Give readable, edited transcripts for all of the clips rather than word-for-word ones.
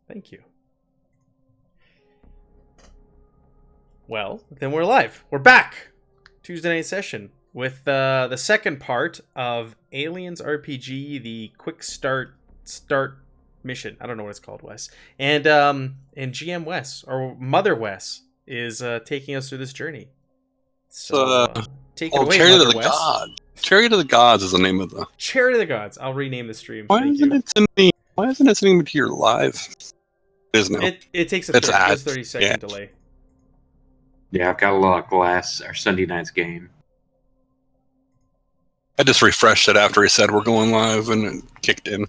Thank you. Well, then we're live. We're back. Tuesday night session with the second part of Aliens RPG, the quick start mission. I don't know what it's called, Wes. And GM Wes, or Mother Wes, is taking us through this journey. So take it away, Chariot Mother of the Wes. Gods. Chariot of the Gods is the name of the... Chariot of the Gods. I'll rename the stream. Why isn't it sending me to your live? It is now. It takes a 30 second delay. Yeah, I've got a lot of glass, our Sunday night's game. I just refreshed it after he said we're going live and it kicked in.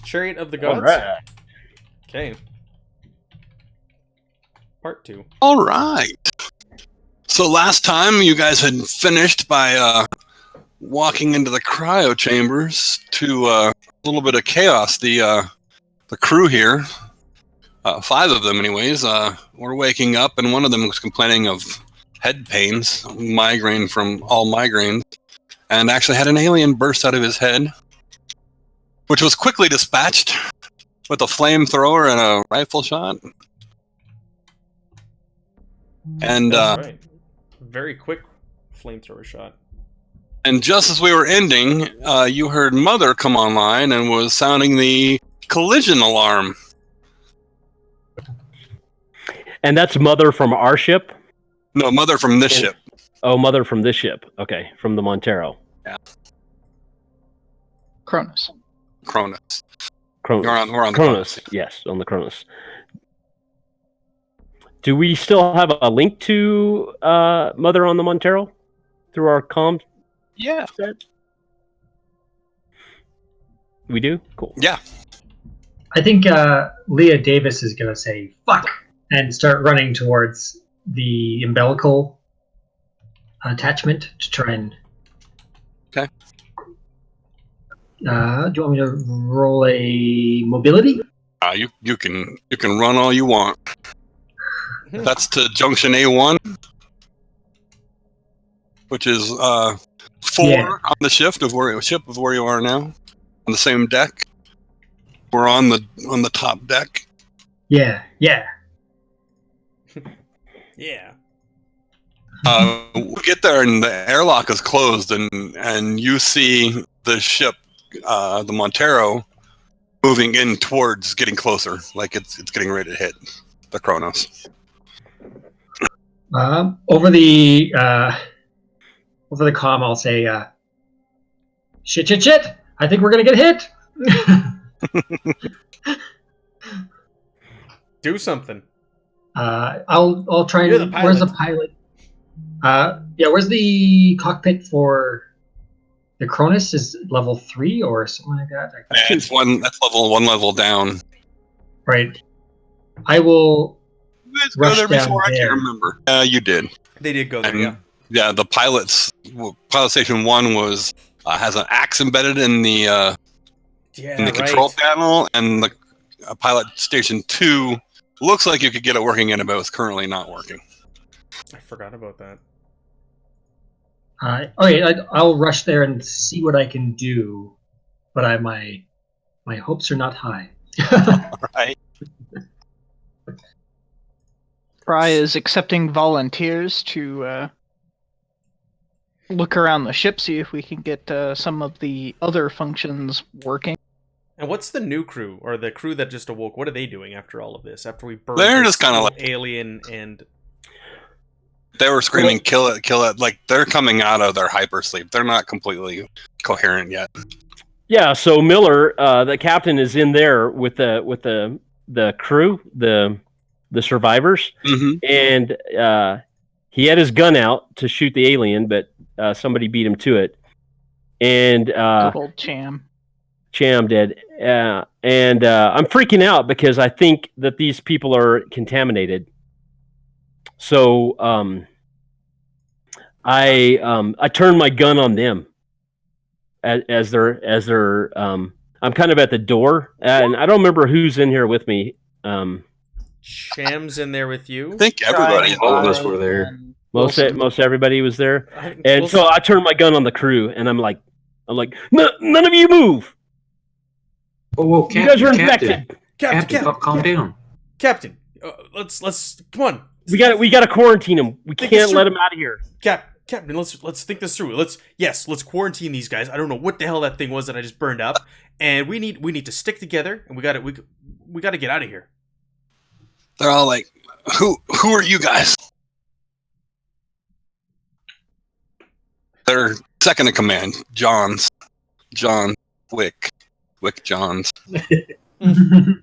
Chariot of the Gods? Alright. Okay. Part 2. Alright. So last time you guys had finished by walking into the cryo chambers to a little bit of chaos. The crew here, 5 of them anyways, were waking up, and one of them was complaining of head pains, migraine from all migraines, and actually had an alien burst out of his head, which was quickly dispatched with a flamethrower and a rifle shot. And right. Very quick flamethrower shot. And just as we were ending, you heard Mother come online and was sounding the collision alarm. And that's Mother from our ship? No, Mother from this ship. Oh, Mother from this ship. Okay, from the Montero. Yeah. Cronus. We're on the Cronus. Yes, on the Cronus. Do we still have a link to Mother on the Montero through our comm? Yeah. Set? We do? Cool. Yeah. I think Leah Davis is going to say, fuck, and start running towards the umbilical attachment to try and... Okay. Do you want me to roll a mobility? You can run all you want. That's to junction A1, which is 4 on the ship of where you are now, on the same deck. We're on the top deck. Yeah. Yeah. We get there and the airlock is closed, and you see the ship, the Montero, moving in towards getting closer, like it's getting ready to hit the Kronos. Over the comm, I'll say, shit! I think we're gonna get hit. Do something. I'll try. You're the pilot. Where's the pilot? Where's the cockpit for the Cronus? Is level 3 or something like that? It's that's one level down. Right. I will. You guys go there before? I there. can't remember. You did. They did go there, And, yeah, the pilot station 1 was has an axe embedded in the control panel, and the pilot station 2 looks like you could get it working in it, but it's currently not working. I forgot about that. I'll rush there and see what I can do, but my hopes are not high. All right. Fry is accepting volunteers to look around the ship, see if we can get some of the other functions working. And what's the new crew, or the crew that just awoke? What are they doing after all of this? After we burned They're this just kind of like alien and... They were screaming, kill it, kill it. Like, they're coming out of their hypersleep. They're not completely coherent yet. Yeah, so Miller, the captain, is in there with the crew, the survivors, and he had his gun out to shoot the alien, but somebody beat him to it. And Old Cham did. And I'm freaking out because I think that these people are contaminated. So I turned my gun on them as they're I'm kind of at the door, and I don't remember who's in here with me. Cham's in there with you. I think everybody. All of us were there. Most everybody was there, and so I turned my gun on the crew, and I'm like, none of you move. Whoa, You guys are infected. Captain, calm down. Captain, let's come on. We got to quarantine him. We can't let him out of here. Captain, let's think this through. Let's quarantine these guys. I don't know what the hell that thing was that I just burned up, and we need to stick together, and we got to get out of here. They're all like, who are you guys? They're second in command, John Wick Johns. Don't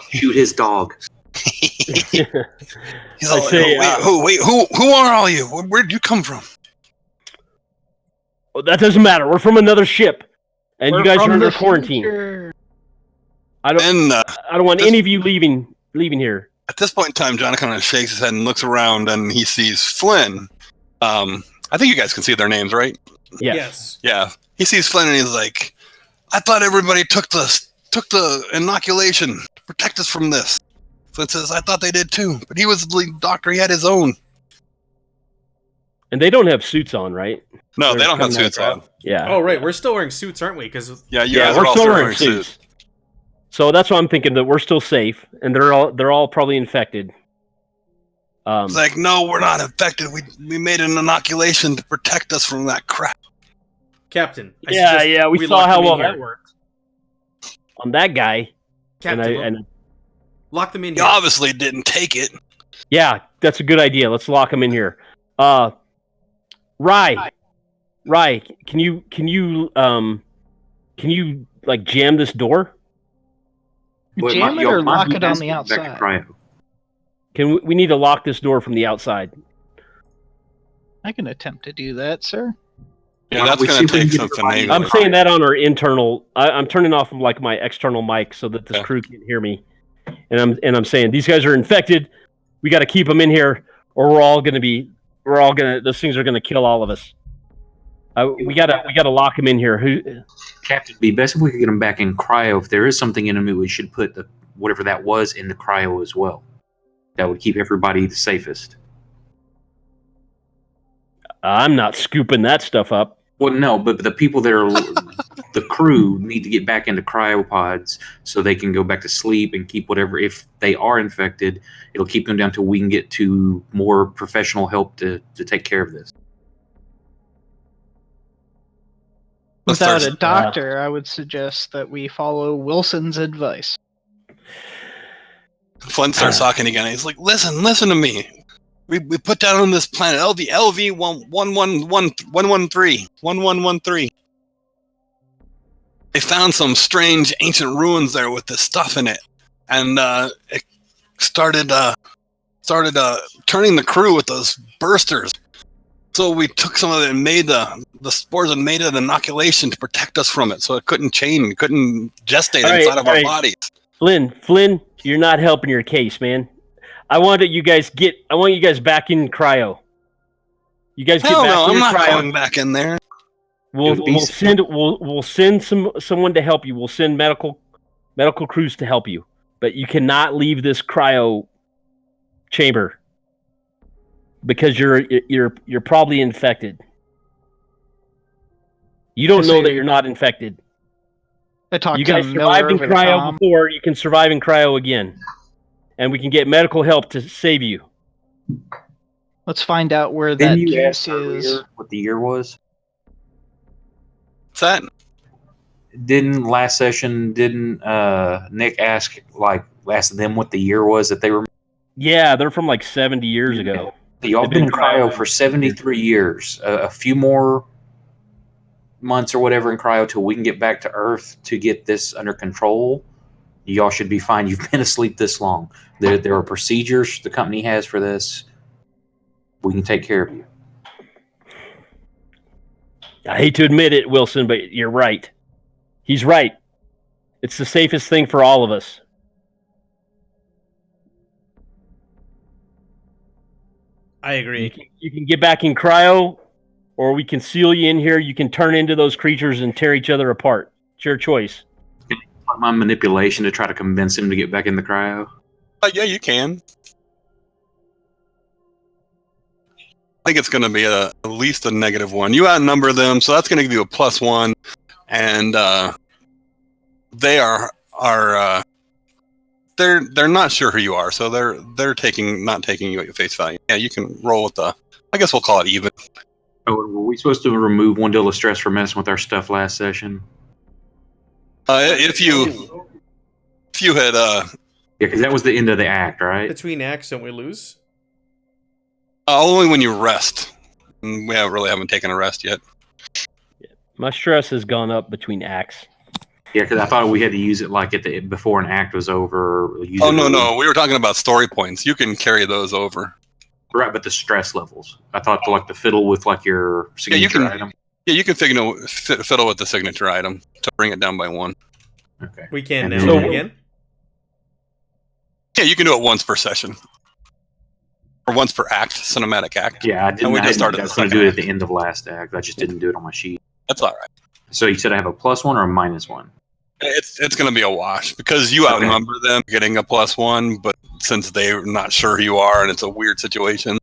shoot his dog. He's all like, who are all you? Where'd you come from? Well, that doesn't matter. We're from another ship, and you guys are under quarantine. I don't want any of you leaving here. At this point in time, John kind of shakes his head and looks around, and he sees Flynn. I think you guys can see their names, right? Yes. Yeah. He sees Flynn, and he's like, "I thought everybody took the inoculation to protect us from this." Flynn says, "I thought they did too, but he was the lead doctor. He had his own." And they don't have suits on, right? No, they don't have suits on. Yeah. Oh, right. We're still wearing suits, aren't we? Because you guys are we're all still wearing wearing suits. suits. So that's why I'm thinking that we're still safe, and they're all probably infected. It's like, no, we're not infected. We made an inoculation to protect us from that crap. Captain. We saw how well that worked on that guy. Captain, and lock them in He here. obviously didn't take it. Yeah, that's a good idea. Let's lock him in here. Rye, can you like jam this door? Jam it or lock it on the outside? We need to lock this door from the outside. I can attempt to do that, sir. Yeah, that's going to take some finagling. I'm saying that on our internal. I'm turning off like my external mic so that this crew can hear me. And I'm saying these guys are infected. We got to keep them in here, or those things are gonna kill all of us. We gotta lock them in here. Captain, it'd be best if we could get them back in cryo. If there is something in them, we should put whatever that was in the cryo as well. That would keep everybody the safest. I'm not scooping that stuff up. Well, no, but the people that are the crew need to get back into cryopods so they can go back to sleep and keep whatever. If they are infected, it'll keep them down till we can get to more professional help to take care of this. Without a doctor, I would suggest that we follow Wilson's advice. Flynn starts talking again. He's like, listen to me. We put down on this planet LV 1113. They found some strange ancient ruins there with this stuff in it, and it started turning the crew with those bursters. So we took some of it and made the spores and made an inoculation to protect us from it, so it couldn't gestate inside of our bodies. Flynn, you're not helping your case, man. I want you guys back in cryo. You guys get back in cryo. I'm not going back in there. We'll send someone to help you. We'll send medical crews to help you. But you cannot leave this cryo chamber because you're probably infected. You don't know that you're not infected. You guys survived in cryo before. You can survive in cryo again. And we can get medical help to save you. Let's find out where that case is. What the year was? What's that? Last session, Nick ask them what the year was that they were? Yeah, they're from like 70 years ago. Y'all been in cryo for 73 years. A few more months or whatever in cryo till we can get back to Earth to get this under control. Y'all should be fine. You've been asleep this long. There are procedures the company has for this. We can take care of you. I hate to admit it, Wilson, but you're right. He's right. It's the safest thing for all of us. I agree. You can get back in cryo, or we can seal you in here. You can turn into those creatures and tear each other apart. It's your choice. My manipulation to try to convince him to get back in the cryo. Yeah, you can. I think it's going to be at least a -1. You outnumber them, so that's going to give you a +1. And they are they're not sure who you are, so they're not taking you at your face value. Yeah, you can roll with the. I guess we'll call it even. Oh, were we supposed to remove 1 deal of stress for messing with our stuff last session? If you had Yeah, because that was the end of the act, right? Between acts, don't we lose? only when you rest. We haven't taken a rest yet. My stress has gone up between acts. Yeah, because I thought we had to use it like before an act was over. Oh no, we were talking about story points. You can carry those over. Right, but the stress levels. I thought the fiddle with like your signature item. Yeah, you can fiddle with the signature item to bring it down by 1. Okay. We can And now then- again. Yeah, you can do it once per session. Or once per act, cinematic act. Yeah, I didn't. And we I just started was the going to second do it at act. the end of last act. I just didn't do it on my sheet. That's all right. So you said I have a +1 or a -1? It's going to be a wash because you Okay. outnumber them getting a +1, but since they're not sure who you are and it's a weird situation,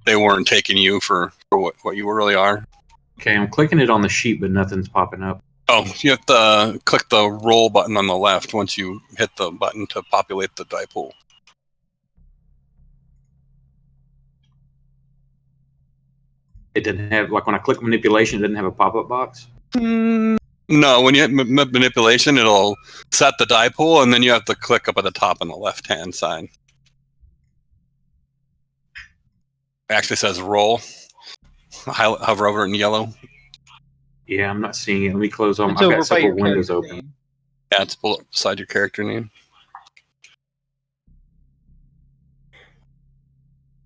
they weren't taking you for what you really are. Okay, I'm clicking it on the sheet, but nothing's popping up. Oh, you have to click the roll button on the left once you hit the button to populate the die pool. It didn't have when I click manipulation, it didn't have a pop-up box. No, when you hit manipulation, it'll set the die pool, and then you have to click up at the top on the left-hand side. It actually says roll. Hover over it in yellow. Yeah, I'm not seeing it. Let me close on. It's I've over got by your several windows character open. name. Yeah, it's beside your character name.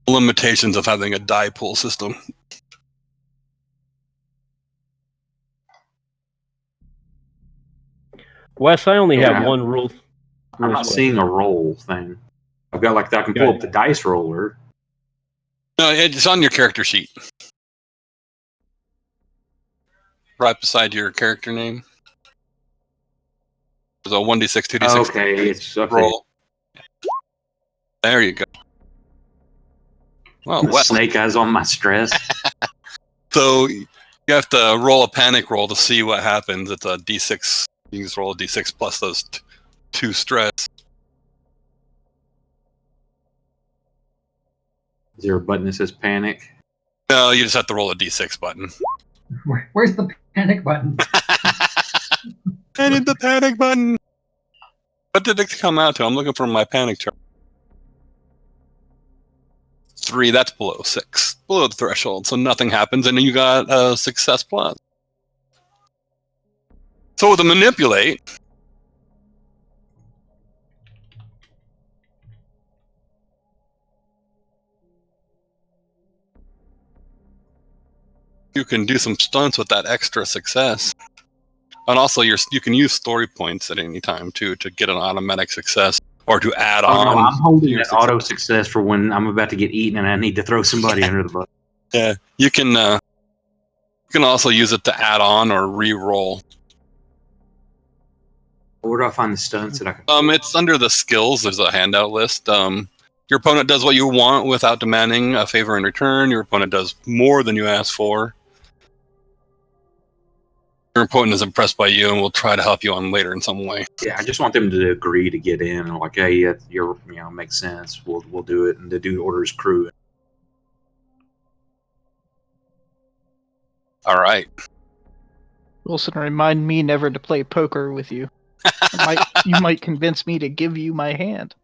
Limitations of having a die pool system. Wes, I only Yeah. have one rule. I'm not seeing a roll thing. I've got I can pull up the dice roller. No, it's on your character sheet. Right beside your character name. There's a 1d6, 2d6 Okay, it's up roll. There you go. Well, there. Snake eyes on my stress. So you have to roll a panic roll to see what happens. It's a d6. You can just roll a d6 plus those 2 stress. Is there a button that says panic? No, you just have to roll a d6 button. Where's the panic button? I need the panic button. What did it come out to? I'm looking for my panic chart. 3, that's below 6. Below the threshold, so nothing happens, and then you got a success plus. So with the manipulate, you can do some stunts with that extra success. And also, you can use story points at any time, too, to get an automatic success or to add on. No, I'm holding your an auto success for when I'm about to get eaten and I need to throw somebody under the bus. Yeah, you can also use it to add on or re-roll. Where do I find the stunts that I can? It's under the skills. There's a handout list. Your opponent does what you want without demanding a favor in return. Your opponent does more than you ask for. Your opponent is impressed by you and will try to help you on later in some way. Yeah, I just want them to agree to get in and like, hey, yeah, makes sense. We'll do it, and the dude orders crew. All right. Wilson, remind me never to play poker with you. You might convince me to give you my hand.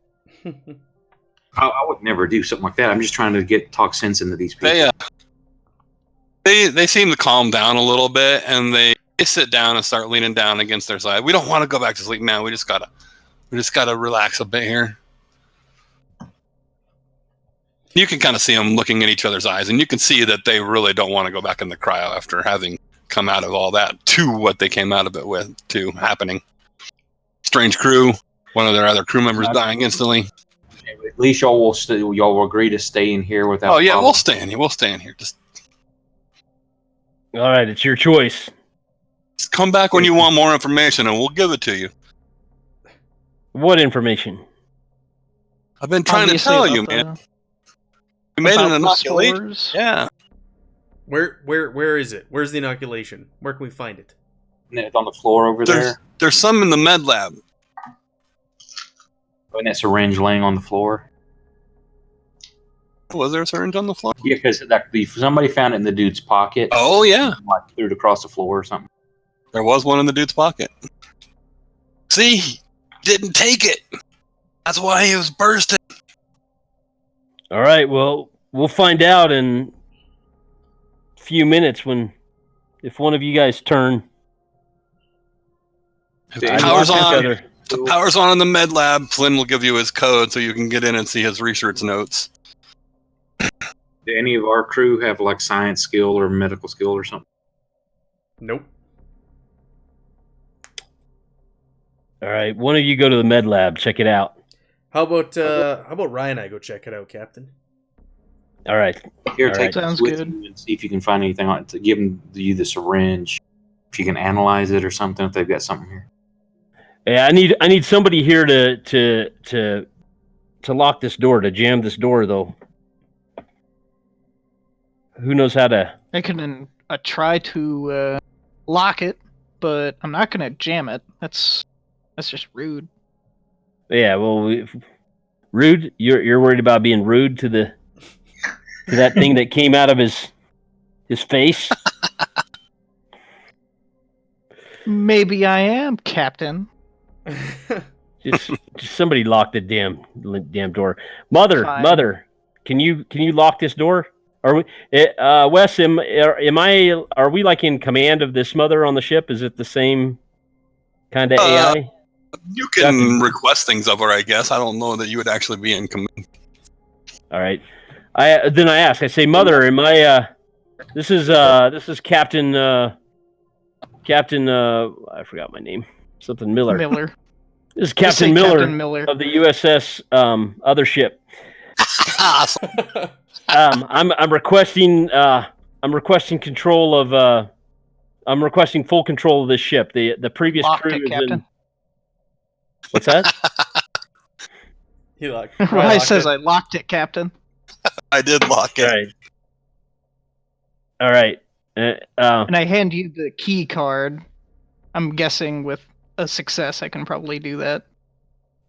I would never do something like that. I'm just trying to talk sense into these people. They seem to calm down a little bit, and they sit down and start leaning down against their side. We don't want to go back to sleep now. We just gotta relax a bit here. You can kind of see them looking at each other's eyes, and you can see that they really don't want to go back in the cryo after having come out of all that to what they came out of it with to happening. Strange crew. One of their other crew members dying instantly. At least y'all will agree to stay in here without. Oh yeah, problem. we'll stay in here. We'll stay in here. Just All right, it's your choice. come back when you want more information, and we'll give it to you. What information? I've been trying Obviously to tell about you, the- man. We made an about the inoculation. spores. Yeah. Where is it? Where's the inoculation? Where can we find it? It's on the floor over there. There's some in the med lab. When that syringe laying on the floor. Was there a syringe on the floor? Yeah, because that could be somebody found it in the dude's pocket. Oh, yeah. Like threw it across the floor or something. There was one in the dude's pocket. See? He didn't take it. That's why he was bursting. All right, well, we'll find out in a few minutes if one of you guys turn. If the Any power's other- on, if the power's on in the med lab, Flynn will give you his code so you can get in and see his research notes. Do any of our crew have like science skill or medical skill or something? Nope. All right, one of you go to the med lab, check it out. How about Ryan and I go check it out, Captain? All right. Here, All take right. this Sounds with good. you and see if you can find anything on it. To give you the syringe, if you can analyze it or something. If they've got something here. Yeah, I need somebody here to lock this door, to jam this door though. Who knows how to? I can try to lock it, but I'm not gonna jam it. That's just rude. Yeah, well, rude. You're worried about being rude to that thing that came out of his face. Maybe I am, Captain. Just somebody lock the damn door. Mother, Fine. can you lock this door? Are we, Wes? Are we like in command of this mother on the ship? Is it the same kind of AI? You can request things of her, I guess. I don't know that you would actually be in command. All right. I ask. I say, Mother, am I? This is Captain. Captain. I forgot my name. Something Miller. Miller. This is Just say Captain Miller, Captain Miller. of the USS Other Ship. I'm requesting. I'm requesting control of. I'm requesting full control of this ship. The previous Locked crew it, is Captain. in. What's that? He locked. Ryan says I locked it, Captain. I did lock it. All right. And I hand you the key card. I'm guessing with a success, I can probably do that.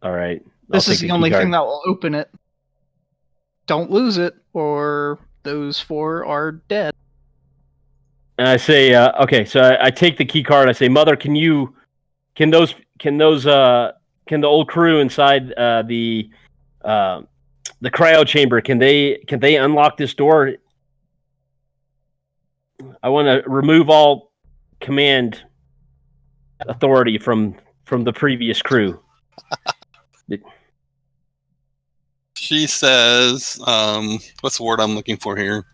All right. This is the only thing that will open it. Don't lose it, or those 4 are dead. And I say, okay. So I take the key card. I say, Mother, can the old crew inside the cryo chamber, can they unlock this door? I want to remove all command authority from the previous crew. She says, what's the word I'm looking for here?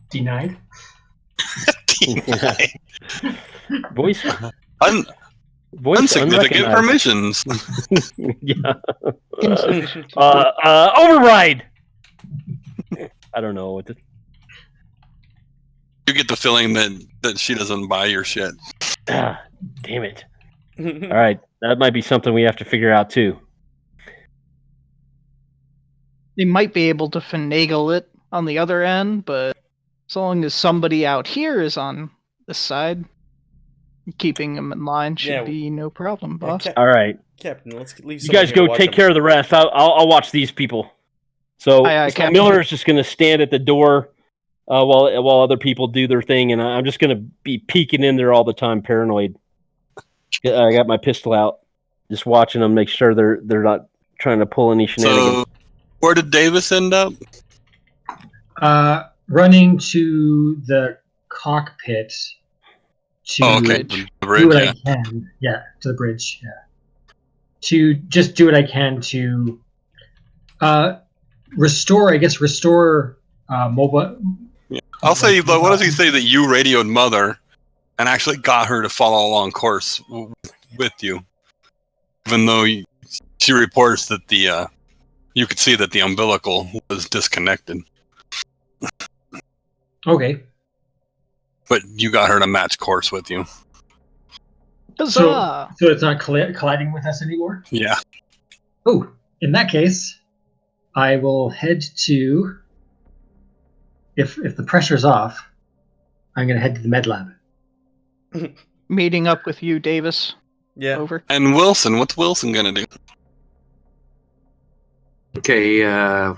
Denied. Voice Unsignificant unrecognized. permissions. Yeah. Insufficient. Override. I don't know what to. You get the feeling that she doesn't buy your shit. Ah, damn it. All right, that might be something we have to figure out too. They might be able to finagle it on the other end, but as long as somebody out here is on this side, keeping them in line should be no problem, boss. All right, Captain, let's leave. you guys go take care of the rest. I'll watch these people. So, Aye, so Captain. Miller's just going to stand at the door while other people do their thing, and I'm just going to be peeking in there all the time, paranoid. I got my pistol out, just watching them, make sure they're not trying to pull any shenanigans. So, where did Davis end up? Running to the cockpit to The do bridge, what yeah. I can. Yeah, to the bridge. Yeah, to just do what I can to restore mobile. I'll say, but what does he say that you radioed Mother and actually got her to follow along course with you? Even though she reports that you could see that the umbilical was disconnected. Okay. But you got her to match course with you. Huzzah! So it's not colliding with us anymore? Yeah. Oh, in that case, I will head to... If the pressure's off, I'm going to head to the med lab. Meeting up with you, Davis. Yeah. over. And Wilson, what's Wilson gonna do? Okay,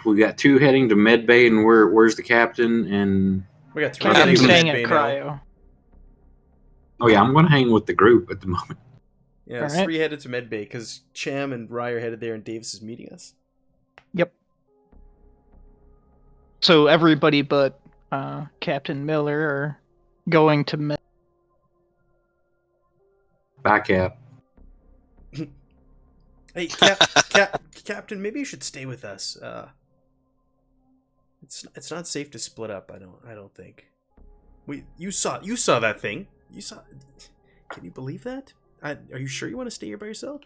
we got 2 heading to med bay, and where's the captain? And We got 3 Captain's heading to staying med at bay now. cryo. oh yeah, I'm going to hang with the group at the moment. Yeah, Alright. 3 headed to med bay because Cham and Rye are headed there, and Davis is meeting us. Yep. So everybody but Captain Miller are going to med. Back up. Hey, Captain, maybe you should stay with us. It's not safe to split up. I don't think. You saw that thing. You saw. Can you believe that? Are you sure you want to stay here by yourself?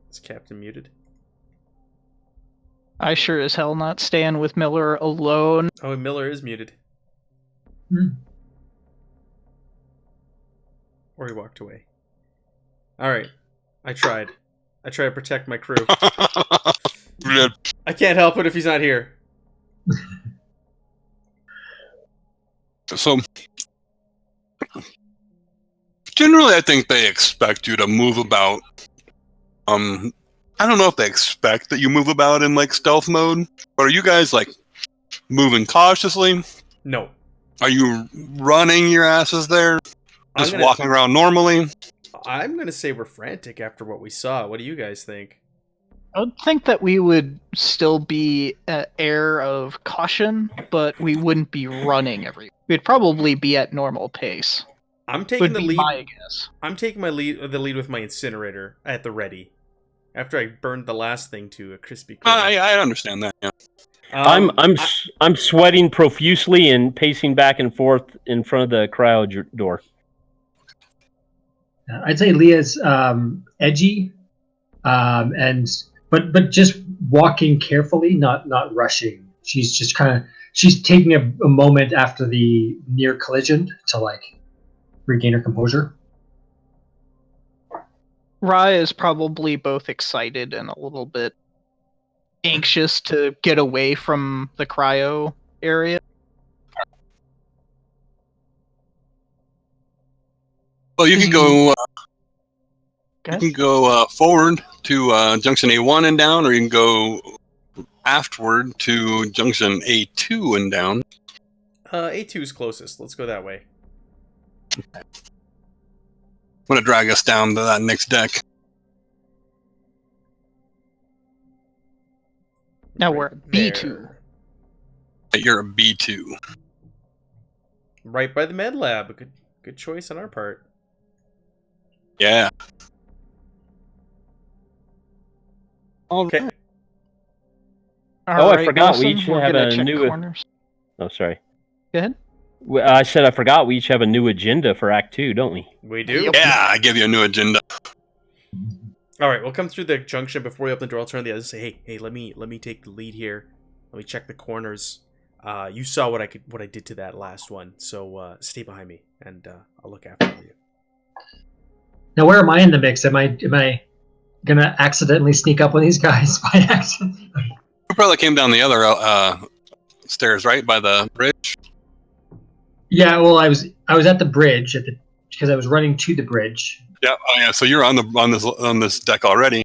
Is Captain muted? I sure as hell not staying with Miller alone. Oh, Miller is muted. Or he walked away. Alright. I tried to protect my crew. I can't help it if he's not here. So, generally, I think they expect you to move about. I don't know if they expect that you move about in like stealth mode, but are you guys like moving cautiously? No. Are you running your asses there? Just walking around normally? I'm gonna say we're frantic after what we saw. What do you guys think? I would think that we would still be an air of caution, but we wouldn't be running everywhere. We'd probably be at normal pace. I'm taking Would be my guess. I'm taking the lead with my incinerator at the ready. After I burned the last thing to a crispy critter. I understand that. Yeah. I'm sweating profusely and pacing back and forth in front of the cryo door. I'd say Leah's edgy, but just walking carefully, not rushing. She's just she's taking a moment after the near collision to like regain her composure. Rye is probably both excited and a little bit anxious to get away from the cryo area. Well, you can go. Okay. You can go forward to junction A1 and down, or you can go aftward to junction A2 and down. A2 is closest. Let's go that way. I'm going to drag us down to that next deck. Now we're at B2. You're a B2. Right by the med lab. Good choice on our part. Yeah. Okay. I forgot. We each we're have gonna a check new. corners. Oh, sorry. Go ahead. I said I forgot. We each have a new agenda for Act 2, don't we? We do? Yep. Yeah, I give you a new agenda. Alright, we'll come through the junction before we open the door. I'll turn to the other and say, hey, let me take the lead here. Let me check the corners. You saw what I did to that last one, so stay behind me and I'll look after you. Now, where am I in the mix? Am I gonna accidentally sneak up on these guys by accident? You probably came down the other stairs, right, by the bridge. Yeah, well, I was at the bridge because I was running to the bridge. Yeah, oh yeah. So you're on this deck already.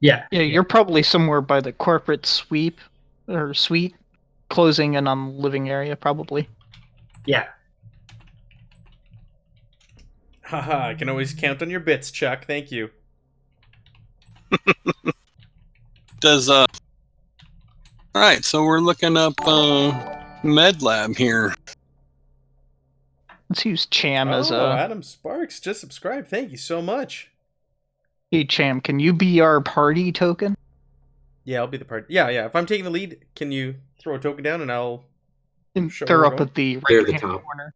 Yeah. Yeah, you're probably somewhere by the corporate suite, closing in on the living area, probably. Yeah. Haha, I can always count on your bits, Chuck. Thank you. Does all right, so we're looking up med lab here. Let's use Cham as a... Adam Sparks just subscribed. Thank you so much. Hey, Cham, can you be our party token? Yeah, I'll be the party. Yeah. If I'm taking the lead, can you throw a token down and I'll show They're where up we're at the They're at the right-hand top. corner.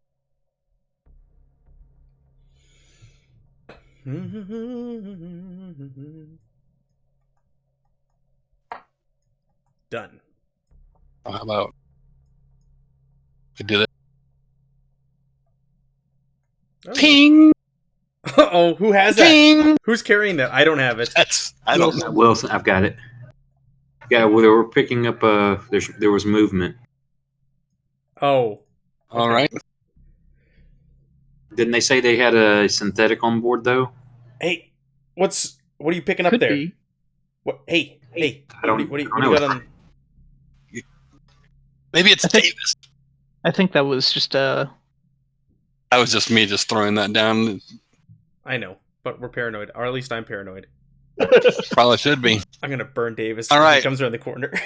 Done. How about I did it? Oh. Ping! Uh-oh, who has that? Ping! Who's carrying that? I don't have it. I don't know. Wilson, I've got it. Yeah, well, they were picking up. There was movement. Oh. All right. Didn't they say they had a synthetic on board though? Hey, what are you picking up Could there? be. What? Hey, I don't what do you know. got on? Maybe it's Davis. I think that was just That was just me just throwing that down. I know, but we're paranoid, or at least I'm paranoid. Probably should be. I'm gonna burn Davis. All When right. he comes around the corner. I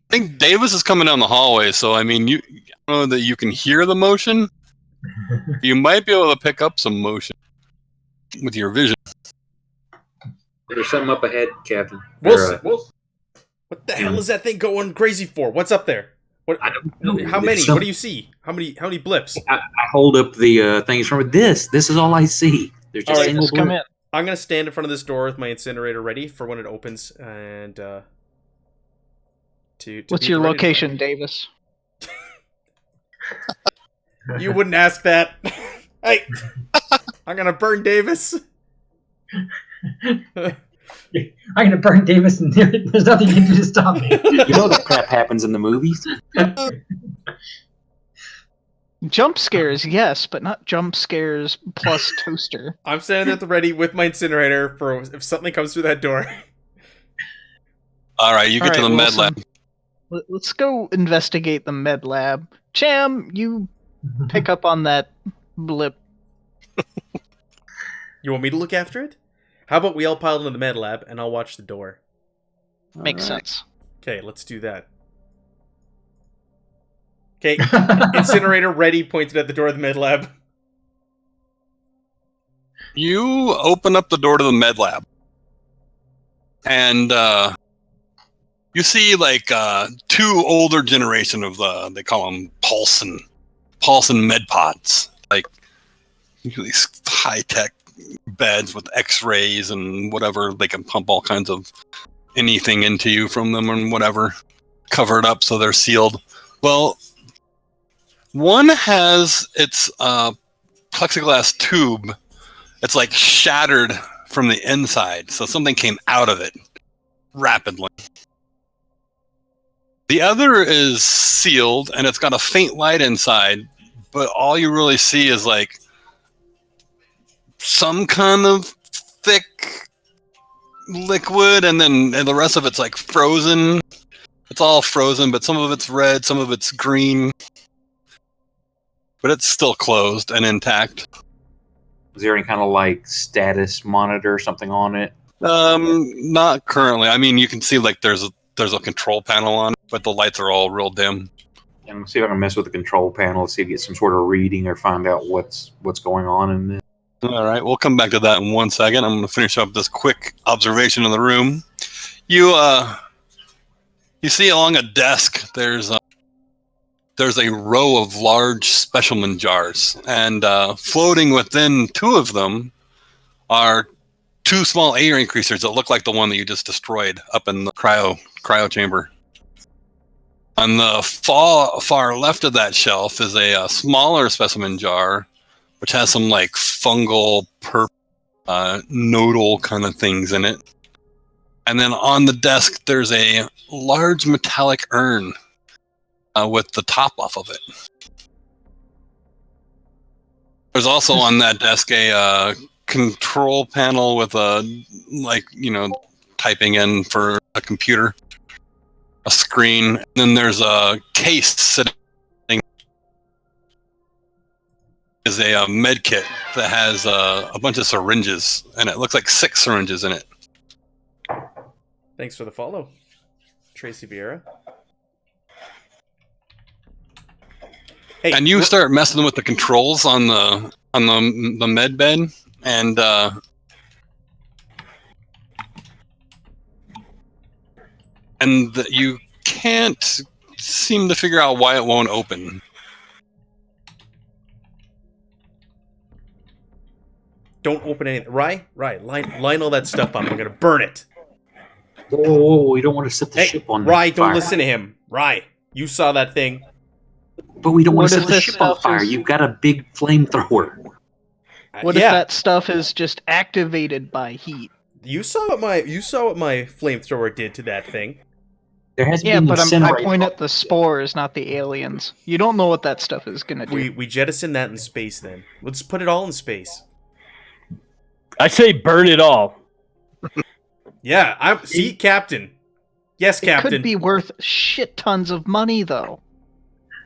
think Davis is coming down the hallway, so I mean, I don't know that you can hear the motion. You might be able to pick up some motion with your vision. There's something up ahead, Captain. Wilson, what the hell is that thing going crazy for? What's up there? What? I don't know. How many? Some- What do you see? How many blips? I hold up the things from this. This is all I see. There's just All right, single just come blip. in. I'm gonna stand in front of this door with my incinerator ready for when it opens, and to What's be your ready to location, fire. Davis? You wouldn't ask that. Hey, I'm gonna burn Davis. I'm gonna burn Davis, and there's nothing you can do to stop me. You know that crap happens in the movies. Jump scares, yes, but not jump scares plus toaster. I'm standing at the ready with my incinerator for if something comes through that door. All right, you get to the med Wilson, lab. Let's go investigate the med lab. Cham, you pick up on that blip. You want me to look after it? How about we all pile into the med lab and I'll watch the door? Makes All right. sense. Okay, let's do that. Okay, incinerator ready, pointed at the door of the med lab. You open up the door to the med lab, and you see like two older generation of they call them Paulson med pods, like these high tech beds with X-rays and whatever. They can pump all kinds of anything into you from them and whatever, covered up so they're sealed. Well, one has its plexiglass tube. It's like shattered from the inside, so something came out of it rapidly. The other is sealed, and it's got a faint light inside, but all you really see is like some kind of thick liquid, and the rest of it's like frozen. It's all frozen, but some of it's red, some of it's green. But it's still closed and intact. Is there any kind of like status monitor or something on it? Not currently. I mean, you can see like there's a control panel on it, but the lights are all real dim. And see if I can mess with the control panel, see if I get some sort of reading or find out what's going on in it. All right, we'll come back to that in 1 second. I'm going to finish up this quick observation of the room. You see along a desk there's a row of large specimen jars, and floating within two of them are two small air increasers that look like the one that you just destroyed up in the cryo chamber. On the far left of that shelf is a smaller specimen jar, which has some like fungal, nodal kind of things in it. And then on the desk, there's a large metallic urn with the top off of it. There's also on that desk a control panel with typing in for a computer, a screen, and then there's a case sitting. Is a med kit that has a bunch of syringes, and it looks like 6 syringes in it. Thanks for the follow, Tracy Vieira. Hey, And you start messing with the controls on the med bed, and you can't seem to figure out why it won't open. don't open anything. Right, line all that stuff up. I'm gonna burn it. Whoa, we don't want to set the Hey, ship on Rye, don't fire. listen to him. Rye, you saw that thing. But we don't want What to if set the this ship on stuff fire. is- You've got a big flamethrower. What if Yeah, that stuff is just activated by heat? you saw what my flamethrower did to that thing. There has Yeah, been but I incinerate. point at the spores, not the aliens. You don't know what that stuff is gonna do. We jettison that in space then. Let's put it all in space. I say burn it all. Yeah, see, Captain. Yes, It Captain. could be worth shit tons of money, though.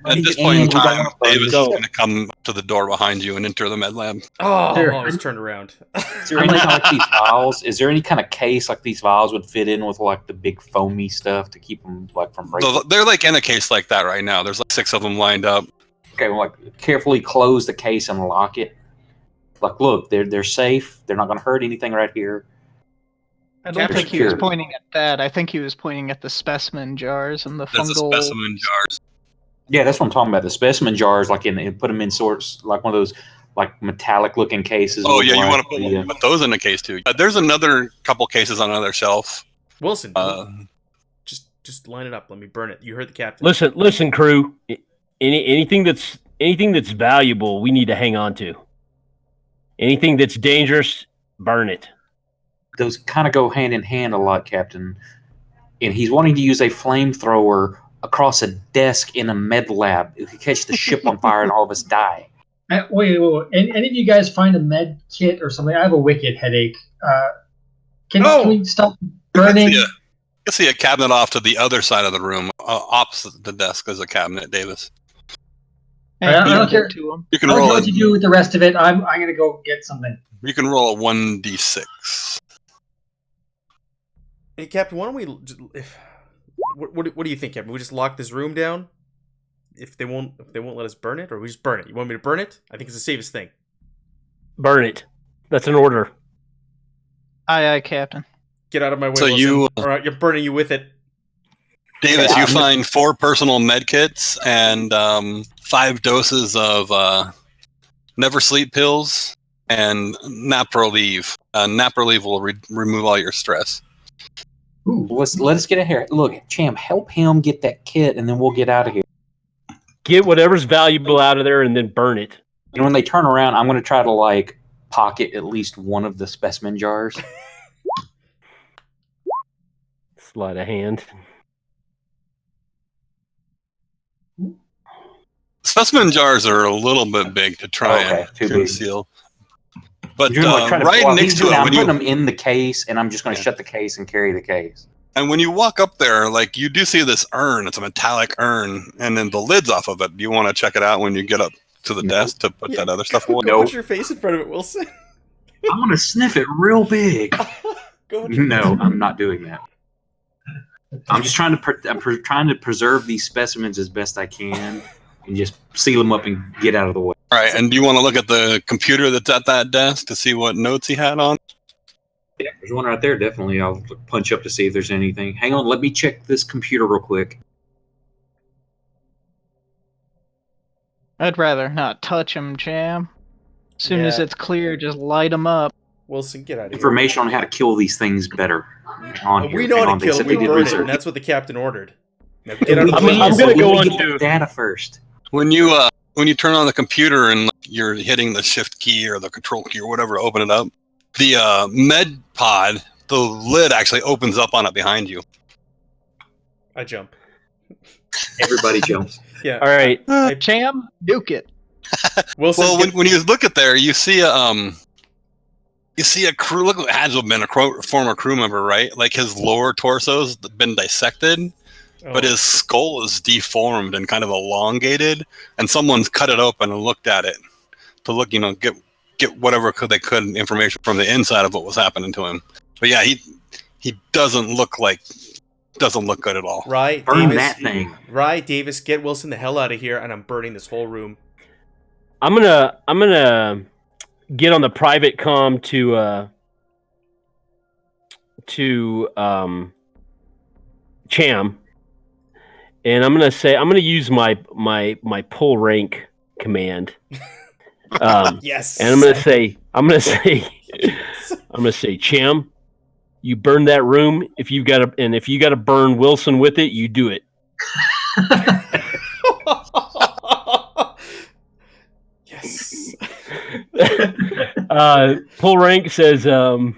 At this point in And we don't time, wanna burn Davis is the- going to come to the door behind you and enter the med lab. Oh, Sure. I was turned around. Is there anything like these vials? Is there any kind of case like these vials would fit in with like the big foamy stuff to keep them like from breaking? They're like in a case like that right now. There's like 6 of them lined up. Okay, well, like carefully close the case and lock it. Like, look, they're safe. They're not going to hurt anything right here. I don't Capture think he was security. pointing at that. I think he was pointing at the specimen jars and the There's a fungal. specimen jars. Yeah, that's what I'm talking about. The specimen jars, like put them in sorts like one of those like metallic looking cases. Oh with, yeah, you like, want to put those in a case too. There's another couple cases on another shelf. Wilson, Uh, just line it up. Let me burn it. You heard the captain. Listen, crew. Anything that's valuable, we need to hang on to. Anything that's dangerous, burn it. those kind of go hand in hand a lot, Captain. And he's wanting to use a flamethrower across a desk in a med lab. It could catch the ship on fire and all of us die. Wait. Any of you guys find a med kit or something? I have a wicked headache. Can we stop burning? You can see a cabinet off to the other side of the room, opposite the desk. There's a cabinet, Davis. And I don't beat care. it to him. You can I don't know roll. what you do with the rest of it. I'm gonna go get something. You can roll a 1d6. Hey, Captain, why don't we? What do you think, Captain? We just lock this room down? If they won't let us burn it, or we just burn it? You want me to burn it? I think it's the safest thing. Burn it. That's an order. Aye, Captain. Get out of my way, So Wilson, or you're burning you with it. Davis, Yeah, you find 4 personal med kits and 5 doses of Never Sleep pills and Naproleve. Naproleve will remove all your stress. Ooh. Let us get out here. Look, Cham, help him get that kit, and then we'll get out of here. Get whatever's valuable out of there and then burn it. And when they turn around, I'm going to try to like pocket at least one of the specimen jars. Sleight of hand. Specimen jars are a little bit big to try Okay, and too big. conceal. But You're like trying to right well, next to it, I'm when putting you, them in the case, and I'm just going to Yeah. shut the case and carry the case. and when you walk up there, like you do see this urn. It's a metallic urn, and then the lid's off of it. Do you want to check it out when you get up to the No. desk to put that other stuff away? No. Put your face in front of it, Wilson. I'm going to sniff it real big. Go with your No, face. I'm not doing that. I'm just trying to trying to preserve these specimens as best I can, and just seal them up and get out of the way. All right, and do you want to look at the computer that's at that desk to see what notes he had on? Yeah, there's one right there. Definitely, I'll punch up to see if there's anything. Hang on, let me check this computer real quick. I'd rather not touch him, Jam. As soon as Yeah. it's clear, just light him up. Wilson, get out of here. Information on how to kill these things better. On here. We know Hang how on, to they kill said it. We they did burn it, research. and that's what the captain ordered. Now get out of the I'm way. gonna But we go need on to to- get data first. When you turn on the computer and you're hitting the shift key or the control key or whatever to open it up, the med pod, the lid actually opens up on it behind you. I jump. Everybody jumps. Yeah. All right. Jam, nuke it. Wilson, Well, get- when you look at there, you see a crew. Look, it has been a former crew member, right? Like his lower torso's been dissected, but oh. his skull is deformed and kind of elongated, and someone's cut it open and looked at it to look, get whatever they could information from the inside of what was happening to him. But yeah, he doesn't look good at all. Right, Burn Davis. that thing. Right, Davis, get Wilson the hell out of here, and I'm burning this whole room. I'm gonna get on the private comm to Cham, and I'm gonna use my pull rank command. Yes. And I'm gonna say, Cham, you burn that room. If you gotta burn Wilson with it, you do it. Yes. Pull rank says, use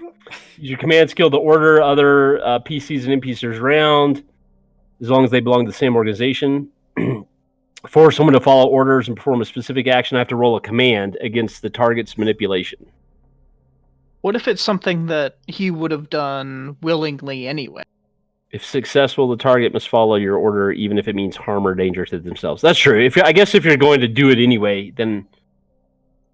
your command skill to order other PCs and NPCs around. as long as they belong to the same organization. For someone to follow orders and perform a specific action, I have to roll a command against the target's manipulation. What if it's something that he would have done willingly anyway? If successful, the target must follow your order, even if it means harm or danger to themselves. That's true. I guess if you're going to do it anyway, then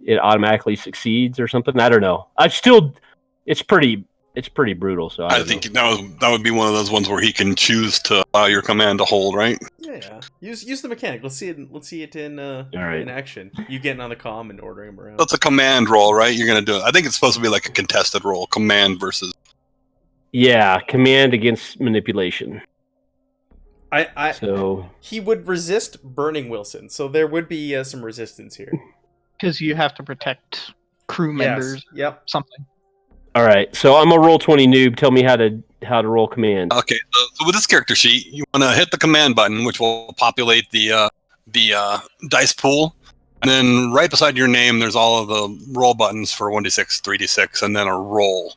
it automatically succeeds or something. I don't know. It's pretty brutal. So I think that would be one of those ones where he can choose to allow your command to hold, right? Yeah. Use the mechanic. Let's see it in in action. You getting on the comm and ordering him around. That's a command roll, right? You're gonna do it. I think it's supposed to be like a contested roll, command versus. Yeah, command against manipulation. So he would resist burning Wilson, so there would be some resistance here. Because you have to protect crew members. Yes. Yep. Something. All right, so I'm a roll-20 noob. Tell me how to roll command. Okay, so with this character sheet, you want to hit the command button, which will populate the dice pool, and then right beside your name, there's all of the roll buttons for 1d6, 3d6, and then a roll,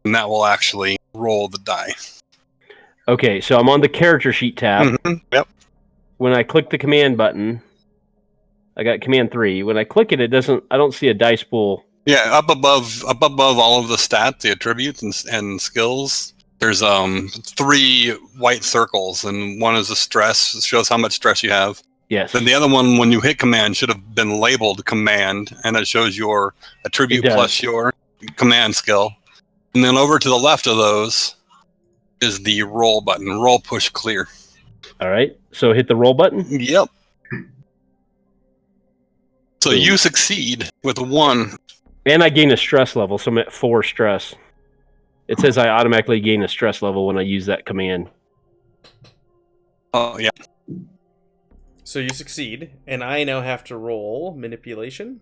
and that will actually roll the die. Okay, so I'm on the character sheet tab. Mm-hmm. Yep. When I click the command button, I got command 3. When I click it, I don't see a dice pool. Yeah, up above all of the stats, the attributes and skills, there's 3 white circles, and one is a stress. It shows how much stress you have. Yes. Then the other one, when you hit command, should have been labeled command, and it shows your attribute plus your command skill. And then over to the left of those is the roll button. Roll, push, clear. All right, so hit the roll button? Yep. So you succeed with 1. And I gain a stress level, so I'm at 4 stress. It says I automatically gain a stress level when I use that command. Oh, yeah. So you succeed, and I now have to roll manipulation.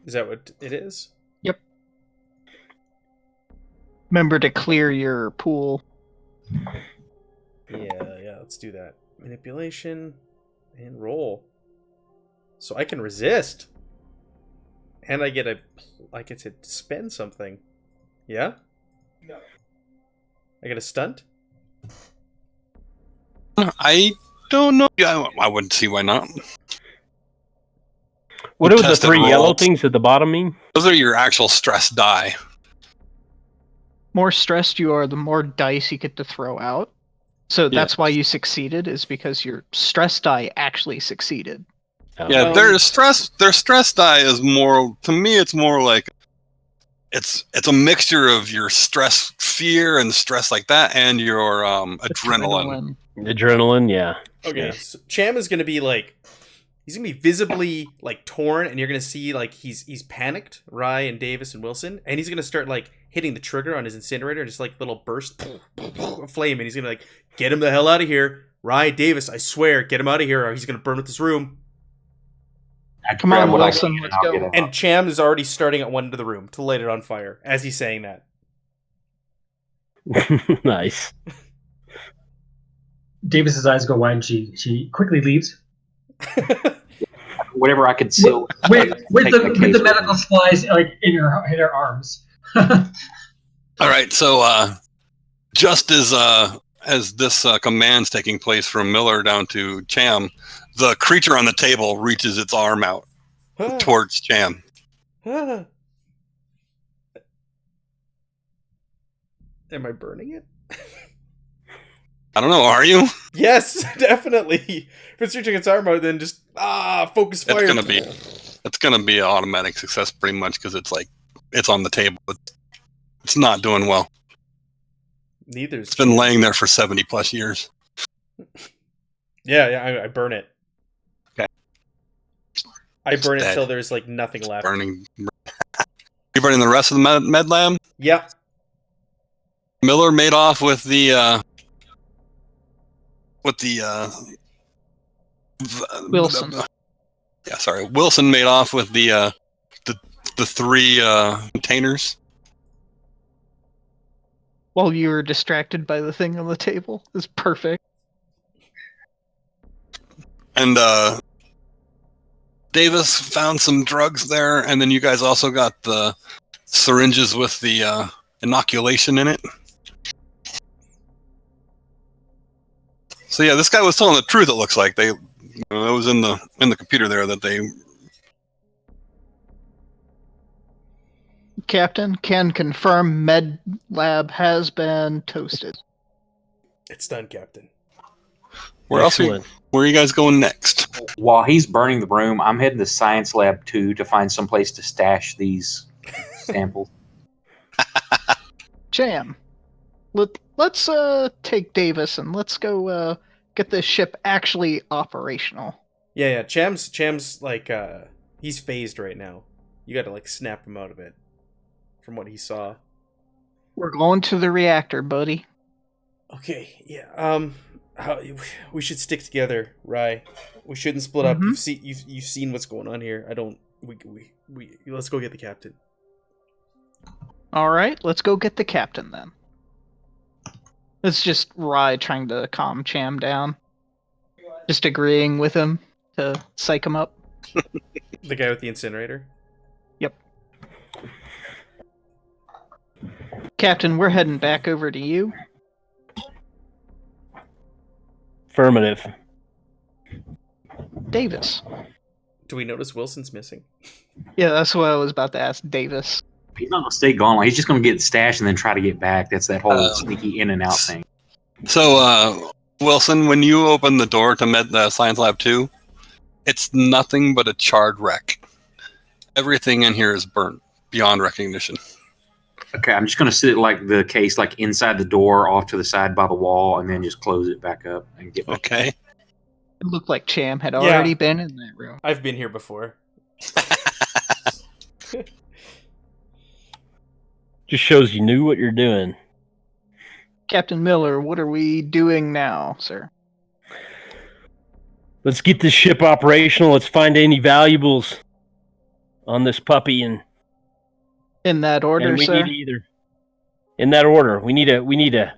Is that what it is? Yep. Remember to clear your pool. Yeah, let's do that. Manipulation and roll. So I can resist. And I get to spend something. Yeah? No. I get a stunt? I don't know. Yeah, I wouldn't see why not. What do the 3 yellow things at the bottom mean? Those are your actual stress die. More stressed you are, the more dice you get to throw out. So that's why you succeeded, is because your stress die actually succeeded. Yeah, their stress die is more, to me, it's more like it's a mixture of your stress, fear, and stress like that, and your adrenaline. Adrenaline, yeah. Okay, yeah. So Cham is gonna be he's gonna be visibly torn, and you're gonna see he's panicked, Rye and Davis and Wilson, and he's gonna start hitting the trigger on his incinerator, and just little burst of flame, and he's gonna get him the hell out of here, Rye, Davis, I swear, get him out of here, or he's gonna burn with this room. Come on, Wilson, let's go. And Cham is already starting at one end of the room to light it on fire as he's saying that. Nice. Davis's eyes go wide. She quickly leaves. Whatever I could see. With the medical supplies in her arms. All right, so just as this command's taking place from Miller down to Cham, the creature on the table reaches its arm out towards Cham. Am I burning it? I don't know, are you? Yes, definitely. If it's reaching its arm out, then just focus fire. It's gonna be an automatic success pretty much, because it's on the table. It's not doing well. It's been laying there for 70 plus years. Yeah, I burn it. Okay. I burn it till there's nothing left. Burning. You burning the rest of the med lab? Yep. Miller made off with the Wilson. Wilson made off with the 3 containers. While you were distracted by the thing on the table. It's perfect. And Davis found some drugs there, and then you guys also got the syringes with the inoculation in it. So yeah, this guy was telling the truth. It looks like it was in the computer there that they. Captain can confirm Med Lab has been toasted. It's done, Captain. Where are you guys going next? While he's burning the room, I'm heading to Science Lab 2 to find some place to stash these samples. Jam. Let's take Davis and let's go get this ship actually operational. Yeah. Cham's like he's phased right now. You got to like snap him out of it from what he saw. We're going to the reactor, buddy. Okay. Yeah. We should stick together, Rye. We shouldn't split up. You've seen what's going on here. We let's go get the captain. All right, let's go get the captain then. It's just Rye trying to calm Cham down. Just agreeing with him to psych him up. The guy with the incinerator? Yep. Captain, we're heading back over to you. Affirmative. Davis. Do we notice Wilson's missing? Yeah, that's what I was about to ask Davis. He's not going to stay gone. Like, he's just going to get stashed and then try to get back. That's that whole sneaky in and out thing. So, Wilson, when you open the door to the Science Lab 2, it's nothing but a charred wreck. Everything in here is burnt beyond recognition. Okay, I'm just going to sit like the case like inside the door off to the side by the wall and then just close it back up and get back. Okay. It looked like Cham had already been in that room. I've been here before. Just shows you knew what you're doing. Captain Miller, what are we doing now, sir? Let's get this ship operational. Let's find any valuables on this puppy and in that order, sir. In that order. We need to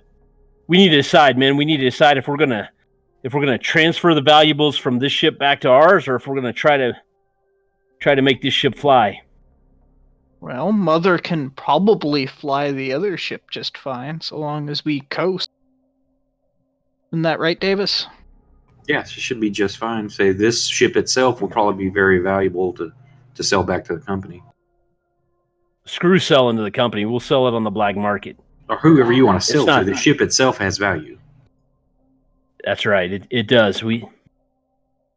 decide, man. We need to decide if we're gonna transfer the valuables from this ship back to ours, or if we're gonna try to make this ship fly. Well, Mother can probably fly the other ship just fine, so long as we coast. Isn't that right, Davis? Yes, it should be just fine. Say this ship itself will probably be very valuable to sell back to the company. Screw selling to the company. We'll sell it on the black market. Or whoever you want to sell to. The ship itself has value. That's right. It does. We're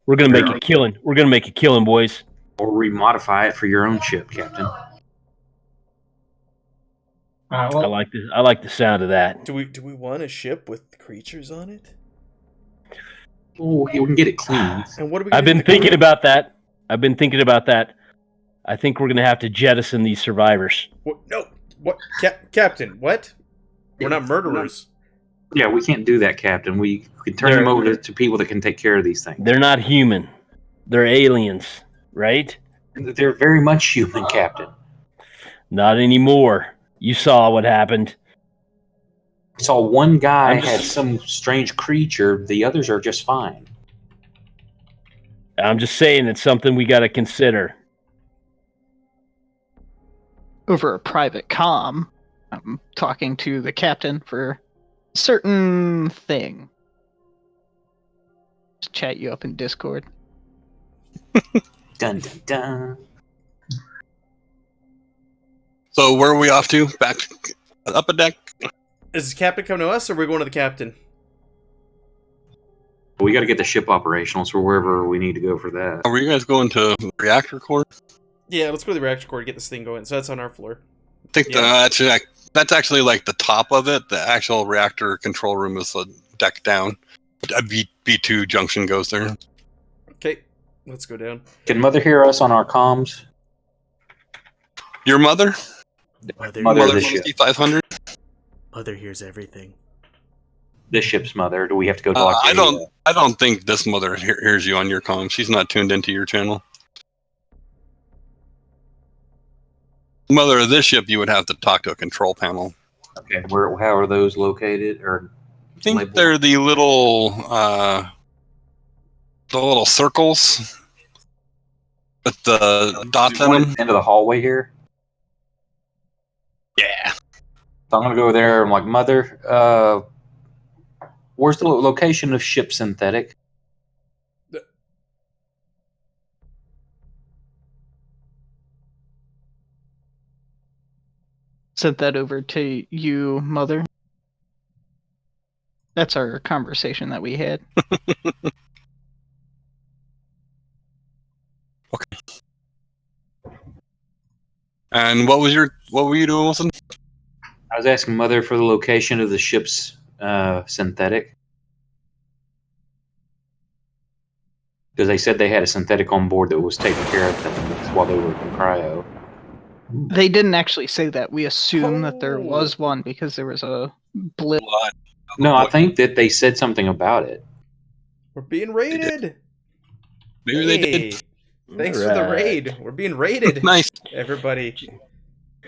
gonna make a killing. We're gonna make a killing, boys. Or remodify it for your own ship, Captain. I like the sound of that. Do we want a ship with creatures on it? Oh, we can get it clean. And what are we? I've been thinking about that. I think we're gonna have to jettison these survivors. What? No. What? Captain? What? We're not murderers. Yeah, we can't do that, Captain. We can turn them over to people that can take care of these things. They're not human. They're aliens, right? They're very much human, Captain. Not anymore. You saw what happened. I saw one guy had some strange creature. The others are just fine. I'm just saying it's something we got to consider. Over a private comm, I'm talking to the captain for a certain thing. Just chat you up in Discord. Dun dun dun. So where are we off to? Back up a deck? Is the captain coming to us, or are we going to the captain? We got to get the ship operational, so wherever we need to go for that. Are you guys going to the reactor core? Yeah, let's go to the reactor core to get this thing going. So that's on our floor. I think that's actually like the top of it. The actual reactor control room is a deck down. A B2 junction goes there. Okay, let's go down. Can Mother hear us on our comms? Your mother? Mother of the ship. 500? Mother hears everything. This ship's mother. Do we have to go talk to I don't think this mother hears you on your comm. She's not tuned into your channel. Mother of this ship, you would have to talk to a control panel. Okay, how are those located? Or I think they're the little circles with the dots in them. End of the hallway here. Yeah. So I'm gonna go there. I'm like, Mother, Where's the location of ship synthetic? Sent that over to you, Mother. That's our conversation that we had. Okay. And what were you doing, Wilson? I was asking Mother for the location of the ship's synthetic. Because they said they had a synthetic on board that was taking care of things while they were in cryo. They didn't actually say that. We assume that there was one because there was a blip. No, I think that they said something about it. We're being raided. Maybe they did. Thanks for the raid. We're being raided. Nice. Everybody.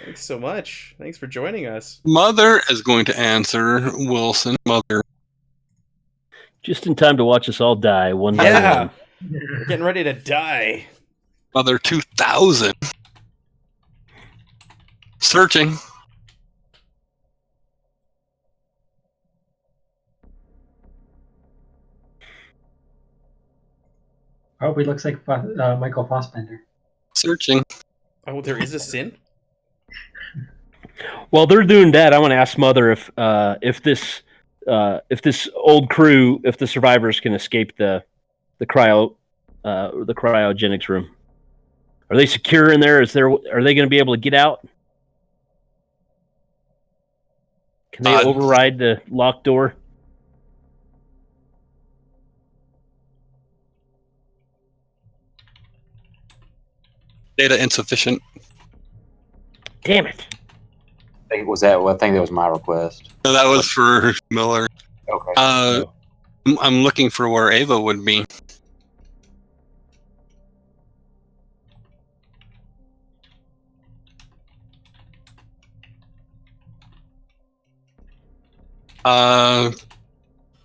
Thanks so much. Thanks for joining us. Mother is going to answer Wilson. Mother. Just in time to watch us all die one by one. We're getting ready to die. Mother 2000. Searching. Oh, he looks like Michael Fassbender. Searching. Oh, there is a synth? While they're doing that, I want to ask Mother if this old crew, if the survivors can escape the cryogenics room. Are they secure in there? Are they going to be able to get out? Can they override the locked door? Data insufficient. Damn it. I think that was my request. No, that was for Miller. Okay. I'm looking for where Ava would be.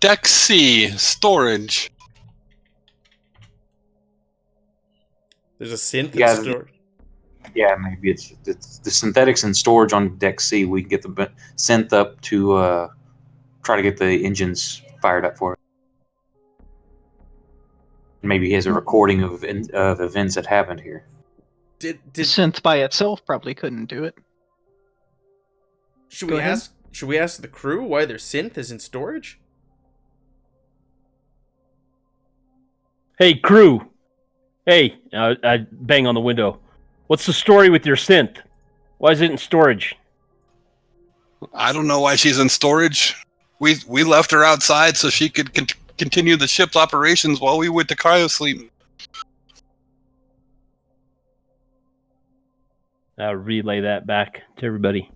Deck C, storage. There's a synth Yeah. in storage. Yeah, maybe it's the synthetics in storage on Deck C. We can get the synth up to try to get the engines fired up for it. Maybe he has a recording of events that happened here. Did Synth by itself probably couldn't do it. Should we ask the crew why their synth is in storage? Hey, crew. Hey, I bang on the window. What's the story with your synth? Why is it in storage? I don't know why she's in storage. We left her outside so she could continue the ship's operations while we went to cryo sleep. I'll relay that back to everybody.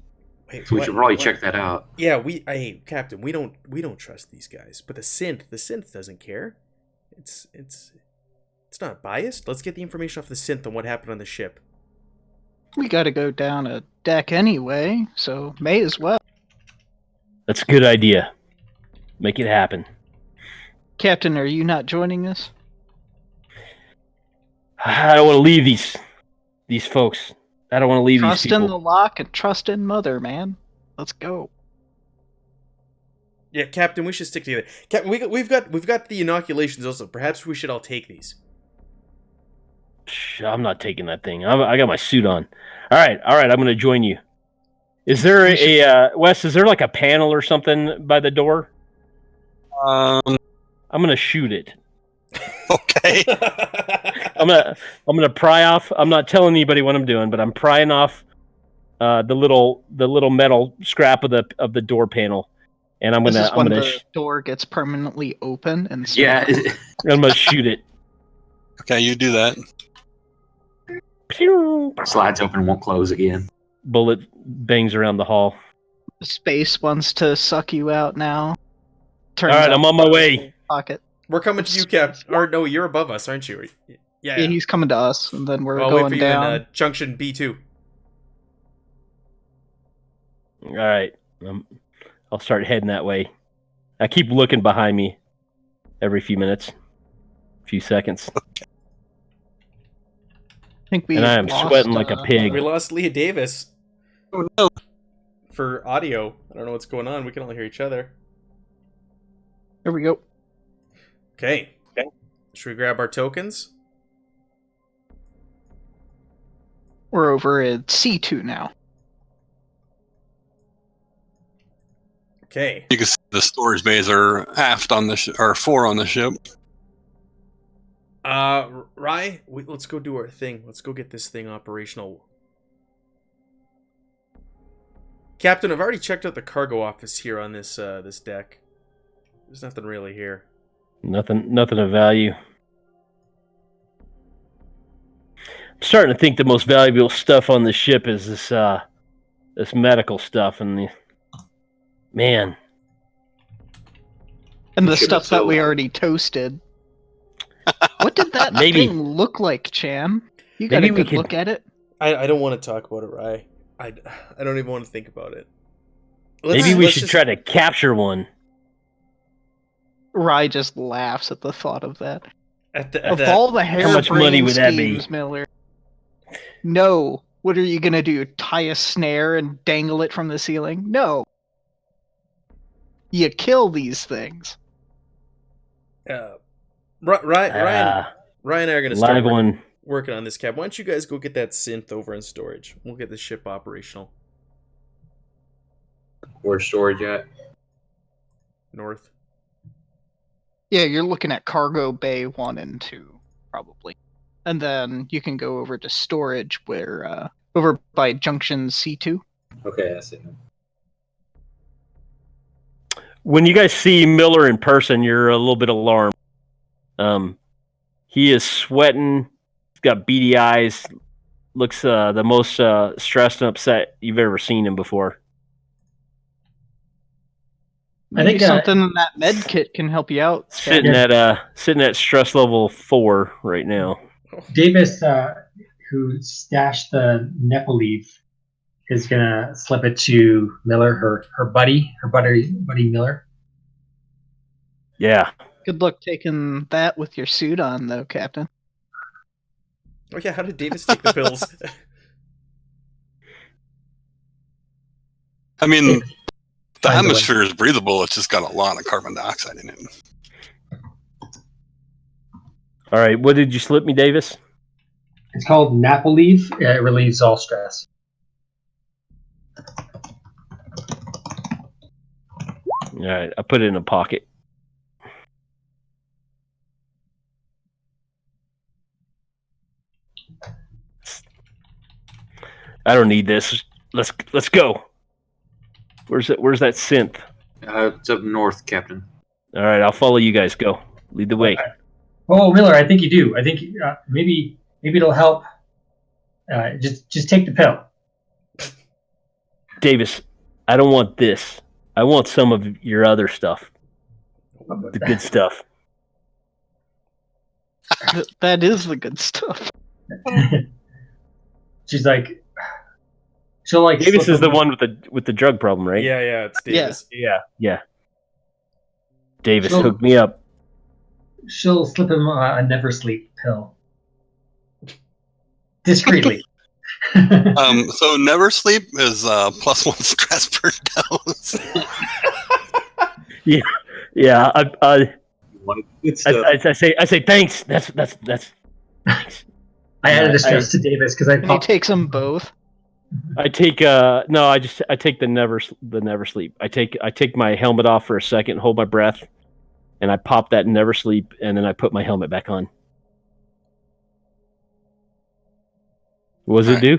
Wait, So we should probably check that out. Yeah, hey, Captain, we don't trust these guys. But the synth doesn't care. It's not biased. Let's get the information off the synth on what happened on the ship. We gotta go down a deck anyway, so may as well. That's a good idea. Make it happen. Captain, are you not joining us? I don't want to leave these folks. I don't want to leave Trust these people. in the lock and trust in Mother, man. Let's go. Yeah, Captain, we should stick together. Captain, we've got the inoculations also. Perhaps we should all take these. I'm not taking that thing. I got my suit on. All right. I'm going to join you. Is there Wes? Is there like a panel or something by the door? I'm going to shoot it. Okay. I'm gonna pry off. I'm not telling anybody what I'm doing, but I'm prying off the little metal scrap of the door panel, and I'm gonna the door gets permanently open and Yeah. I'm gonna shoot it. Okay, you do that. Pew! Slides open, won't close again. Bullet bangs around the hall. Space wants to suck you out now. All right, I'm on my way. Pocket. We're coming to you, Cap. Or no, you're above us, aren't you? Yeah. Yeah, he's coming to us, and then we're I'll wait going for you down. in Junction B2. All right, I'll start heading that way. I keep looking behind me every few minutes, few seconds. I think and I am sweating like a pig. We lost Leah Davis. Oh no! For audio, I don't know what's going on. We can all hear each other. There we go. Okay. Should we grab our tokens? We're over at C2 now. Okay. You can see the storage bays are aft on the or 4 on the ship. Rye, let's go do our thing. Let's go get this thing operational. Captain, I've already checked out the cargo office here on this this deck. There's nothing really here. Nothing of value. I'm starting to think the most valuable stuff on the ship is this medical stuff and man. And the stuff that we already toasted. What did that thing look like, Cham? You got a good look at it? I don't want to talk about it, Rye. I don't even want to think about it. Maybe we should try to capture one. Rye just laughs at the thought of that. Of all the hair how much money would that be? Miller. No. What are you gonna do? Tie a snare and dangle it from the ceiling? No. You kill these things. Ryan and I are gonna start working on this, Cap. Why don't you guys go get that synth over in storage? We'll get the ship operational. Where's storage at? North. Yeah, you're looking at cargo bay 1 and 2, probably. And then you can go over to storage where over by junction C2. Okay, I see. When you guys see Miller in person, you're a little bit alarmed. He is sweating. He's got beady eyes. Looks the most stressed and upset you've ever seen him before. I think something in that med kit can help you out. Sitting at stress level 4 right now. Davis, who stashed the Nepalese, is gonna slip it to Miller, her buddy Miller. Yeah. Good luck taking that with your suit on, though, Captain. Oh yeah, how did Davis take the pills? I mean, the atmosphere is breathable. It's just got a lot of carbon dioxide in it. All right, what did you slip me, Davis? It's called Napa Leaf. It relieves all stress. All right, I put it in a pocket. I don't need this. Let's go. Where's that synth? It's up north, Captain. All right, I'll follow you guys. Go. Lead the way. Okay. Oh, Miller, I think you do. I think maybe it'll help. Just take the pill. Davis, I don't want this. I want some of your other stuff. The good stuff. That is the good stuff. She's like, she'll like. Davis is the one with the drug problem, right? Yeah, it's Davis. Yeah. Davis, hook me up. She'll slip him a never sleep pill. Discreetly. So never sleep is +1 stress per dose. Yeah. I I say thanks. That's. Thanks. I added a stress to Davis because He takes them both. I take I take the never sleep. I take my helmet off for a second, hold my breath, and I pop that never sleep, and then I put my helmet back on. What does it do?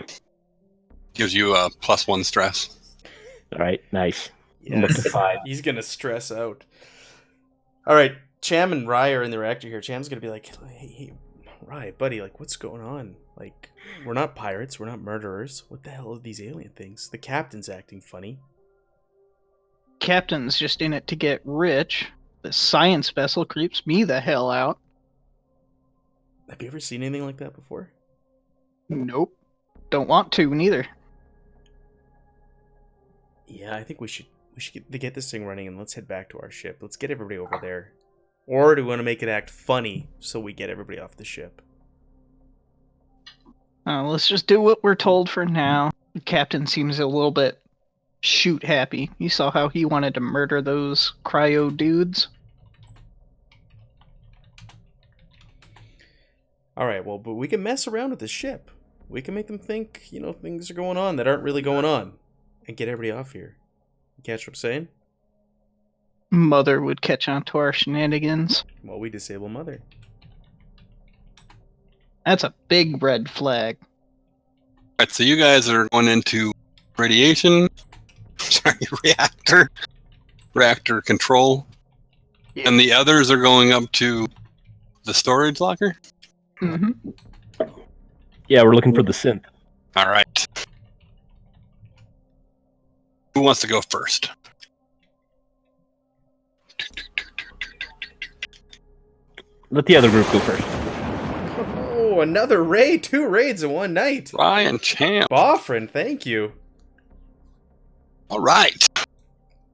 Gives you a +1 stress. All right, nice. Yes. I'm up to 5. He's gonna stress out. All right, Cham and Rye are in the reactor here. Cham's gonna be like, "Hey, Rye, buddy, like, what's going on? Like, we're not pirates, we're not murderers. What the hell are these alien things? The captain's acting funny." Captain's just in it to get rich. The science vessel creeps me the hell out. Have you ever seen anything like that before? Nope. Don't want to, neither. Yeah, I think we should get this thing running and let's head back to our ship. Let's get everybody over there. Or do we want to make it act funny so we get everybody off the ship? Let's just do what we're told for now. The captain seems a little bit shoot happy. You saw how he wanted to murder those cryo dudes. All right, well, but we can mess around with the ship. We can make them think, things are going on that aren't really going on, and get everybody off here. You catch what I'm saying? Mother would catch on to our shenanigans. Well, we disable Mother. That's a big red flag. All right, so you guys are going into radiation, reactor control, and the others are going up to the storage locker? Mm-hmm. Yeah, we're looking for the synth. All right. Who wants to go first? Let the other group go first. Oh, another raid. 2 raids in one night. Ryan Champ. Boffrin, thank you. All right.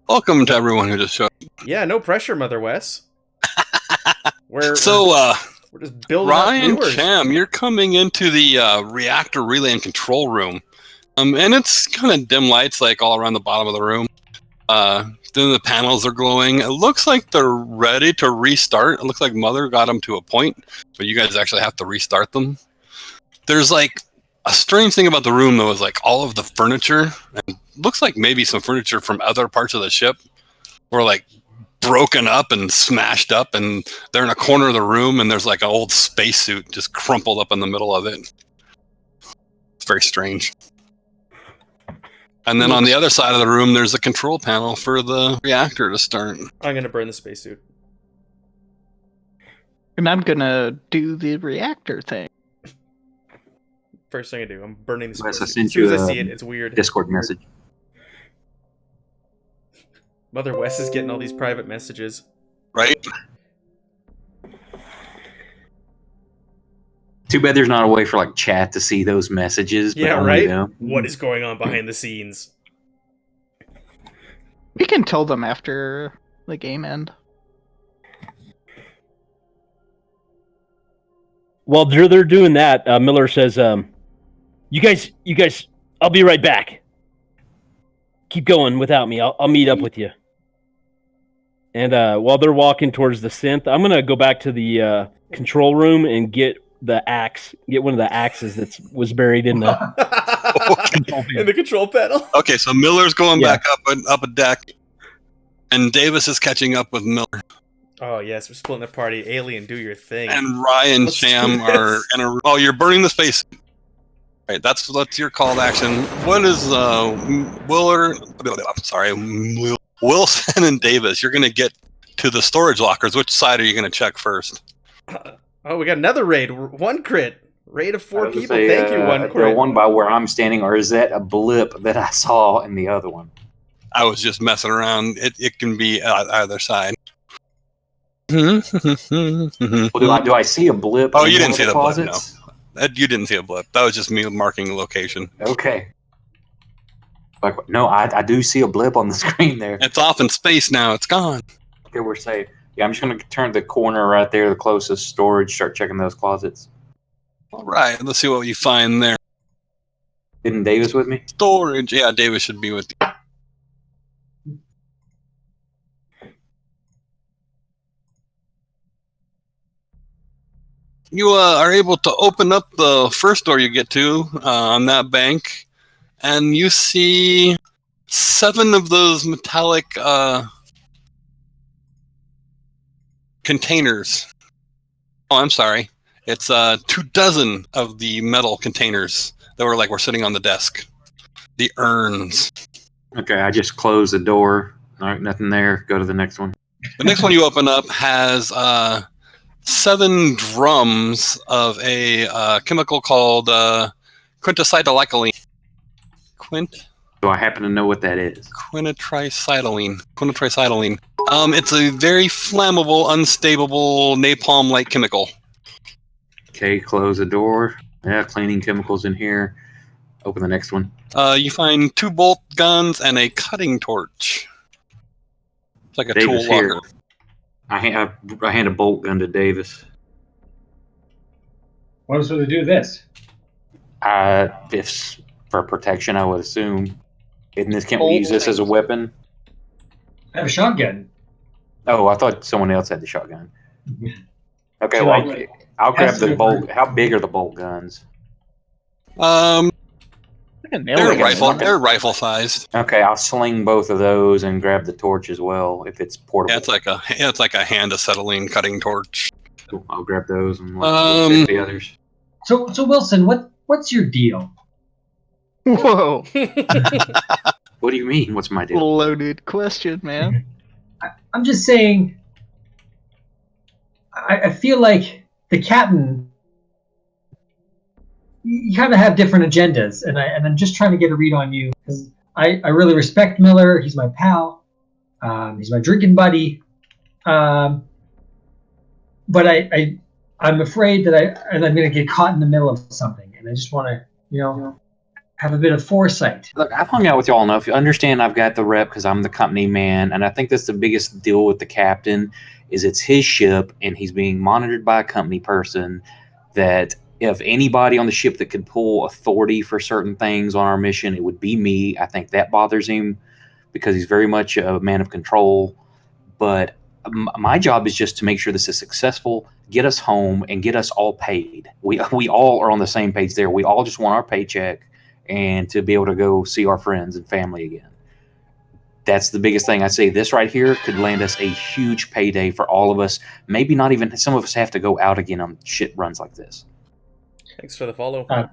Welcome to everyone who just showed up. Yeah, no pressure, Mother Wes. We're just building Ryan up viewers. Cham, you're coming into the reactor relay and control room. And it's kind of dim lights like all around the bottom of the room. Then the panels are glowing. It looks like they're ready to restart. It looks like Mother got them to a point, but you guys actually have to restart them. There's like a strange thing about the room though, is like all of the furniture, and looks like maybe some furniture from other parts of the ship were like broken up and smashed up, and they're in a corner of the room, and there's like an old spacesuit just crumpled up in the middle of it. It's very strange. And then on the other side of the room, there's a control panel for the reactor to start. I'm gonna burn the spacesuit. And I'm gonna do the reactor thing. First thing I do, I'm burning the Yes, spacesuit. I sent As soon as you I a see it, it's weird. Discord message. Mother Wes is getting all these private messages. Right? Too bad there's not a way for like chat to see those messages. But Yeah, only right? them. What is going on behind the scenes? We can tell them after the game end. While they're doing that, Miller says, you guys, I'll be right back. Keep going without me. I'll meet up with you. And while they're walking towards the synth, I'm going to go back to the control room and get the axe. Get one of the axes that was buried in the in the control panel. Okay, so Miller's going back up a deck, and Davis is catching up with Miller. Oh yes, we're splitting the party. Alien, do your thing. And Ryan Let's Sham do are this. in a. Oh, you're burning the space. Right, that's your call to action. What is Wilson and Davis? You're going to get to the storage lockers. Which side are you going to check first? Oh, we got another raid. 1 crit. Raid of 4 people. Say, Thank you, 1 the crit. one by where I'm standing, or is that a blip that I saw in the other one? I was just messing around. It can be either side. Well, do I see a blip? Oh, in you one didn't of see the blip, closets? You didn't see a blip. That was just me marking the location. Okay. Like, no, I do see a blip on the screen there. It's off in space now. It's gone. Okay, we're safe. Yeah, I'm just going to turn the corner right there, the closest storage, start checking those closets. All right, let's see what you find there. Isn't Davis with me? Storage. Yeah, Davis should be with you. You are able to open up the first door you get to on that bank, and you see 7 of those metallic containers. Oh, I'm sorry. It's 24 of the metal containers that were sitting on the desk. The urns. Okay, I just closed the door. All right, nothing there. Go to the next one. The next one you open up has 7 drums of a chemical called quinticytolacylene. Do I happen to know what that is? Quinitrisacylene. It's a very flammable, unstable, napalm-like chemical. Okay, close the door. Yeah, cleaning chemicals in here. Open the next one. You find 2 bolt guns and a cutting torch. It's like a Davis tool here. locker. I hand a bolt gun to Davis. What else would they do with this? If for protection, I would assume. Can't we use this as a weapon? I have a shotgun. Oh, I thought someone else had the shotgun. Okay, So well, I'll grab Has to the be bolt. How big are the bolt guns? They're rifle sized. Okay, I'll sling both of those and grab the torch as well if it's portable. Yeah, it's like a hand acetylene cutting torch. Cool. I'll grab those and let the others. So Wilson, what's your deal? Whoa. What do you mean? What's my deal? Loaded question, man. I'm just saying. I feel like the captain. You kind of have different agendas, and I'm just trying to get a read on you because I really respect Miller. He's my pal. He's my drinking buddy. But I'm afraid that I'm going to get caught in the middle of something, and I just want to have a bit of foresight. Look, I've hung out with y'all enough. You understand I've got the rep because I'm the company man, and I think that's the biggest deal with the captain is it's his ship, and he's being monitored by a company person that if anybody on the ship that could pull authority for certain things on our mission, it would be me. I think that bothers him because he's very much a man of control. But my job is just to make sure this is successful, get us home, and get us all paid. We all are on the same page there. We all just want our paycheck and to be able to go see our friends and family again. That's the biggest thing. I say this right here could land us a huge payday for all of us. Maybe not even some of us have to go out again on shit runs like this. Thanks for the follow. I'm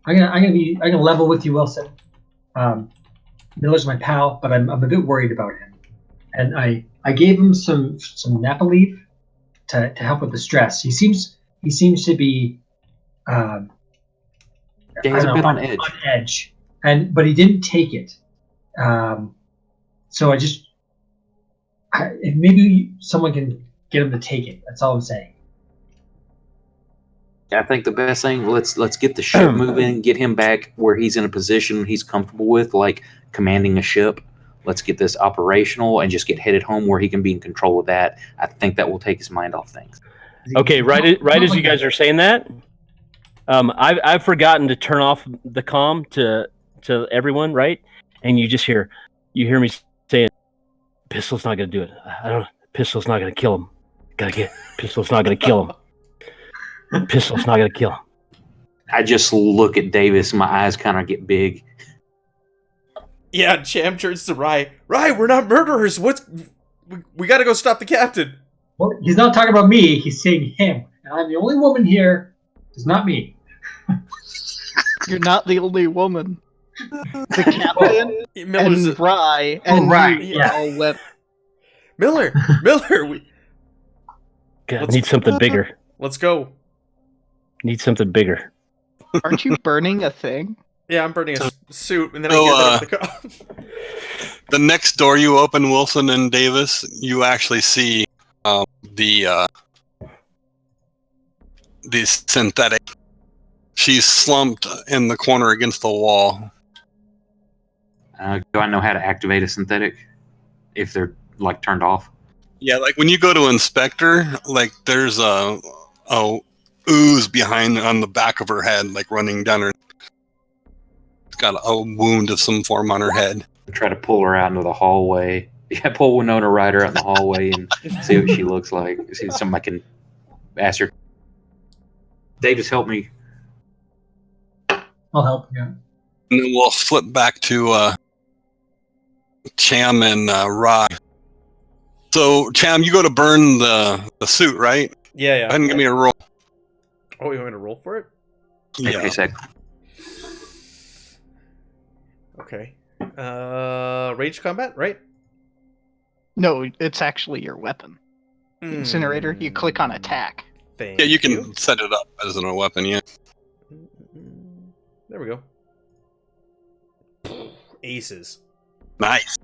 gonna level with you, Wilson. Miller's my pal, but I'm a bit worried about him. And I gave him some Napa leaf to help with the stress. He seems to be he's a bit on edge, but he didn't take it. So maybe someone can get him to take it. That's all I'm saying. I think the best thing, let's get the ship moving, get him back where he's in a position he's comfortable with, like commanding a ship. Let's get this operational and just get headed home where he can be in control of that. I think that will take his mind off things. Okay, right as you guys are saying that, I've forgotten to turn off the comm to everyone, right? And you hear me saying, "Pistol's not going to do it. Pistol's not going to kill him. Pistol's not going to kill him. Pistol's not going to kill him." I just look at Davis and my eyes kind of get big. Yeah, Cham turns to Rye. Rye, we're not murderers. We got to go stop the captain. Well, he's not talking about me. He's saying him. And I'm the only woman here. It's not me. You're not the only woman. The captain and Rye and all went. Miller, we need something bigger. Let's go. Need something bigger. Aren't you burning a thing? Yeah, I'm burning a suit, and then I get the the next door you open, Wilson and Davis, you actually see the synthetic. She's slumped in the corner against the wall. Do I know how to activate a synthetic if they're like turned off? Yeah, like when you go to inspector, like there's a ooze behind on the back of her head, like running down her. It's got a wound of some form on her head. Try to pull her out into the hallway. Yeah, pull Winona Ryder out in the hallway and see what she looks like. See if somebody can ask her. Davis, help me. I'll help. Yeah. And then we'll flip back to Cham and Rye. So Cham, you go to burn the suit, right? Yeah. Go ahead and give me a roll. Oh, you want me to roll for it? Yeah. Okay. Ranged combat, right? No, it's actually your weapon. Incinerator. You click on attack. Yeah, you can set it up as a weapon, yeah. There we go. Aces. Nice.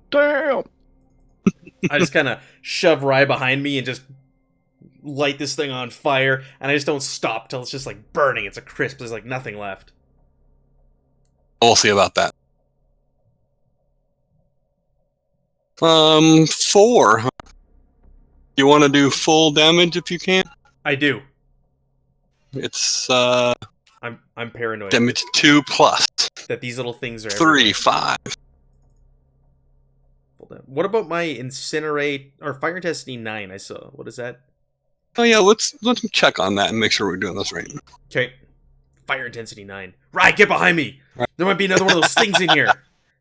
Damn! I just kind of shove Rye behind me and just light this thing on fire, and I just don't stop till it's just like burning. It's a crisp. There's like nothing left. We'll see about that. 4. You want to do full damage if you can? I do. It's I'm paranoid. Damage 2 plus. That these little things are 3, 5. What about my incinerate or fire intensity 9? I saw. What is that? Oh yeah, let's check on that and make sure we're doing this right. Okay. Fire intensity 9. Right, get behind me. There might be another one of those things in here.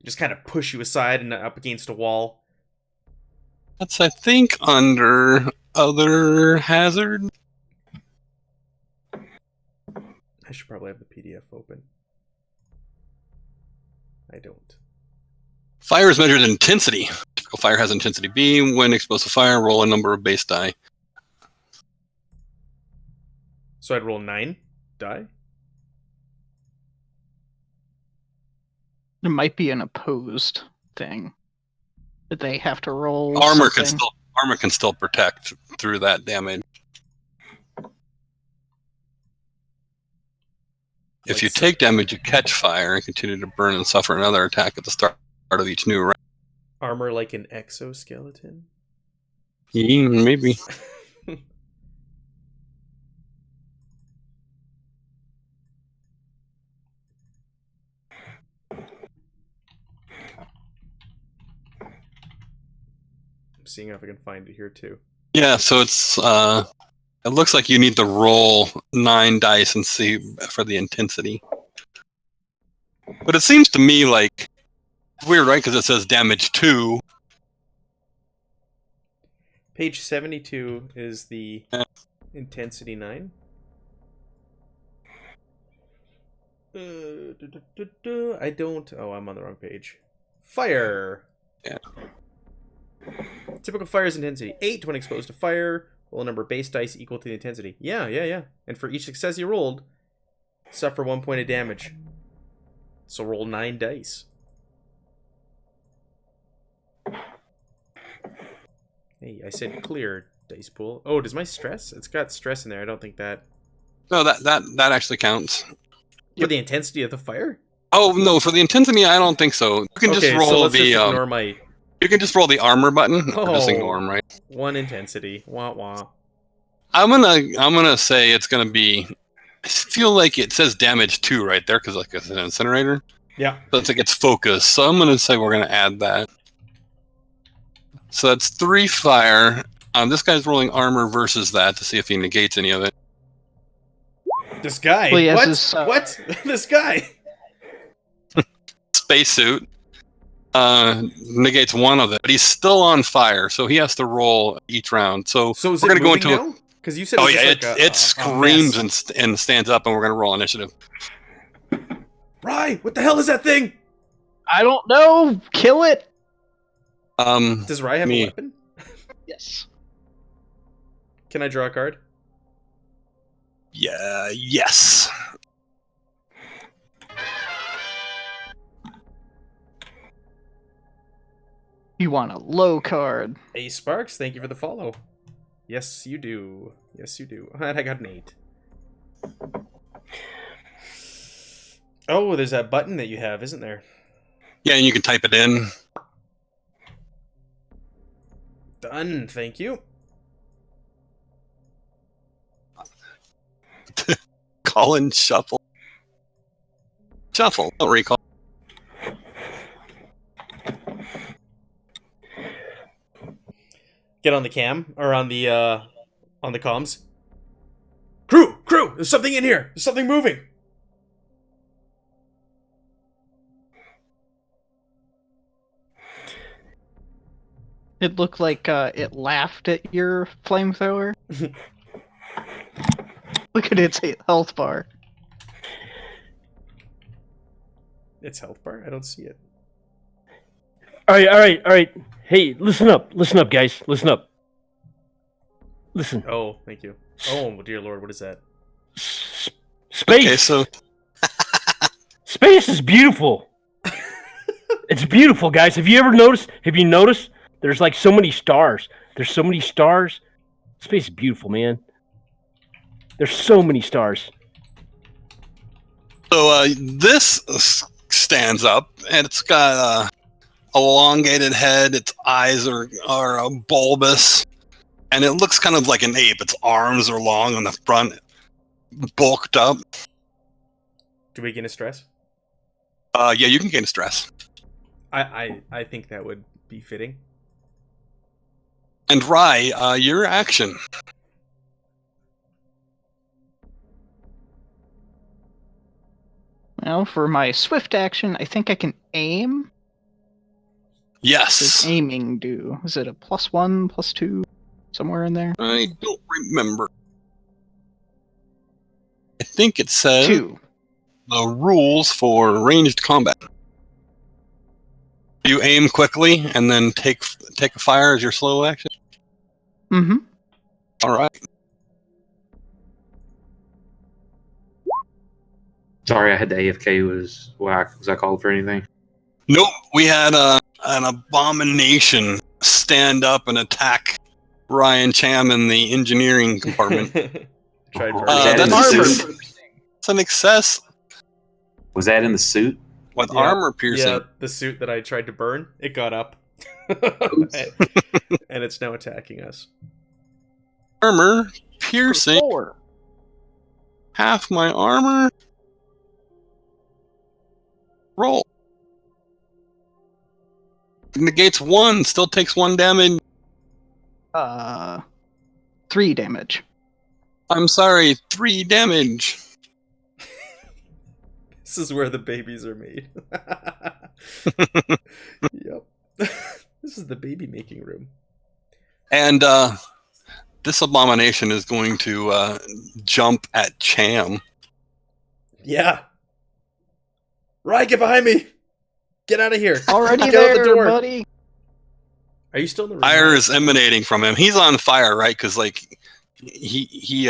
Just kind of push you aside and up against a wall. That's, I think, under other hazard. I should probably have the PDF open. I don't. Fire is measured in intensity. Typical fire has intensity B. When exposed to fire, roll a number of base die. So I'd roll 9 die? It might be an opposed thing that they have to roll. Armor something. can still protect through that damage. If you take damage, you catch fire and continue to burn and suffer another attack at the start of each new round. Armor like an exoskeleton? Maybe. I'm seeing if I can find it here too. Yeah, so it's it looks like you need to roll 9 dice and see for the intensity. But it seems to me like weird, right? Because it says damage 2. Page 72 is the intensity 9. I don't... Oh, I'm on the wrong page. Fire! Yeah. Typical fire's intensity 8 when exposed to fire. Roll a number of base dice equal to the intensity. Yeah. And for each success you rolled, suffer 1 point of damage. So roll 9 dice. Hey, I said clear dice pool. Oh, does my stress? It's got stress in there. I don't think that... No, that actually counts. For the intensity of the fire? Oh no, for the intensity, I don't think so. You can just roll so let's the. Just ignore my... You can just roll the armor button. Oh, just ignore them, right? 1 intensity. Wah wah. I'm gonna say it's gonna be. I feel like it says damage 2 right there because like it's an incinerator. Yeah. So it's like it's focused. So I'm gonna say we're gonna add that. So that's 3 fire. This guy's rolling armor versus that to see if he negates any of it. This guy? Well, yes, what? What? This guy? Spacesuit. Negates 1 of it, but he's still on fire, so he has to roll each round. So is we're gonna it go into now? Because you said it screams and stands up, and we're gonna roll initiative. Rye, what the hell is that thing? I don't know. Kill it. Does Rye have a weapon? Yes. Can I draw a card? Yeah. Yes. You want a low card. A Sparks, thank you for the follow. Yes, you do. Yes, you do. And I got an 8. Oh, there's that button that you have, isn't there? Yeah, and you can type it in. Done, thank you. Colin Shuffle. Shuffle, don't recall. Get on the cam, or on the comms. Crew! There's something in here! There's something moving! It looked like it laughed at your flamethrower. Look at its health bar. Its health bar? I don't see it. All right. Hey, listen up, guys. Listen up. Listen. Oh, thank you. Oh, dear Lord, what is that? Space. Okay, so space is beautiful. It's beautiful, guys. Have you noticed? There's like so many stars. There's so many stars. Space is beautiful, man. There's so many stars. So this stands up, and it's got a elongated head. Its eyes are bulbous, and it looks kind of like an ape. Its arms are long on the front, bulked up. Do we gain a stress? Yeah, you can gain a stress. I think that would be fitting. And Rye, your action. Now, for my swift action, I think I can aim. What Yes. does aiming do? Is it a +1, +2, somewhere in there? I don't remember. I think it says 2. the rules for ranged combat. You aim quickly and then take a fire as your slow action. Mm-hmm. All right. Sorry, I had the AFK. Was I called for anything? Nope. We had an abomination stand up and attack Ryan Cham in the engineering compartment. Tried Oh, burning. That's an excess Was that in the suit? with Yeah. armor piercing. Yeah, the suit that I tried to burn, it got up. And it's now attacking us. Armor piercing. 4. Half my armor. Roll. Negates 1. Still takes 1 damage. 3 damage. I'm sorry. 3 damage. This is where the babies are made. Yep. This is the baby making room. And this abomination is going to jump at Cham. Yeah. Ryan, get behind me! Get out of here! Already Get out there, the door. buddy. Are you still in the room? Fire is emanating from him. He's on fire, right? Because like he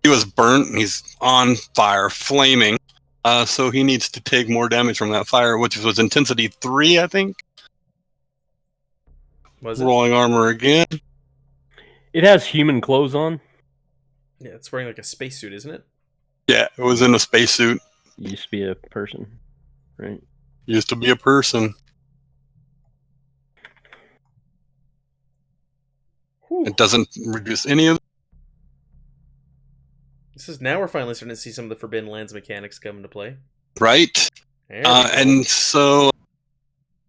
was burnt. And he's on fire, flaming. So he needs to take more damage from that fire, which was intensity 3, I think. Was it? Rolling armor again. It has human clothes on. Yeah, it's wearing like a spacesuit, isn't it? Yeah, it was in a spacesuit. Used to be a person, right? Used to be a person. Whew. It doesn't reduce any of. This is now we're finally starting to see some of the Forbidden Lands mechanics come into play. Right. There we go. And so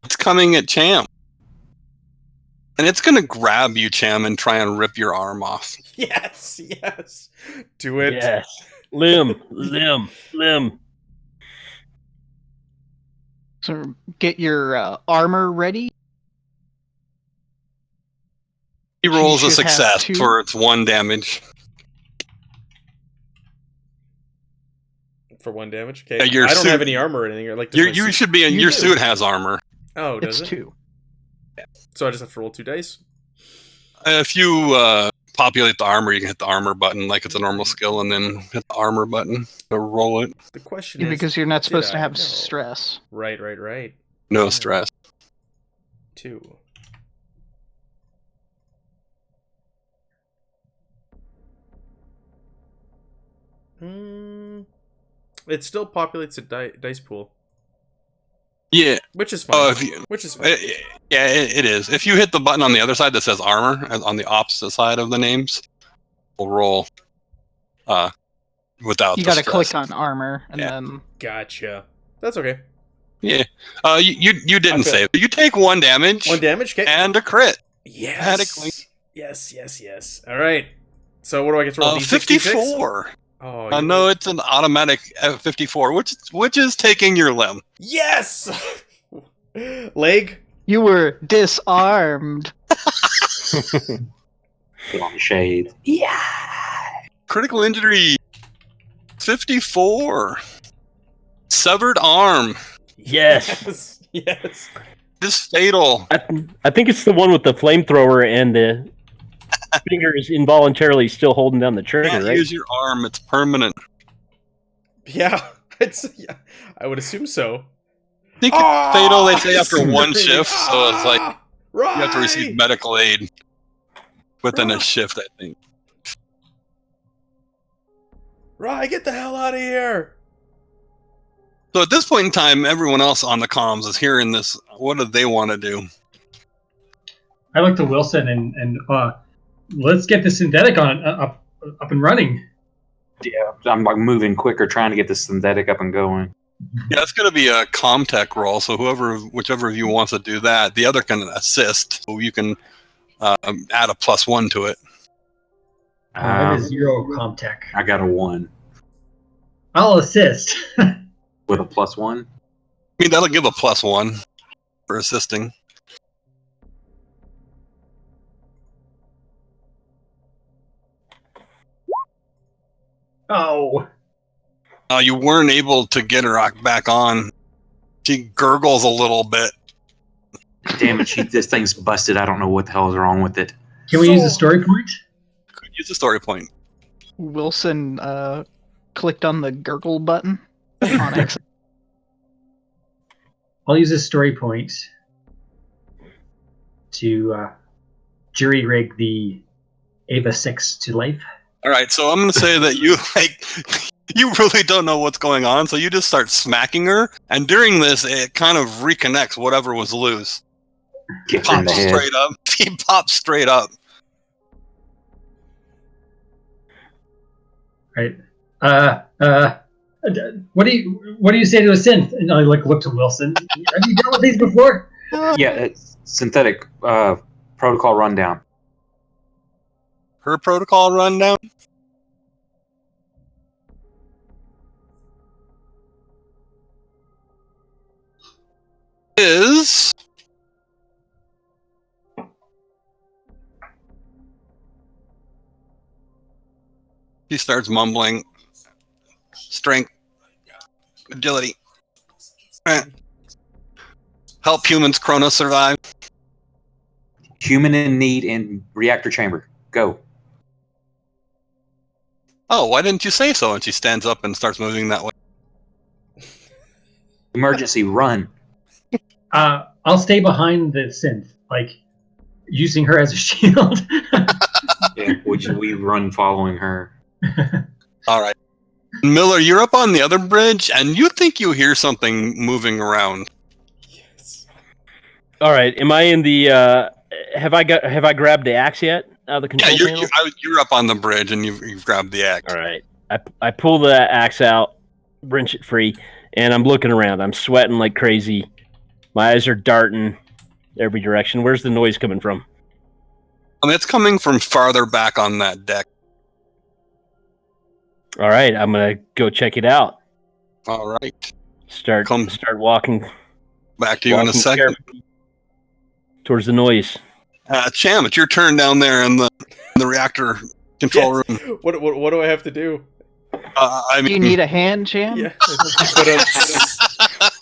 it's coming at Cham. And it's going to grab you, Cham, and try and rip your arm off. Yes, yes. Do it. Yes. Limb. So get your armor ready. He rolls a should have success 2. for its 1 damage. For 1 damage? Okay. Yeah, your I don't suit- have any armor or anything. Like, does You my suit- should be in. You Your do. suit has armor. Oh, does It's it? 2. So I just have to roll 2 dice? If you populate the armor, you can hit the armor button like it's a normal skill, and then hit the armor button to roll it. The question Yeah, is... because you're not supposed did to I have know? stress. Right. No stress. 2. It still populates a dice pool, Yeah. which is fine. If you, Which is fine. yeah, it is. If you hit the button on the other side that says armor, on the opposite side of the names, we'll roll without You the got to stress. click on armor and Yeah. then Gotcha. That's okay. Yeah. You didn't Okay. save. You take 1 damage 1 damage? Okay. and a crit. Yes. Automatically. Yes. All right. So what do I get to roll? D6, 54. Oh, No, it's an automatic 54, which is taking your limb. Yes! Leg? you were disarmed. Long shade. Critical injury. 54. Severed arm. Yes. Yes. This fatal. I think it's the one with the flamethrower and the fingers involuntarily still holding down the trigger, Can't right? use your arm. It's permanent. Yeah. Yeah. I would assume so. I think it's fatal, they say, after 1 shift, so it's like you have to receive medical aid within a shift, I think. Rye, get the hell out of here! So at this point in time, everyone else on the comms is hearing this. What do they want to do? I look to Wilson and let's get the synthetic on up and running. Yeah, I'm like moving quicker, trying to get the synthetic up and going. Yeah, it's going to be a Comtech roll, so whichever of you wants to do that, the other can assist, so you can add a +1 to it. I have a 0 Comtech. I got a 1. I'll assist. With a +1. I mean, that'll give a +1 for assisting. Oh. You weren't able to get her back on. She gurgles a little bit. Damn it, this thing's busted. I don't know what the hell is wrong with it. Can we use a story point? Could use a story point. Wilson clicked on the gurgle button on X. I'll use a story point to jury rig the Ava 6 to life. All right, so I'm going to say that you you really don't know what's going on, so you just start smacking her, and during this, it kind of reconnects whatever was loose. Gets her in the Pops head. straight up. He pops straight up. Right. What do you say to a synth? And I look to Wilson. Have you dealt with these before? Yeah, it's synthetic protocol rundown. Her protocol rundown. Is he starts mumbling. Strength, agility. Help humans Kronos survive. Human in need in reactor chamber. Go. Oh, why didn't you say so? And she stands up and starts moving that way. Emergency, run. I'll stay behind the synth, using her as a shield. Yeah, we run following her. All right. Miller, you're up on the other bridge, and you think you hear something moving around. Yes. All right. Am I in the? Have I grabbed the axe yet out of the control panel? You're up on the bridge, and you've grabbed the axe. All right. I pull the axe out, wrench it free, and I'm looking around. I'm sweating like crazy. My eyes are darting every direction. Where's the noise coming from? It's coming from farther back on that deck. All right, I'm gonna go check it out. All right. Start walking. Back to you in a second. Towards the noise. Cham, it's your turn down there in the reactor control room. What do I have to do? Do you need a hand, Cham? Yeah.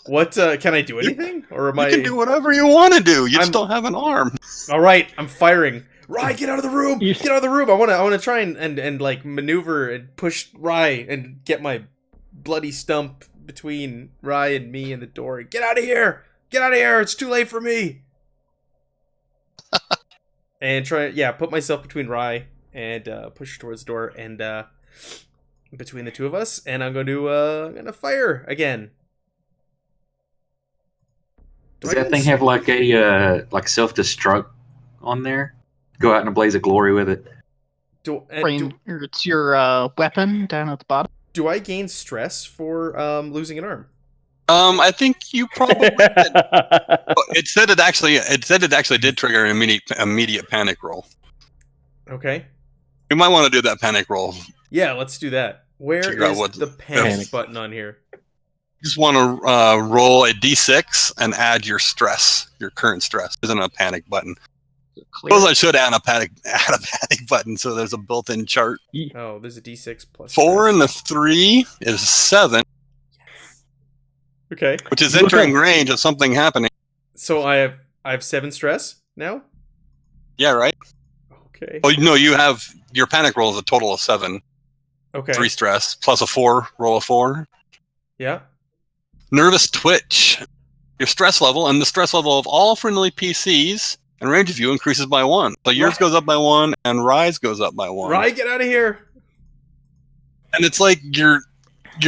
What can I do anything, or am You can do whatever you want to do. You just don't have an arm. All right, I'm firing. Rye, get out of the room! Get out of the room! I want to try and maneuver and push Rye and get my bloody stump between Rye and me and the door. Get out of here! Get out of here! It's too late for me. And put myself between Rye and push towards the door and between the two of us, and I'm gonna fire again. Does that thing have a self-destruct on there? Go out in a blaze of glory with it. It's your weapon down at the bottom. Do I gain stress for losing an arm? I think you probably did. It said it actually did trigger an immediate panic roll. Okay. You might want to do that panic roll. Yeah, let's do that. Where is the panic button on here? You just want to roll a d6 and add your stress, your current stress. There isn't a panic button. Suppose I should add a panic button, so there's a built-in chart. Oh, there's a d6 plus 4 and the 3 is 7. Okay. Which is entering range of something happening. So I have 7 stress now? Yeah, right? Okay. Oh, no, you have your panic roll is a total of 7. Okay. 3 stress plus a 4, roll a 4. Yeah. Nervous twitch. Your stress level and the stress level of all friendly PCs and range of you increases by 1. So yours goes up by 1 and Rise goes up by 1. Rye, get out of here. And it's like your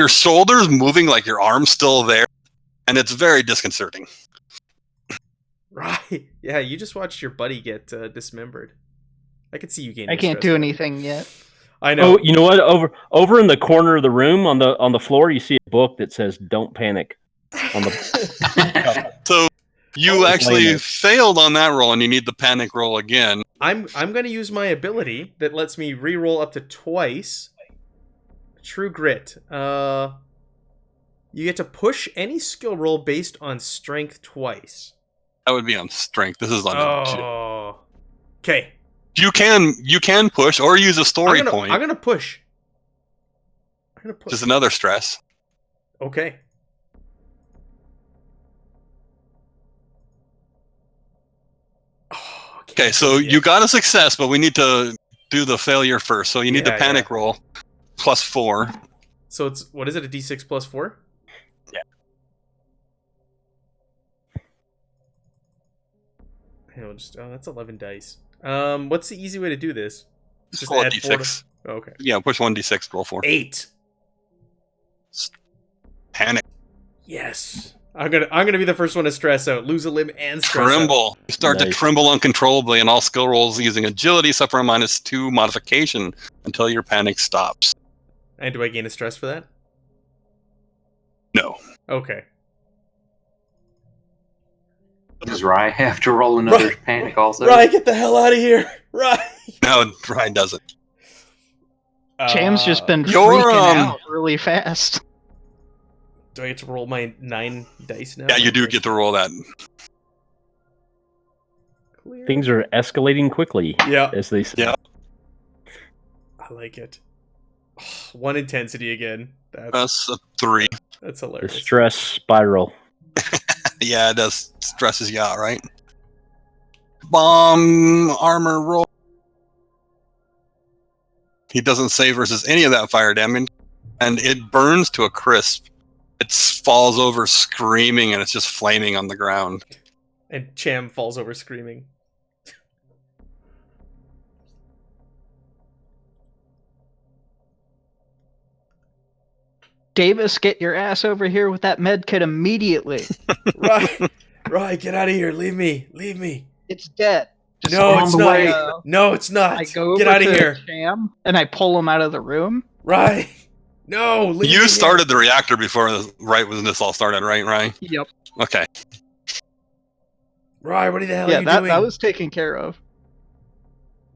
shoulders moving like your arm's still there. And it's very disconcerting. Rye. Yeah, you just watched your buddy get dismembered. I can see you gain. I can't do anything yet. I know. Oh, you know what? Over in the corner of the room on the floor, you see a book that says "Don't Panic." On the so you actually failed on that roll, and you need the panic roll again. I'm going to use my ability that lets me re-roll up to twice True Grit. You get to push any skill roll based on strength twice. That would be on strength. This is on. Oh. Okay. You can push or use a story point. I'm gonna push. Just another stress. Okay. Oh, okay, so you got a success, but we need to do the failure first. So you need the panic roll +4. So it's, what is it, a d6 +4? Yeah. That's 11 dice. What's the easy way to do this? Just roll a d6. Okay. Yeah, push 1d6, roll 4. 8. Panic. Yes. I'm gonna be the first one to stress out, lose a limb and stress Tremble. out. You start to tremble uncontrollably, and all skill rolls using agility suffer a -2 modification until your panic stops. And do I gain a stress for that? No. Okay. Does Rye have to roll another panic also? Rye, get the hell out of here! Rye! No, Rye doesn't. Cham's just been freaking out really fast. Do I get to roll my 9 dice now? Yeah, you do get to roll that. Clear. Things are escalating quickly. Yeah. As they say. Yeah. I like it. 1 intensity again. That's a 3. That's The hilarious. stress spiral. Yeah, it does. Stresses you out, right? Bomb armor roll. He doesn't save versus any of that fire damage, and it burns to a crisp. It falls over screaming, and it's just flaming on the ground. And Cham falls over screaming. Davis, get your ass over here with that med kit immediately. Right, get out of here. Leave me. It's dead. Just No, on it's the not. way, No, it's not. I go Get over out of to here. Cham and I pull him out of the room. Right. No, leave me You here. started the reactor before, right when this all started, right, Ryan? Yep. Okay. Right, what the hell are you doing? That was taken care of.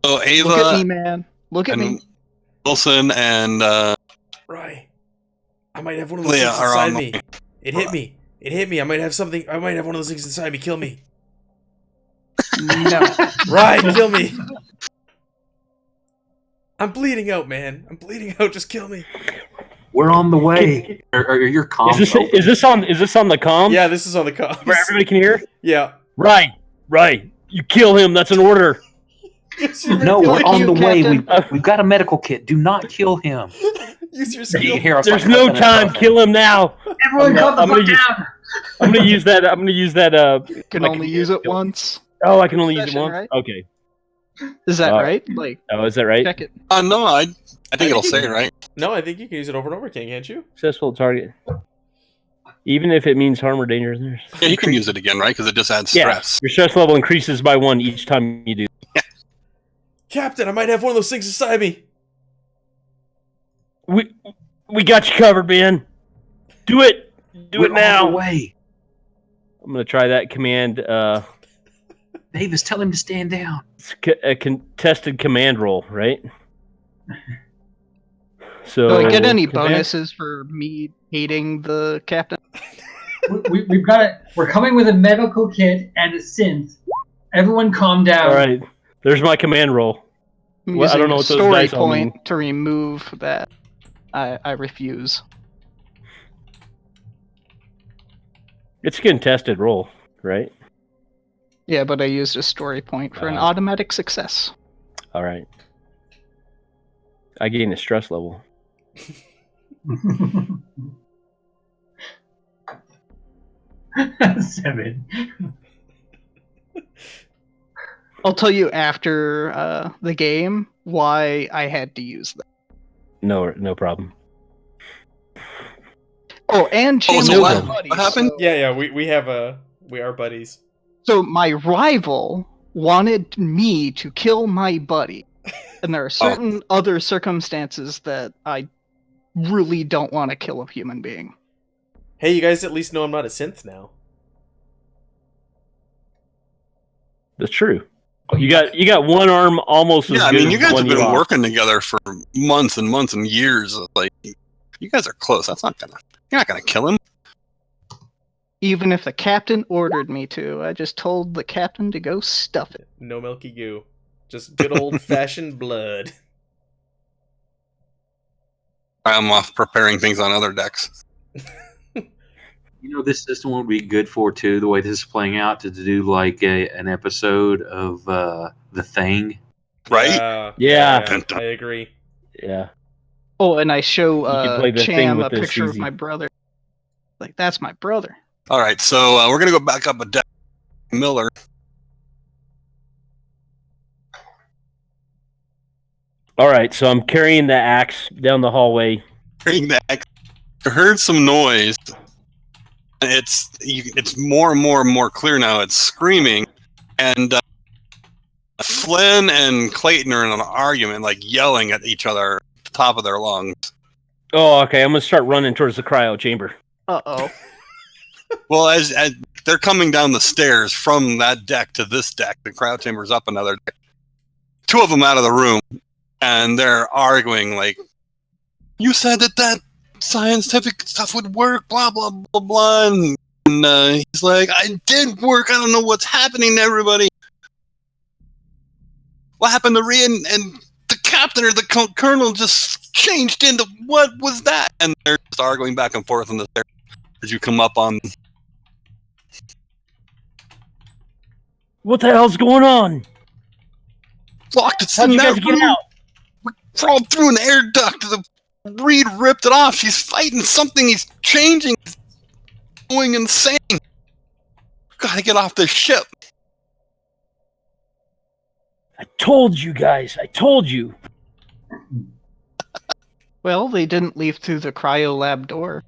So Ava Look at me, man. Look at and me. Wilson and Right. I might have one of those Leah things are inside on me. It hit me. It hit me. I might have something. I might have one of those things inside me. Kill me. No. Right, kill me. I'm bleeding out, man. I'm bleeding out. Just kill me. We're on the way. Are your comms Is open? this on the comms? Yeah, this is on the comms. Where everybody can hear? Yeah. Right. You kill him. That's an order. No, we're on the way. Captain. We've got a medical kit. Do not kill him. Use your skill. Here, I'll There's start no cuffing time. and Kill him now. Everyone, calm the fuck down. I'm gonna use that. Can like, only use it once. Oh, I can only use it Session, once. right? Okay. Is that All right? Like, Oh, is that right? check it. no, I think it'll say it, right? No, I think you can use it over and over again, can't you? Successful target. Even if it means harm or danger. Yeah, you can use it again, right? Because it just adds Yeah. stress. Your stress level increases by 1 each time you do. Captain, I might have one of those things inside me. We got you covered, man. Do it. Do it We're now. on the way. I'm gonna try that command. Davis, tell him to stand down. It's a contested command roll, right? So, Do I get any command- bonuses for me hating the captain? We've got it. We're coming with a medical kit and a synth. Everyone, calm down. All right. There's my command roll. I'm Well, I using don't know a what those story dice all point mean. to remove that. I refuse. It's a contested roll, right? Yeah, but I used a story point for an Uh. automatic success. All right. I gain a stress level. 7. I'll tell you after the game why I had to use that. No problem. Oh, and Oh, Jim so was what? a buddy, What happened? so- Yeah, we are buddies. So my rival wanted me to kill my buddy, and there are certain other circumstances that I really don't want to kill a human being. Hey, you guys at least know I'm not a synth now. That's true. You got one arm almost as Yeah, I good mean, as you the guys one have been lost. working together for months and months and years. Like, you guys are close. You're not gonna kill him. Even if the captain ordered me to, I just told the captain to go stuff it. No milky goo. Just good old-fashioned blood. I'm off preparing things on other decks. This system would be good for too. The way this is playing out, to do like an episode of The Thing. Right? Yeah. I agree. Yeah. Oh, and I show You can play the thing Cham with a this picture of easy. my brother. Like, that's my brother. All right, so we're gonna go back up a deck. Miller. All right, so I'm carrying the axe down the hallway. Bring that. I heard some noise. It's more and more and more clear now. It's screaming, and Flynn and Clayton are in an argument, like yelling at each other at the top of their lungs. Oh, okay. I'm gonna start running towards the cryo chamber. Uh-oh. Well, as they're coming down the stairs from that deck to this deck, the cryo chamber's up another deck. Two of them out of the room, and they're arguing like, "You said that scientific stuff would work, blah blah blah blah." And he's like, "I did work. I don't know what's happening to everybody. What happened to Rhea and the captain or the colonel just changed into what was that?" And they're just arguing back and forth on the stairs as you come up on. What the hell's going on? Locked it How'd in you that guys get room. out? We crawled through an air duct. The Reed ripped it off. She's fighting something. He's changing. He's going insane. Gotta get off this ship. I told you guys. I told you. Well, they didn't leave through the cryo lab door.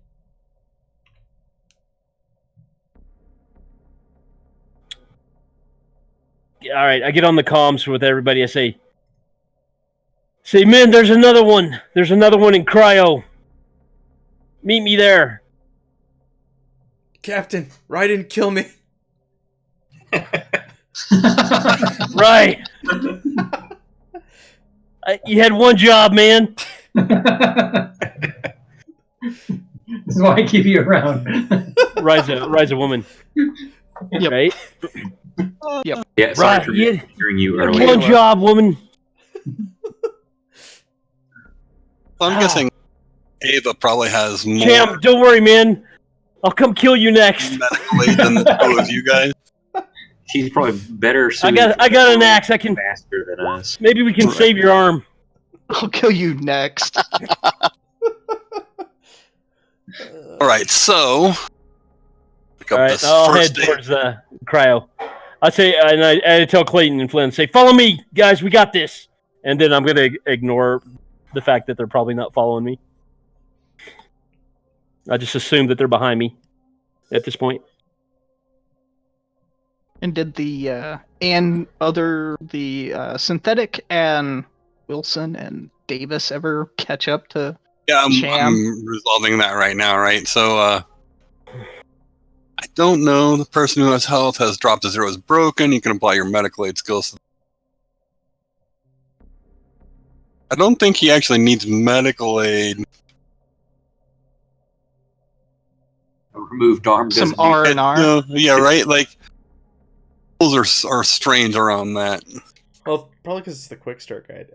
All right, I get on the comms with everybody. I say, men, there's another one. There's another one in cryo. Meet me there. Captain, Raiden, kill me. Right. You had one job, man. This is why I keep you around. Rise a woman. Yep. Right? Yep. Yeah, sorry Right, for yeah. hearing you One earlier. job, woman. Well, I'm guessing Ava probably has more Cam, don't worry, man. I'll come kill you next. medical aid than the two of you guys. She's probably better. I got an axe. I can. faster than us. Maybe we can save your arm. I'll kill you next. All right, so pick up All right, this I'll head first aid. towards the cryo. I say, and I tell Clayton and Flynn, say, "Follow me, guys. We got this." And then I'm gonna ignore the fact that they're probably not following me. I just assume that they're behind me at this point. And did the synthetic and Wilson and Davis ever catch up to? Yeah, I'm Cham? resolving that right now, right? So, I don't know. The person who has health has dropped to 0 is broken. You can apply your medical aid skills. I don't think he actually needs medical aid. A removed arm. Some doesn't mean- R&R? No, yeah, right? Like, rules are strange around that. Well, probably because it's the quick start guide.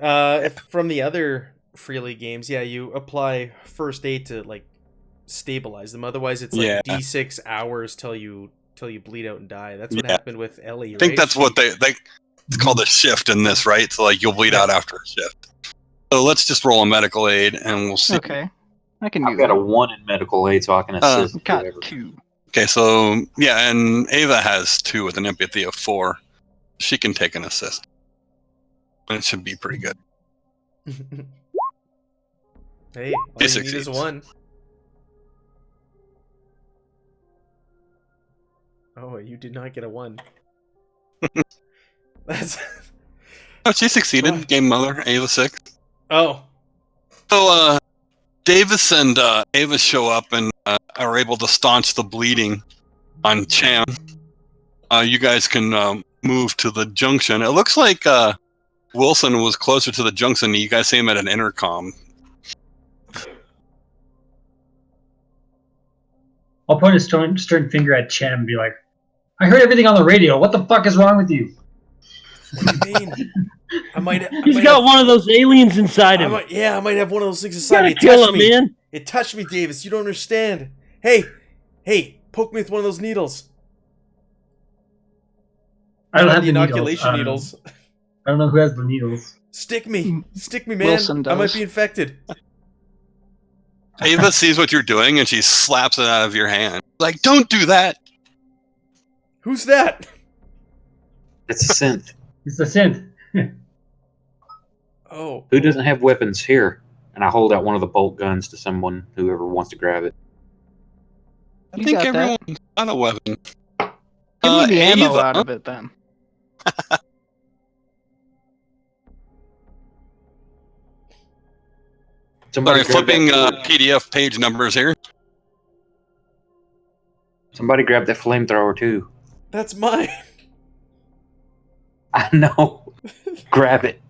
If from the other Freely games, yeah, you apply first aid to like stabilize them. Otherwise, it's like Yeah. D6 hours till you bleed out and die. That's what Yeah. happened with Ellie. I think right? that's what they it's called a shift in this, right? So like you'll bleed out after a shift. So let's just roll a medical aid and we'll see. Okay, I can I've do got a that. 1 in medical aid, so I can assist. Got whoever. 2. Okay, so yeah, and Ava has 2 with an empathy of 4. She can take an assist. And it should be pretty good. Hey, all you need is succeeds. 1. Oh, you did not get a 1. That's Oh, she succeeded. Game mother, Ava 6. oh. So Davis and Ava show up and are able to staunch the bleeding on Cham. You guys can move to the junction. It looks like Wilson was closer to the junction. You guys see him at an intercom. I'll point a stern finger at Chem and be like, I heard everything on the radio. What the fuck is wrong with you? What do you mean? He's got one of those aliens inside him. I might have one of those things inside me. Kill him, man. It touched me, Davis. You don't understand. Hey, poke me with one of those needles. I don't have the the inoculation needles. I don't know who has the needles. Stick me, man. Wilson does. I might be infected. Ava sees what you're doing and she slaps it out of your hand. Like, don't do that. Who's that? It's a synth. It's the synth. Oh. Who doesn't have weapons here? And I hold out one of the bolt guns to someone, whoever wants to grab it. I think everyone's got a weapon. Give me the ammo Ava. out of it, then. Sorry, flipping PDF page numbers here. Somebody grab that flamethrower too. That's mine. I know. Grab it.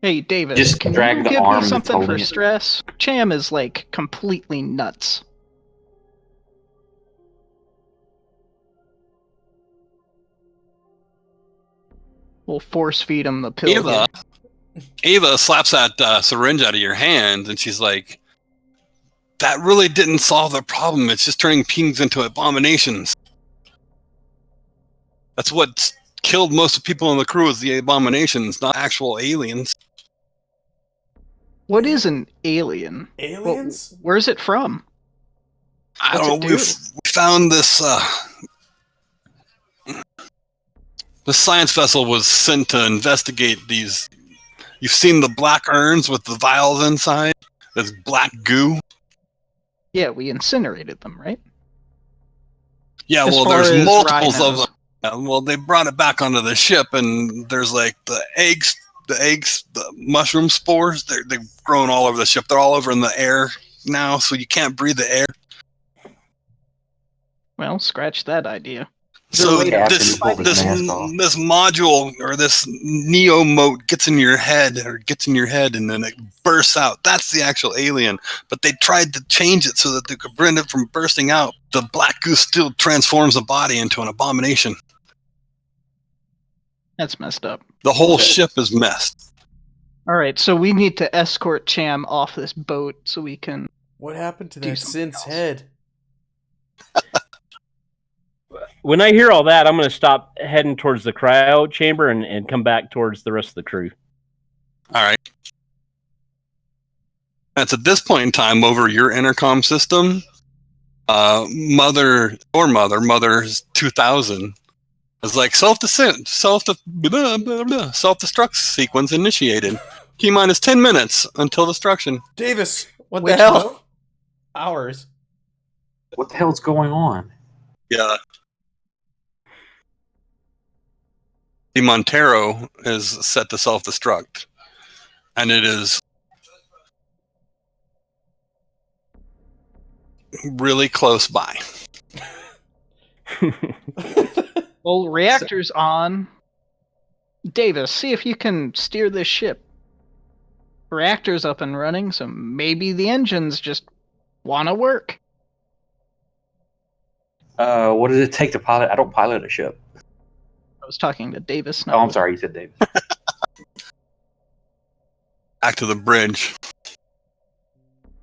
Hey, David, Just can drag you the give arm me that's something for holding it. stress? Cham is, like, completely nuts. We'll force feed him the pill. here. Ava slaps that syringe out of your hand, and she's like, that really didn't solve the problem. It's just turning pings into abominations. That's what killed most of the people in the crew is the abominations, not actual aliens. What is an alien? Aliens? Where's it from? I What's don't it know. do? We found this. The science vessel was sent to investigate these. You've seen the black urns with the vials inside? There's black goo. Yeah, we incinerated them, right? Yeah, As well, far there's as multiples of rhinos. them. Yeah, well, they brought it back onto the ship, and there's like the eggs, the mushroom spores. They've grown all over the ship. They're all over in the air now, so you can't breathe the air. Well, scratch that idea. So They're later this after you pull this mask off. this module or this neo mote gets in your head, and then it bursts out. That's the actual alien. But they tried to change it so that they could prevent it from bursting out. The black goo still transforms the body into an abomination. That's messed up. The whole ship is messed. All right, so we need to escort Cham off this boat so we can. What happened to Do that something synth's else. head? When I hear all that, I'm going to stop heading towards the cryo chamber and come back towards the rest of the crew. All right. That's at this point in time over your intercom system. Mother's 2000 is like self-destruct sequence initiated. T-minus 10 minutes until destruction. Davis, what Which the hell? boat? Hours. What the hell's going on? Yeah. The Montero is set to self-destruct. And it is really close by. Well, reactor's on. Davis, see if you can steer this ship. Reactor's up and running, so maybe the engines just want to work. What does it take to pilot? I don't pilot a ship. I was talking to Davis. Oh, I'm sorry, you said Davis. Back to the bridge.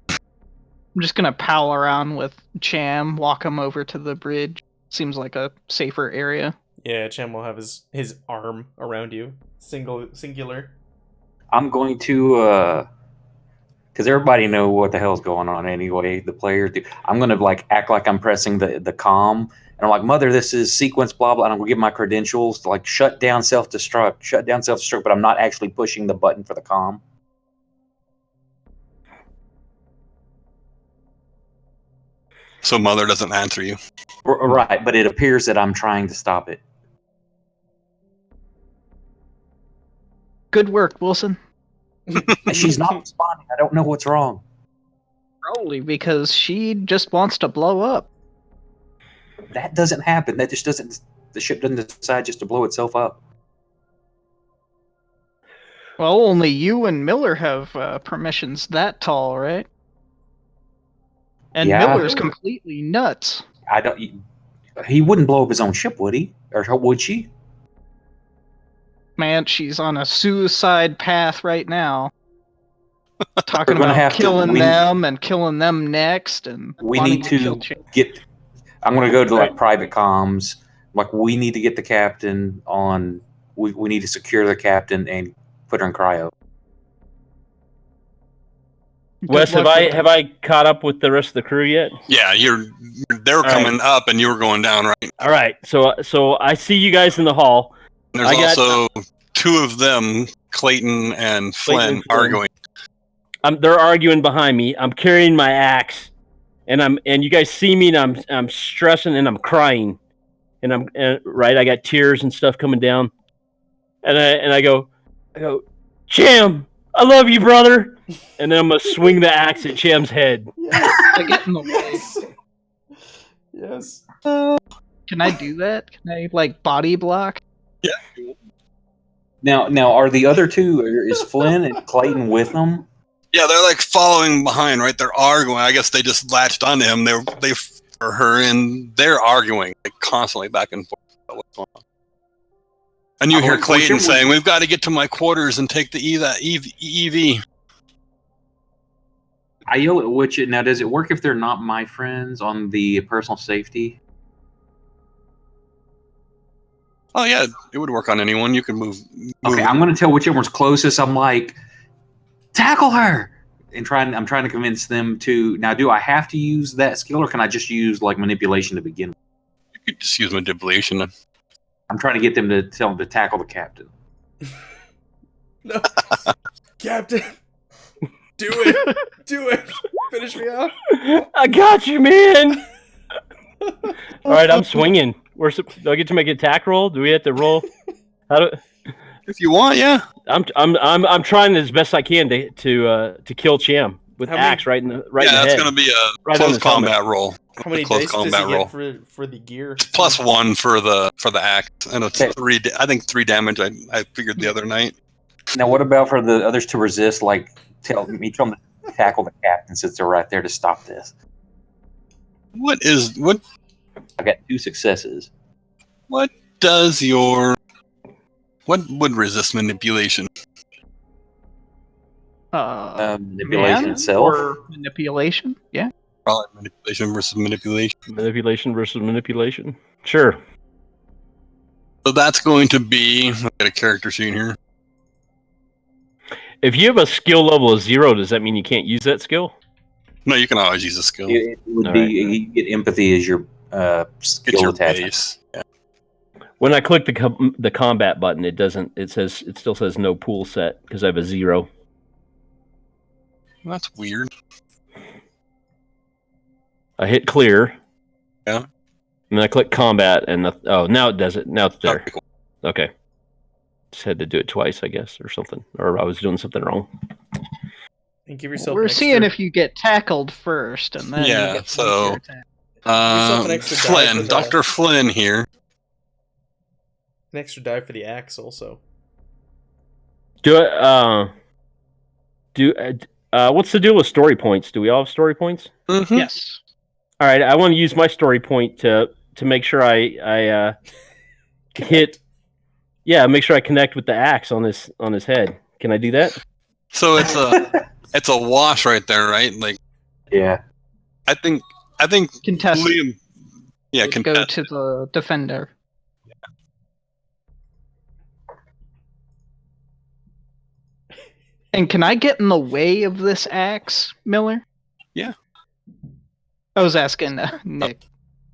I'm just gonna pal around with Cham, walk him over to the bridge. Seems like a safer area. Yeah, Cham will have his arm around you. Singular. I'm going to, because everybody know what the hell's going on anyway. The players do. I'm gonna act like I'm pressing the comm, and I'm like, "Mother, this is sequence blah blah," and I'm gonna give my credentials to shut down self destruct. But I'm not actually pushing the button for the comm. So Mother doesn't answer you. Right, but it appears that I'm trying to stop it. Good work, Wilson. She's not responding. I don't know what's wrong. Probably because she just wants to blow up. That doesn't happen. That just doesn't. the ship doesn't decide just to blow itself up. Well, only you and Miller have permissions that tall, right? And Yeah. Miller's completely nuts. I don't. He wouldn't blow up his own ship, would he? Or would she? Man, she's on a suicide path right now. Talking We're gonna about have to- killing we- them and killing them next, and We wanting need to kill Cham- get. I'm gonna go to like private comms. Like we need to get the captain on. We need to secure the captain and put her in cryo. Good Wes, have luck with that. I caught up with the rest of the crew yet? Yeah, they're right. coming up, and you were going down, right? All right. So I see you guys in the hall. There's also two of them, Clayton and Flynn, arguing. They're arguing behind me. I'm carrying my axe, and you guys see me, and I'm stressing and I'm crying, and I got tears and stuff coming down, and I go, Cham, I love you, brother, and then I'm gonna swing the axe at Cham's head. I get in the way. Yes. Can I do that? Can I like body block? Yeah. Now, are the other two? Is Flynn and Clayton with them? Yeah, they're like following behind, right? They're arguing. I guess they just latched onto him. They for her, and they're arguing like constantly back and forth about what's going on. And you hear Clayton saying, "We've got to get to my quarters and take the EV." I yell at Witch. Now, does it work if they're not my friends on the personal safety? Oh yeah, it would work on anyone. You can move. Okay, I'm going to tell whichever's closest. I'm like, tackle her, and I'm trying to convince them to. Now, do I have to use that skill, or can I just use like manipulation to begin with? You could just use manipulation. I'm trying to get them to tell them to tackle the captain. No, Captain, do it, finish me off. I got you, man. All right, I'm swinging. Do I get to make an attack roll? Do we have to roll? If you want, yeah. I'm trying as best I can to kill Cham with axe right in the head. Yeah, that's going to be a close combat roll. How many dice does he get for the gear? +1 for the axe, and it's 3. I think 3 damage. I figured the other night. Now, what about for the others to resist? Like, tell them to tackle the captain since they're right there to stop this. What? I got 2 successes. What would resist manipulation? Manipulation itself. Or manipulation? Yeah. Probably manipulation versus manipulation. Manipulation versus manipulation. Sure. So that's going to be. I've got a character sheet here. If you have a skill level of 0, does that mean you can't use that skill? No, you can always use a skill. It would be you get empathy as your skill attachment. Base. Yeah. When I click the combat button, it doesn't. It still says no pool set because I have a 0. That's weird. I hit clear. Yeah. And then I click combat, and now it does it. Now it's there. Okay, cool. Okay. Just had to do it twice, I guess, or something, or I was doing something wrong. And give yourself. We're seeing if you get tackled first, and then you get so an Flynn, Dr. Flynn here. An extra die for the axe, also. What's the deal with story points? Do we all have story points? Mm-hmm. Yes. All right, I want to use my story point to make sure I hit. Yeah, make sure I connect with the axe on his head. Can I do that? So it's a wash right there, right? Like, yeah. I think Contest. Liam. Yeah, go to the defender. And can I get in the way of this axe, Miller? Yeah. I was asking Nick.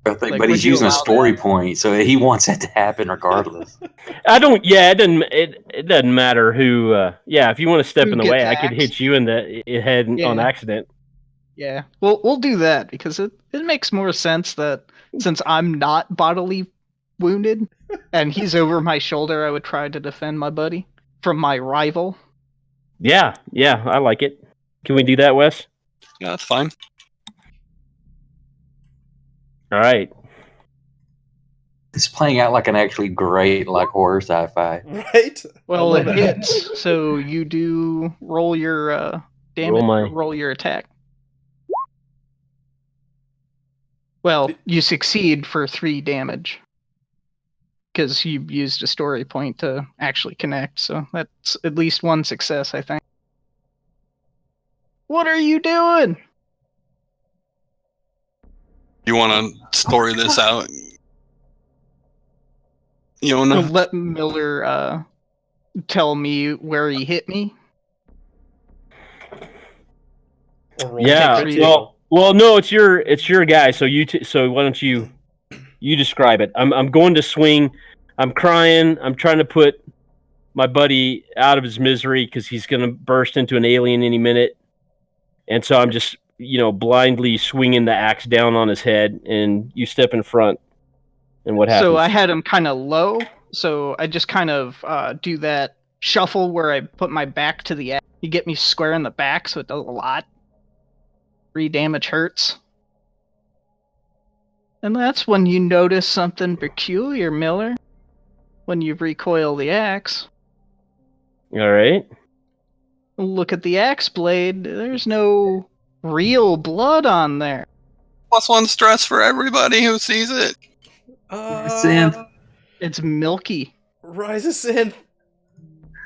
But he's using a story point, so he wants that to happen regardless. I don't. Yeah, it doesn't matter who. Yeah, if you want to step in the way, I could hit you in the head on accident. Yeah, we'll do that because it makes more sense that since I'm not bodily wounded and he's over my shoulder, I would try to defend my buddy from my rival. Yeah, I like it. Can we do that, Wes? Yeah, that's fine. All right. It's playing out like an actually great like horror sci-fi. Right? Well, it hits, so you do roll your damage. Roll your attack. Well, you succeed for 3 damage because you used a story point to actually connect. So that's at least 1 success, I think. What are you doing? You want to story this out? You wanna let Miller tell me where he hit me? Yeah. Well, no, it's your guy. So so why don't you describe it? I'm going to swing. I'm crying. I'm trying to put my buddy out of his misery because he's going to burst into an alien any minute. And so I'm just, blindly swinging the axe down on his head, and you step in front. And what happens? So I had him kind of low, so I just kind of do that shuffle where I put my back to the axe. You get me square in the back, so it does a lot. 3 damage hurts. And that's when you notice something peculiar, Miller. When you recoil the axe. All right. Look at the axe blade. There's no real blood on there. +1 stress for everybody who sees it. Synth. It's milky. Rise of Synth.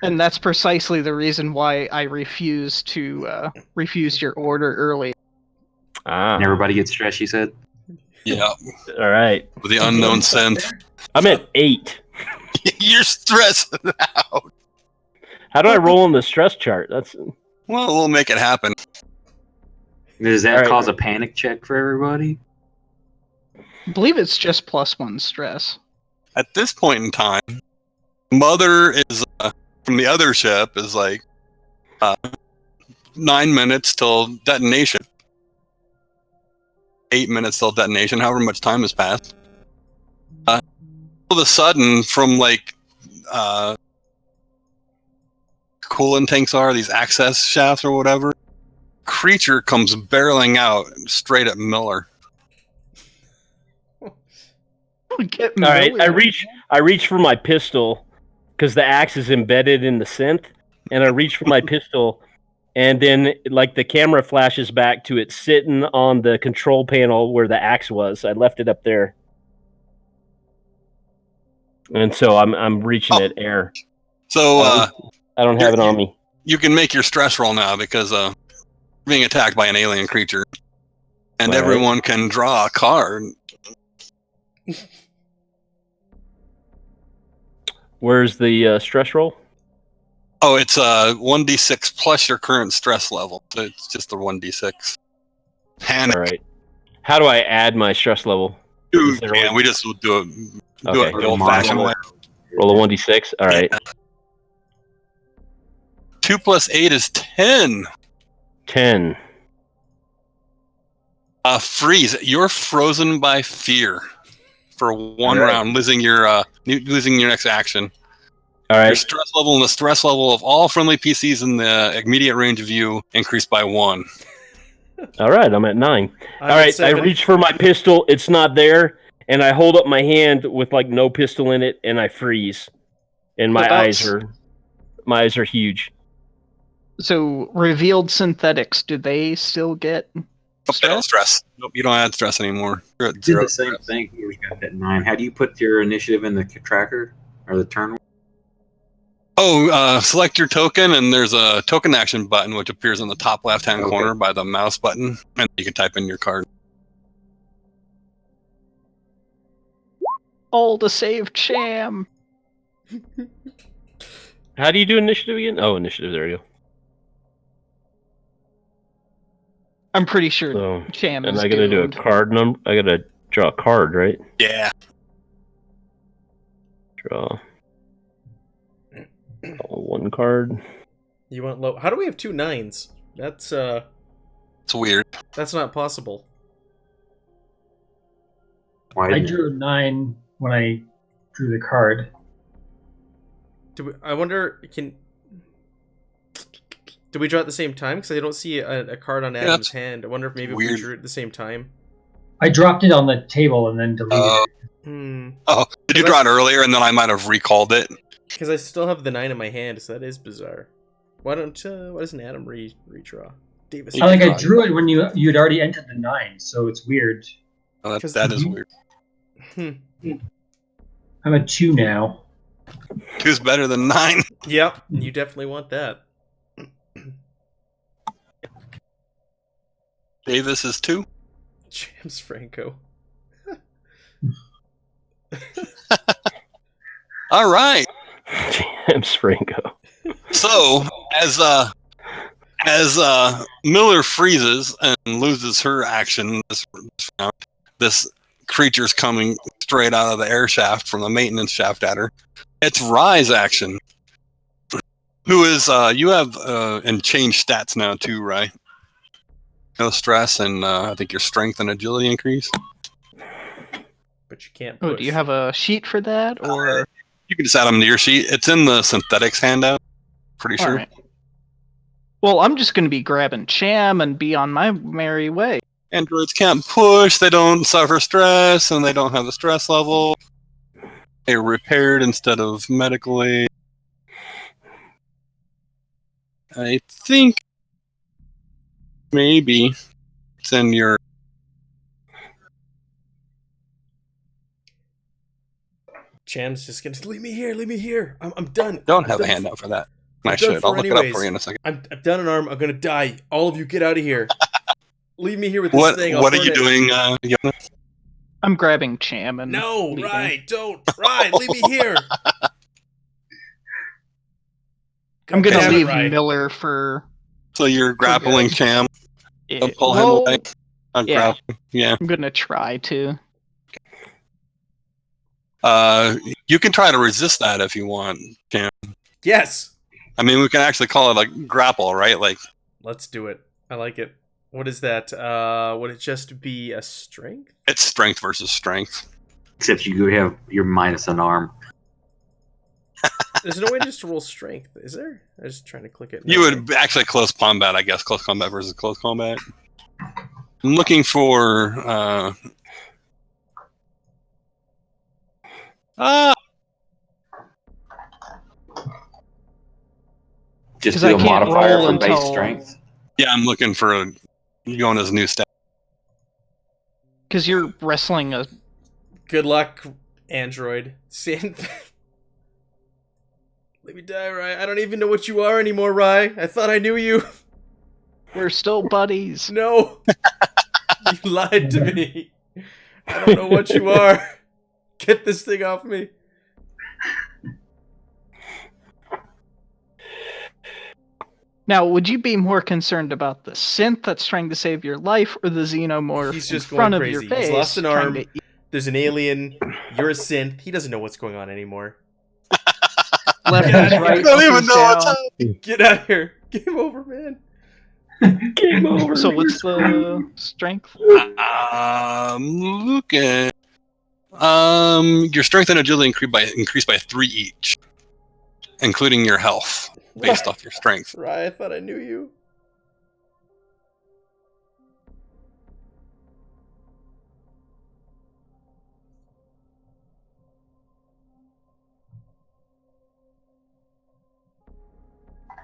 And that's precisely the reason why I refused your order early. And everybody gets stressed, you said? Yeah. All right. With the unknown synth. I'm at 8. You're stressed out. How do I roll on the stress chart? Well, we'll make it happen. Does that cause a panic check for everybody? I believe it's just +1 stress. At this point in time, Mother is from the other ship is like 9 minutes till detonation. 8 minutes till detonation, however much time has passed. All of a sudden, from like coolant tanks are, these access shafts or whatever, creature comes barreling out straight at Miller. All right, I reach for my pistol because the axe is embedded in the synth, and I reach for my pistol, and then like the camera flashes back to it sitting on the control panel where the axe was. I left it up there, and so I'm reaching it air. So I don't have it on me. You can make your stress roll now because being attacked by an alien creature, and everyone can draw a card. Where's the stress roll? Oh, it's 1d6 plus your current stress level. So it's just the 1d6. Panic. All right. How do I add my stress level? Yeah, we just will do it the old-fashioned way. Roll a 1d6. All right. 2 + 8 is 10. 10. Freeze. You're frozen by fear for 1 round, losing your next action. All right. Your stress level and the stress level of all friendly PCs in the immediate range of you increased by 1. All right, I'm at 9. All right, I reach for my pistol. It's not there, and I hold up my hand with like no pistol in it, and I freeze. And my eyes are huge. So revealed synthetics, do they still get stress? Nope, you don't add stress anymore. You're at Did the 0 same stress. thing. We got that 9. How do you put your initiative in the tracker or the turn? Oh, select your token, and there's a token action button which appears in the top left-hand corner by the mouse button, and you can type in your card. all to save Cham? How do you do initiative again? Oh, initiative. There you go. I'm pretty sure So, Cham is and I gotta doomed. do a card number. I gotta draw a card, right? Yeah. Draw. One card. You want low? How do we have 2 9s? That's It's weird. That's not possible. Why? I drew a 9 when I drew the card. I wonder, do we draw at the same time? Because I don't see a card on Adam's hand. I wonder if maybe we drew it at the same time. I dropped it on the table and then deleted it. Oh, did you draw it earlier and then I might have recalled it? Because I still have the 9 in my hand, so that is bizarre. Why doesn't Adam redraw? Davis. I drew it when you'd already entered the 9, so it's weird. Oh, that is weird. I'm at 2 now. 2's better than 9. Yep, you definitely want that. Davis is 2. James Franco. All right. James Franco. So as Miller freezes and loses her action this round, this creature's coming straight out of the air shaft from the maintenance shaft at her. It's Rye's action. Who is you have and change stats now too, Rye? No stress and I think your strength and agility increase. But you can't push. Oh, do you have a sheet for that, or you can just add them to your sheet. It's in the synthetics handout. Pretty sure. Right. Well, I'm just going to be grabbing Cham and be on my merry way. Androids can't push. They don't suffer stress, and they don't have the stress level. They're repaired instead of medically. I think maybe it's in your. Cham's just gonna leave me here. I'm done. Don't have a handout for that. I should. I'll look it up for you in a second. I'm done an arm. I'm gonna die. All of you, get out of here. Leave me here with this thing. What are you doing, Jonas? I'm grabbing Cham and no, leaving. Rye, don't. Rye, leave me here. I'm gonna leave Rye. Miller for. So you're grappling Cham. Yeah. Pull him away. Yeah. I'm gonna try to. You can try to resist that if you want, Cham. Yes. I mean, we can actually call it a grapple, right? Like, let's do it. I like it. What is that? Would it just be a strength? It's strength versus strength. Except you have your minus an arm. There's no way just to roll strength, is there? I'm just trying to click it. You would actually close combat, I guess. Close combat versus close combat. I'm looking for. Just do a modifier for base until... strength. Yeah, I'm looking for Yona's new stat. Because you're wrestling a. Good luck, android. Synth. Let me die, Rye. I don't even know what you are anymore, Rye. I thought I knew you. We're still buddies. No. You lied to me. I don't know what you are. Get this thing off me. Now, would you be more concerned about the synth that's trying to save your life, or the xenomorph He's just in front going of your crazy. face? He's lost an arm. To... There's an alien. You're a synth. He doesn't know what's going on anymore. Left is right. I don't even know what's happening. Get out of here. Game over, man. Game over. So what's the strength? Look at. Your strength and agility increased by 3 each, including your health, based off your strength. Right, I thought I knew you.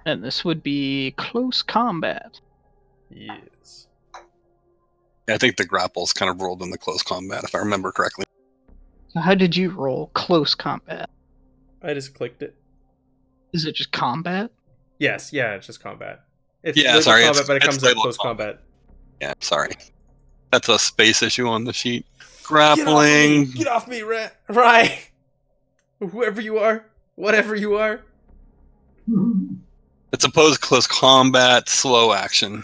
And this would be close combat. Yes. I think the grapple's kind of rolled in the close combat, if I remember correctly. So how did you roll close combat? I just clicked it. Is it just combat? Yes, yeah, it's just combat. It's Yeah, sorry, combat, but it comes up close combat. combat. Yeah, sorry. That's a space issue on the sheet. Grappling. Get off me, Rye. Whoever you are, whatever you are. It's opposed close combat, slow action.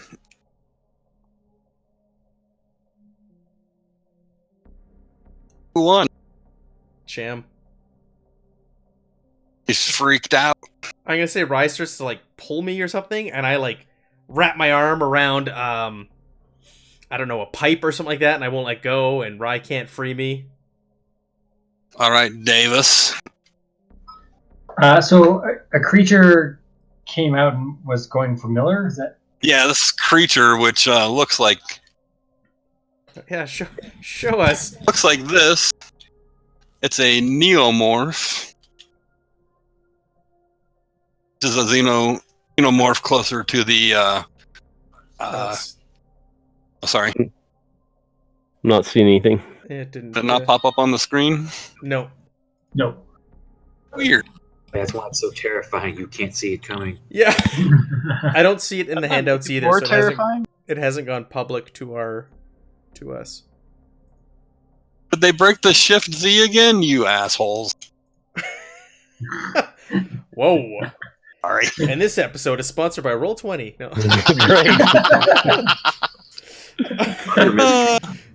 Who won? Cham. He's freaked out. I'm gonna say Rye starts to pull me or something, and I wrap my arm around I don't know, a pipe or something like that, and I won't let go, and Rye can't free me. All right, Davis. So a creature came out and was going for Miller. Is that? Yeah, this creature, which looks like Yeah, show us. looks like this. It's a neomorph. This is a xenomorph closer to the. Sorry. I'm not seeing anything. It didn't. Did it not pop up on the screen? No. No. Weird. That's why it's so terrifying. You can't see it coming. Yeah. I don't see it in the handouts either. More So terrifying. it hasn't gone public to us. Did they break the Shift Z again, you assholes? Whoa. Sorry. And this episode is sponsored by Roll20. No.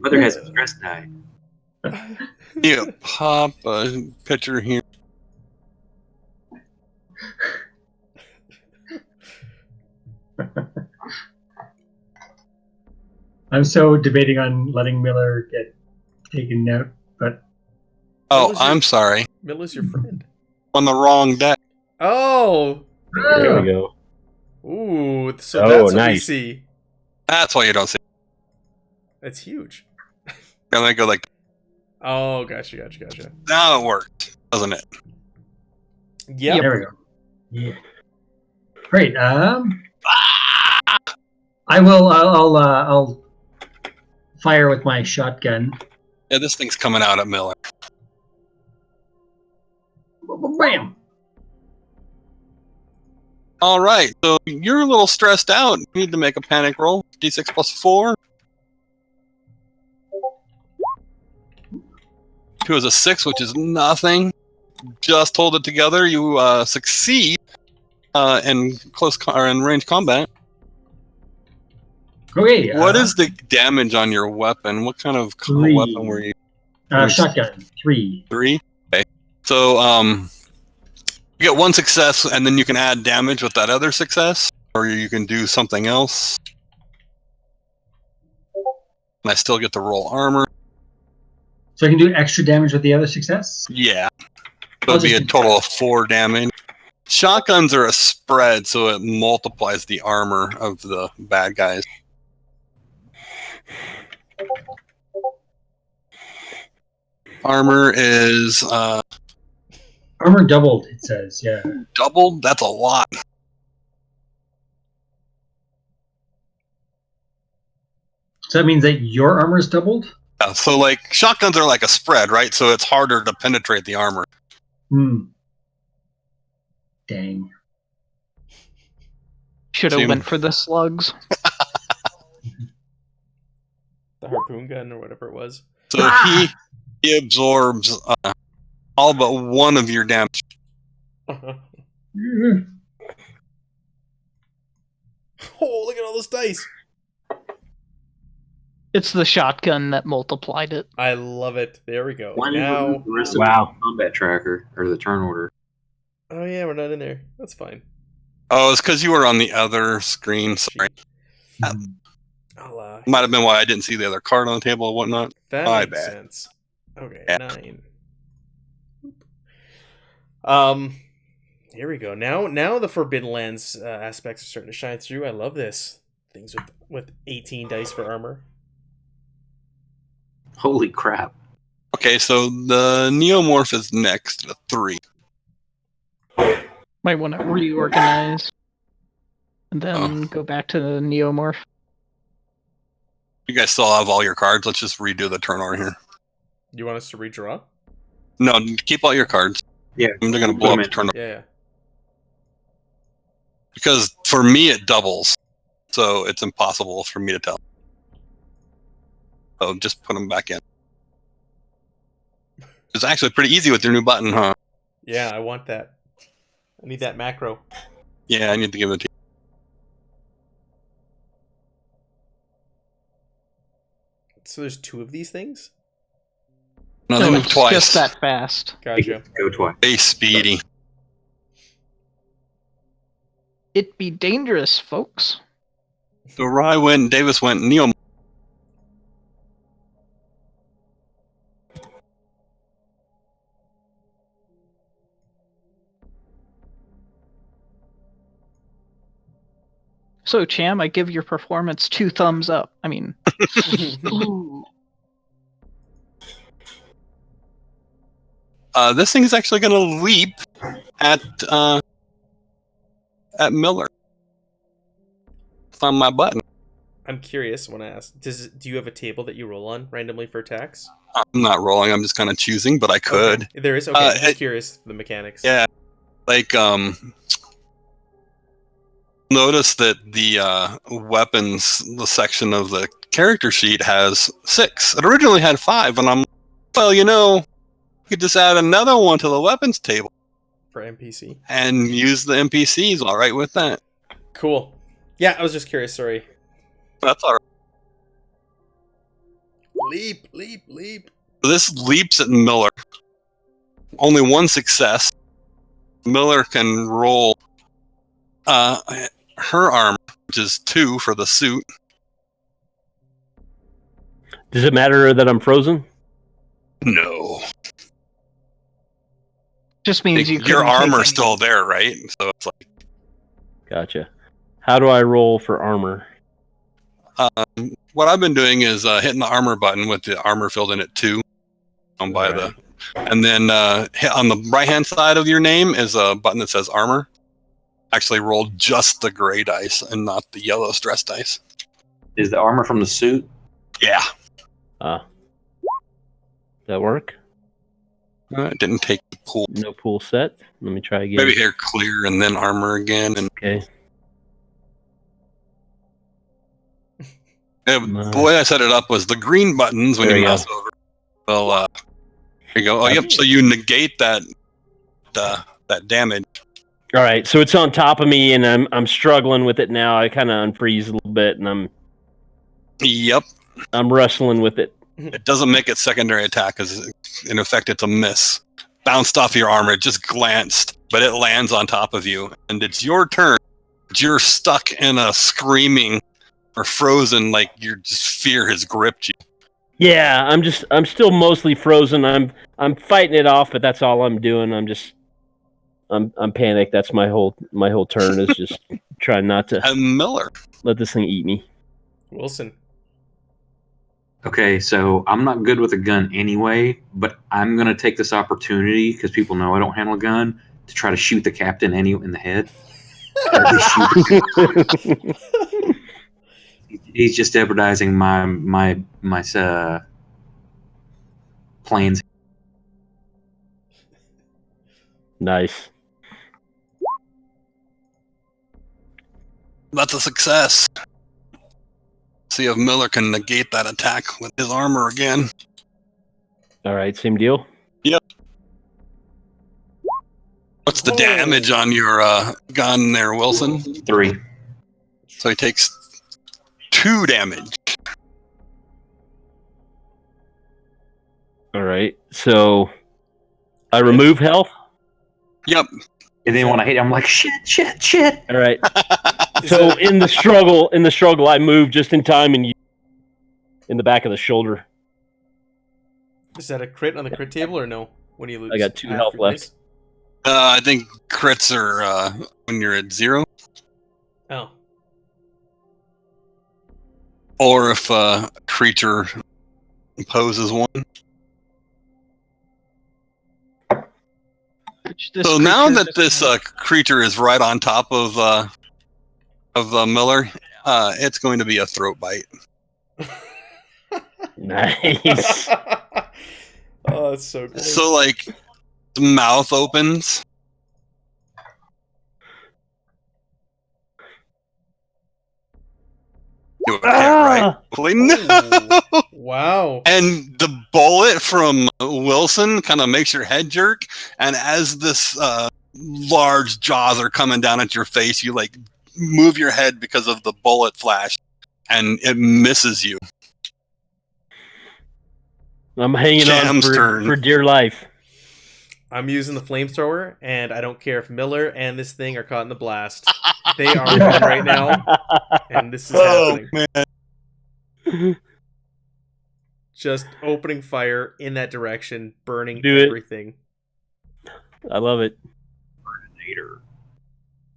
Mother has a stress die. Yeah, pop a picture here. I'm so debating on letting Miller get taken out, but Oh, I'm sorry. Miller's your friend. On the wrong deck. Oh. There we go. Ooh. So Oh, that's what we nice. see. That's why you don't see. That's huge. And then go like, Oh, gotcha. now it worked, doesn't it? Yep. there we go. Yeah. Great. I will. I'll fire with my shotgun. Yeah, this thing's coming out at Miller. Bam! All right, so you're a little stressed out. You need to make a panic roll. D6 plus 4. 2 is a 6, which is nothing. Just hold it together. You succeed in in range combat. Okay. What is the damage on your weapon? What kind of 3. weapon were you? Shotgun 3. 3? Okay. So you get 1 success, and then you can add damage with that other success, or you can do something else. And I still get to roll armor. So I can do extra damage with the other success. Yeah. So it'd be a total of 4 damage. Shotguns are a spread, so it multiplies the armor of the bad guys. Armor is Armor doubled. It says, yeah. doubled. That's a lot. So that means that your armor is doubled. Yeah, so like shotguns are like a spread, right? So it's harder to penetrate the armor. Dang. Should have went for the slugs. The harpoon gun or whatever it was. So he absorbs all but 1 of your damage. Oh, look at all those dice. It's the shotgun that multiplied it. I love it. There we go. Why didn't Now. you remove the rest of Wow. the combat tracker or the turn order? Oh yeah, we're not in there. That's fine. Oh, it's because you were on the other screen. Sorry. Might have been why I didn't see the other card on the table and whatnot. That My makes bad. sense. Okay, Yeah. 9. Here we go. Now the Forbidden Lands aspects are starting to shine through. I love this. Things with 18 dice for armor. Holy crap. Okay, so the neomorph is next at 3. Might want to reorganize. And then go back to the neomorph. You guys still have all your cards. Let's just redo the turn order here. You want us to redraw? No, keep all your cards. Yeah. I'm going to blow up the turn order. Yeah. Because for me, it doubles. So it's impossible for me to tell. So just put them back in. It's actually pretty easy with your new button, huh? Yeah, I want that. I need that macro. Yeah, I need to give it to you. So there's 2 of these things? No, they move it's twice. just that fast. Gotcha. Go twice. Hey, speedy. It be dangerous, folks. So Rye went, Davis went, Neo. So, Cham, I give your performance 2 thumbs up. I mean, ooh. This thing is actually going to leap at Miller. It's on my button. I'm curious when I ask. Do you have a table that you roll on randomly for attacks? I'm not rolling. I'm just kind of choosing, but I could. Okay. There is. Okay, I'm just curious the mechanics. Yeah, like notice that the weapons, the section of the character sheet has 6. It originally had 5, and I'm well, you could just add another one to the weapons table For NPC. and use the NPCs. All right with that. Cool. Yeah, I was just curious. Sorry. That's all right. Leap, leap, leap. This leaps at Miller. Only 1 success. Miller can roll her armor, which is 2 for the suit. Does it matter that I'm frozen? No. Just means you your couldn't take armor's any- still there, right? So it's like Gotcha. How do I roll for armor? what I've been doing is hitting the armor button with the armor filled in at 2. Right. And then hit on the right hand side of your name is a button that says armor. Actually, roll just the gray dice and not the yellow stress dice. Is the armor from the suit? Yeah. That work? It didn't take the pool. No pool set. Let me try again. Maybe here clear and then armor again. And Okay. the way I set it up was the green buttons when There you you mouse over. Well, here you go. Oh, yep. So you negate that damage. All right. So it's on top of me, and I'm struggling with it now. I kind of unfreeze a little bit, and Yep. I'm wrestling with it. It doesn't make it secondary attack because in effect it's a miss. Bounced off your armor. It just glanced, but it lands on top of you, and it's your turn. You're stuck in a screaming or frozen, like your just fear has gripped you. Yeah, I'm still mostly frozen. I'm fighting it off, but that's all I'm doing. I'm panicked. That's my whole turn is just trying not to And Miller. let this thing eat me. Wilson. Okay, so I'm not good with a gun anyway, but I'm gonna take this opportunity because people know I don't handle a gun to try to shoot the captain in the head. Or at least shoot He's just jeopardizing my planes. Nice. That's a success. See if Miller can negate that attack with his armor again. All right, same deal. Yep. What's the damage on your gun there, Wilson? 3. So he takes 2 damage. All right. So I remove health. Yep. And then when I hit, I'm like, shit. All right. So in the struggle, I move just in time and in the back of the shoulder. Is that a crit on the crit table or no? When you lose, I got 2 half health your left. dice? I think crits are when you're at 0, Oh, or if a creature poses 1. So now that this creature is right on top of Miller, it's going to be a throat bite. Nice. Oh, that's so good. So like, the mouth opens. You can't, right? No. Wow. And the bullet from Wilson kind of makes your head jerk, and as this large jaws are coming down at your face, you like move your head because of the bullet flash, and it misses you. I'm hanging on for dear life. I'm using the flamethrower, and I don't care if Miller and this thing are caught in the blast. They are one right now, and this is happening. Man. Just opening fire in that direction, burning Do it. everything. I love it.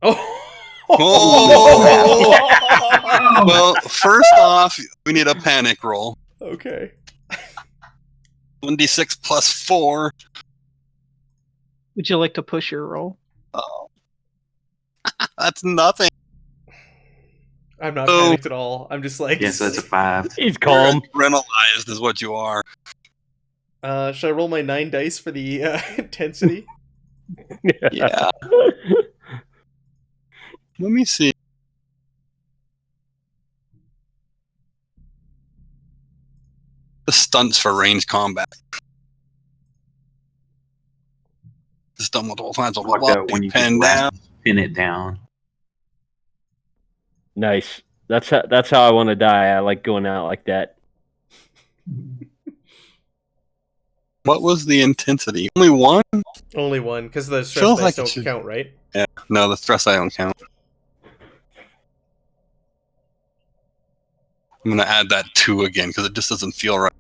Oh! Oh! Well, first off, we need a panic roll. Okay. 1d6 plus 4. Would you like to push your roll? Oh. That's nothing. I'm not panicked at all. I'm just like... Yes, that's a 5. He's calm. Adrenalized is what you are. Should I roll my 9 dice for the intensity? Yeah. Let me see. The stunts for range combat. It's done multiple times. Like that when you Pen just down. pin it down. Nice. That's how I want to die. I like going out like that. What was the intensity? Only one? Only one, because the stress Feels dice like don't it should- count, right? Yeah. No, the stress I don't count. I'm gonna add that 2 again because it just doesn't feel right.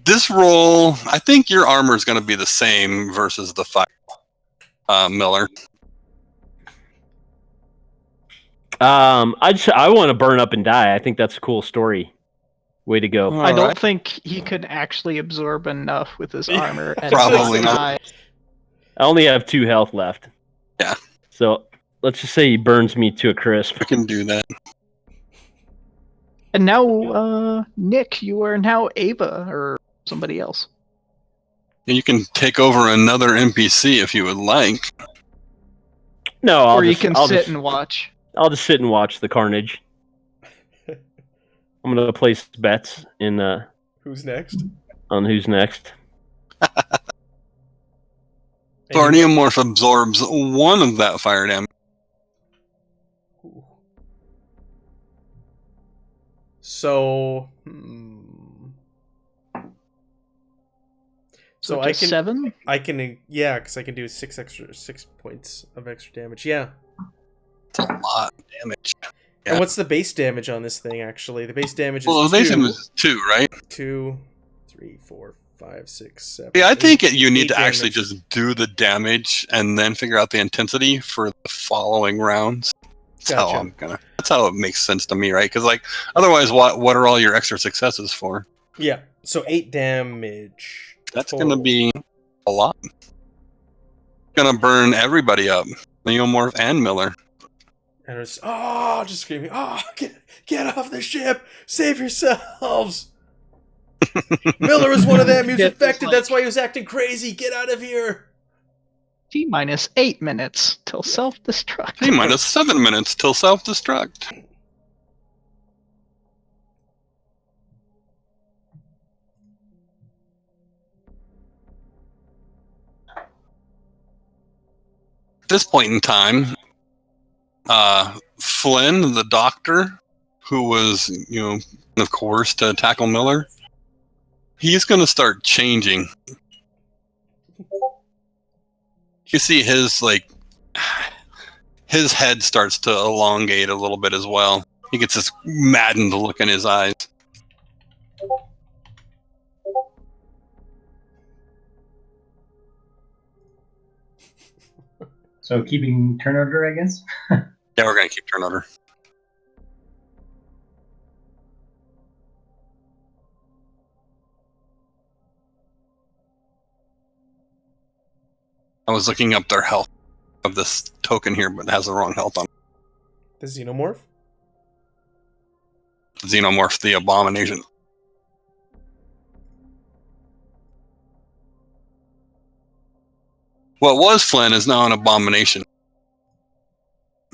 This roll, I think your armor is gonna be the same versus the fire. Miller. I want to burn up and die. I think that's a cool story. Way to go. I don't think he could actually absorb enough with his armor. And Probably not. die. I only have 2 health left. Yeah. So let's just say he burns me to a crisp. I can do that. And now, Nick, you are now Ava or somebody else. And you can take over another NPC if you would like. No, Or you can sit and watch. I'll just sit and watch the carnage. I'm gonna place bets in Who's next? on who's next. Thorniumorph absorbs 1 of that fire damage. Ooh. So, So I can 7? yeah, because I can do 6 points of extra damage. Yeah. That's a lot of damage. Yeah. And what's the base damage on this thing? Actually, the base damage is Well, the base damage is 2, right? 2, 3, 4, 5, 6, 7. Yeah, I think you need 8 to actually damage. just do the damage and then figure out the intensity for the following rounds. Gotcha. That's how it makes sense to me, right? Because like otherwise, what are all your extra successes for? Yeah. So 8 damage. That's total. gonna be a lot. Gonna burn everybody up, Neomorph and Miller. And it's just screaming, get off the ship, save yourselves. Miller was one of them. He was infected. That's why he was acting crazy. Get out of here. T-minus 8 minutes till self-destruct. T-minus 7 minutes till self-destruct. At this point in time, Flynn, the doctor, who was, of course, to tackle Miller, he's going to start changing. You see his head starts to elongate a little bit as well. He gets this maddened look in his eyes. So keeping turn order, I guess? Yeah, we're going to keep turn order. I was looking up their health of this token here, but it has the wrong health on it. The xenomorph? Xenomorph, the abomination. What was Flynn is now an abomination.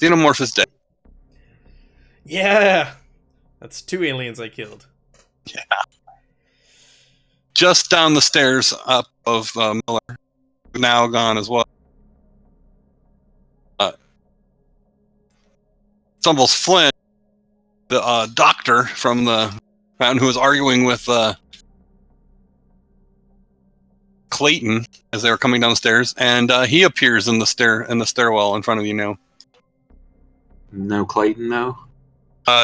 Xenomorph is dead. Yeah. That's 2 aliens I killed. Yeah. Just down the stairs up of Miller. Now gone as well. Stumbles Flynn, the doctor from the mountain who was arguing with Clayton as they were coming down the stairs, and he appears in the stairwell in front of you now. No Clayton, no?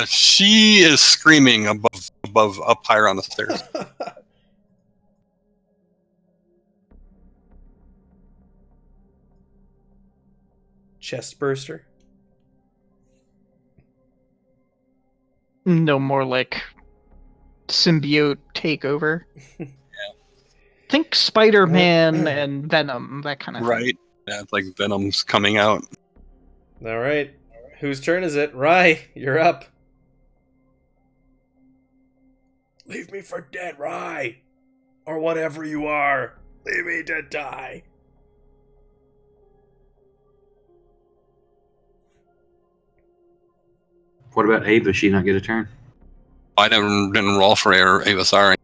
She is screaming above up higher on the stairs. Chest burster. No, more like symbiote takeover. Think Spider-Man and Venom, that kind of thing. Right. Yeah, it's like Venom's coming out. All right. Whose turn is it? Rye, you're up. Leave me for dead, Rye. Or whatever you are. Leave me to die. What about Ava? She not get a turn? I didn't roll for Ava, sorry.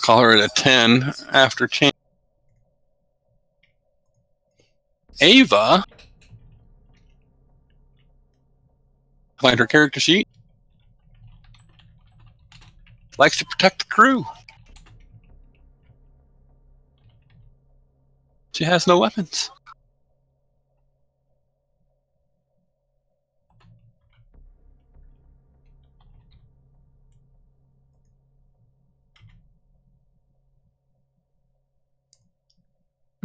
Call her at a 10 after change. Ava. Find her character sheet. Likes to protect the crew. She has no weapons.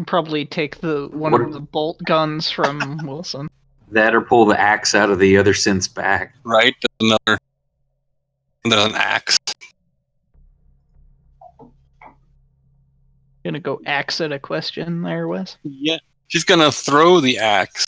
Probably take one of the bolt guns from Wilson. That or pull the axe out of the other synth's back. Right. There's an axe. Gonna go axe at a question there, Wes. Yeah. She's gonna throw the axe.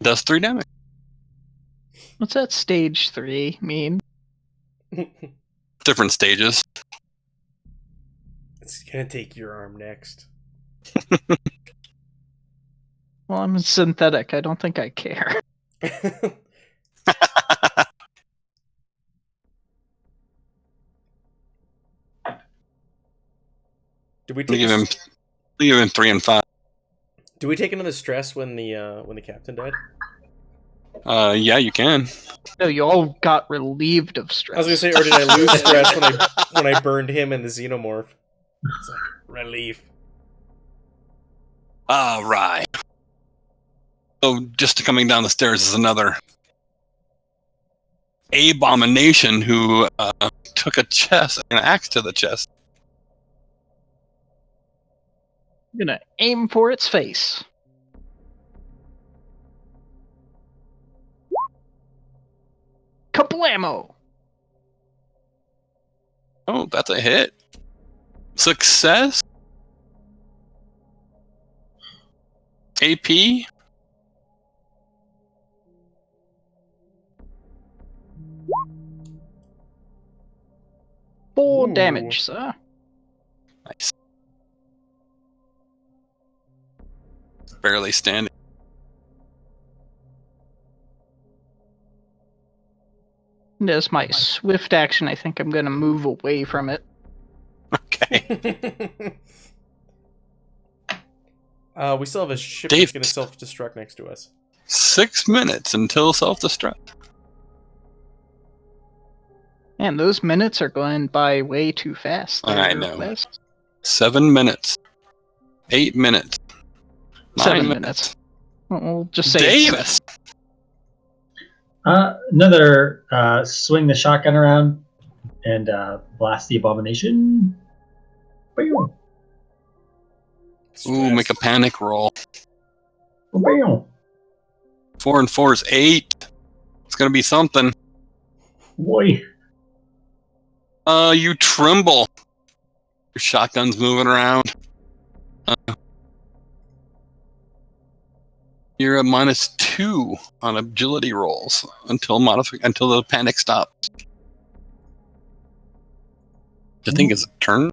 Does 3 damage. What's that stage 3 mean? Different stages. It's gonna take your arm next. Well, I'm synthetic. I don't think I care. Do we Leave him 3 and 5. Do we take another stress when the captain died? Yeah, you can. No, you all got relieved of stress. I was gonna say, or did I lose stress when I burned him and the xenomorph? It's like relief. All right. So just coming down the stairs is another abomination who took an axe to the chest. I'm gonna aim for its face. Kablamo! Oh, that's a hit. Success. AP. Four Ooh. damage, sir. Nice. Barely standing. And as my swift action, I think I'm gonna move away from it. Okay. We still have a ship Dave. that's gonna self-destruct next to us. 6 minutes until self-destruct. Man, those minutes are going by way too fast. I know. Wes. 7 minutes. 8 minutes. 7 9 minutes. We'll just say Davis. Another swing the shotgun around and blast the abomination. Bam. Ooh, make a panic roll. Bam. 4 and 4 is 8. It's gonna be something. Boy. You tremble. Your shotgun's moving around. You're at -2 on agility rolls until the panic stops. I think it's a turn.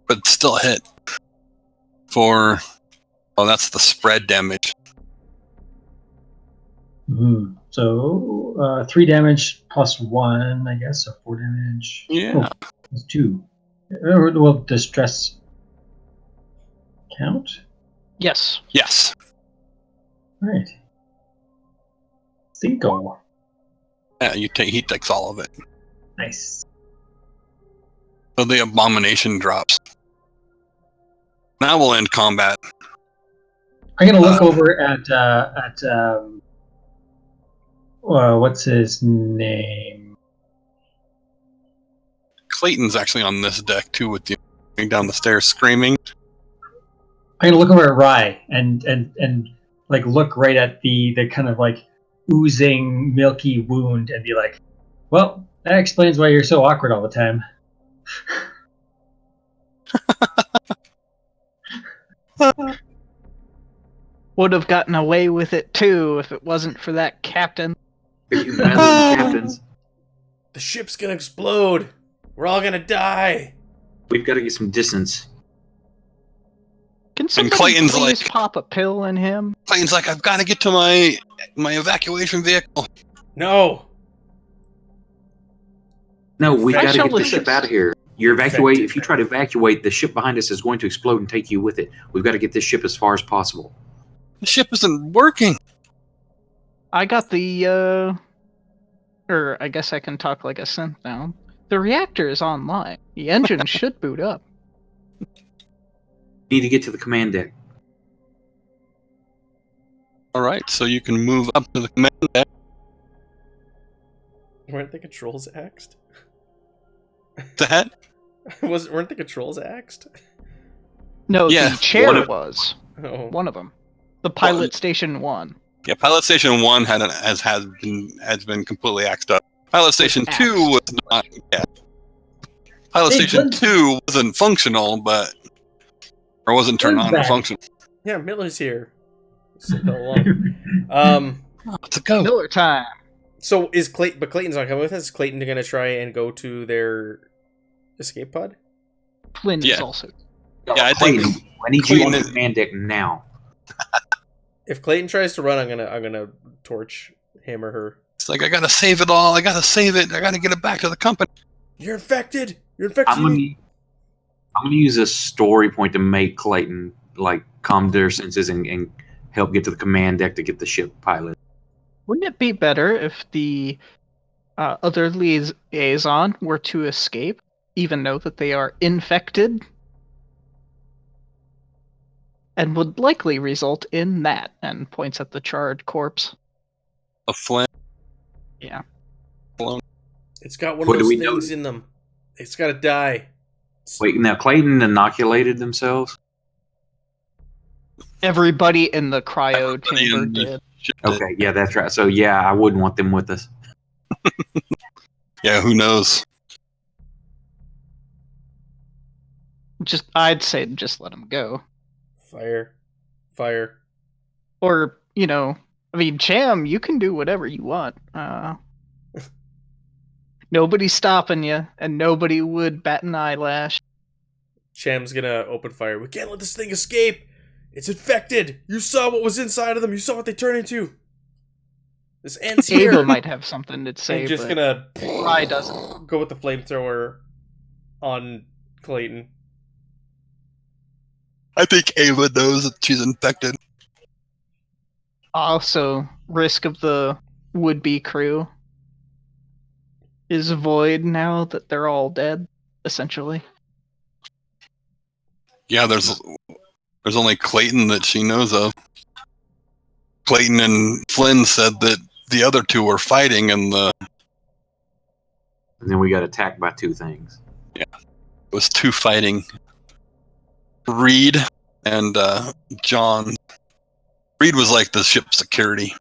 But still hit. That's the spread damage. So 3 damage plus 1, I guess, so 4 damage. Yeah. Oh, plus 2. Will distress count? Yes. Yes. All right. Cinco. Yeah, he takes all of it. Nice. So the abomination drops. Now we'll end combat. I'm gonna look over at what's his name? Clayton's actually on this deck too, with you going down the stairs screaming. I'm gonna look over at Rye and like look right at the kind of like oozing milky wound and be like, well, that explains why you're so awkward all the time. Would have gotten away with it too if it wasn't for that captain. You meddling captains. The ship's gonna explode. We're all gonna die. We've got to get some distance. Can somebody Clayton's please like- pop a pill in him? Clayton's like, I've got to get to my evacuation vehicle. No. No, we've I got to shall get the assist. ship out of here. You're evacuate. Infected. If you try to evacuate, the ship behind us is going to explode and take you with it. We've got to get this ship as far as possible. The ship isn't working. I got the or I guess I can talk like a synth now. The reactor is online. The engine should boot up. Need to get to the command deck. All right, so you can move up to the command deck. Weren't the controls axed? That Weren't the controls axed? No, Yeah, the chair one of- was Oh. one of them. The pilot station 1. yeah, Pilot Station 1 has been completely axed up. Pilot Station 2 was not. Yeah. Pilot Hey, Station Clint. 2 wasn't functional, or wasn't turned Clint's on or back. functional. Yeah, Miller's here. Sit the hell along. Let's go. Miller time. So is Clayton? But Clayton's not coming with us. Is Clayton gonna try and go to their escape pod? Flynn Yeah. is also. Yeah, I think Clayton, I need you on the Clayton- command deck now. If Clayton tries to run, I'm gonna torch him or her. It's like I gotta save it all. I gotta save it. I gotta get it back to the company. You're infected. You're infected. I'm gonna use a story point to make Clayton like calm their senses and help get to the command deck to get the ship pilot. Wouldn't it be better if the other liaison were to escape, even though that they are infected? And would likely result in that, and points at the charred corpse. A Flint. Yeah. It's got one What of do those we know? things in them. It's gotta die. Wait, now Clayton inoculated themselves? Everybody in the cryo Everybody chamber in the- did. Okay, yeah, that's right. So yeah, I wouldn't want them with us. Yeah, who knows? I'd say just let them go. Fire. Fire. Or, I mean, Cham, you can do whatever you want. Nobody's stopping you, and nobody would bat an eyelash. Cham's gonna open fire. We can't let this thing escape. It's infected. You saw what was inside of them. You saw what they turned into. This ends here. Ava might have something to say, I'm just but gonna Rye doesn't. go with the flamethrower on Clayton. I think Ava knows that she's infected. Also, risk of the would-be crew is void now that they're all dead, essentially. Yeah, there's only Clayton that she knows of. Clayton and Flynn said that the other two were fighting, and And then we got attacked by two things. it was two fighting. Reed and John. Reed was like the ship security.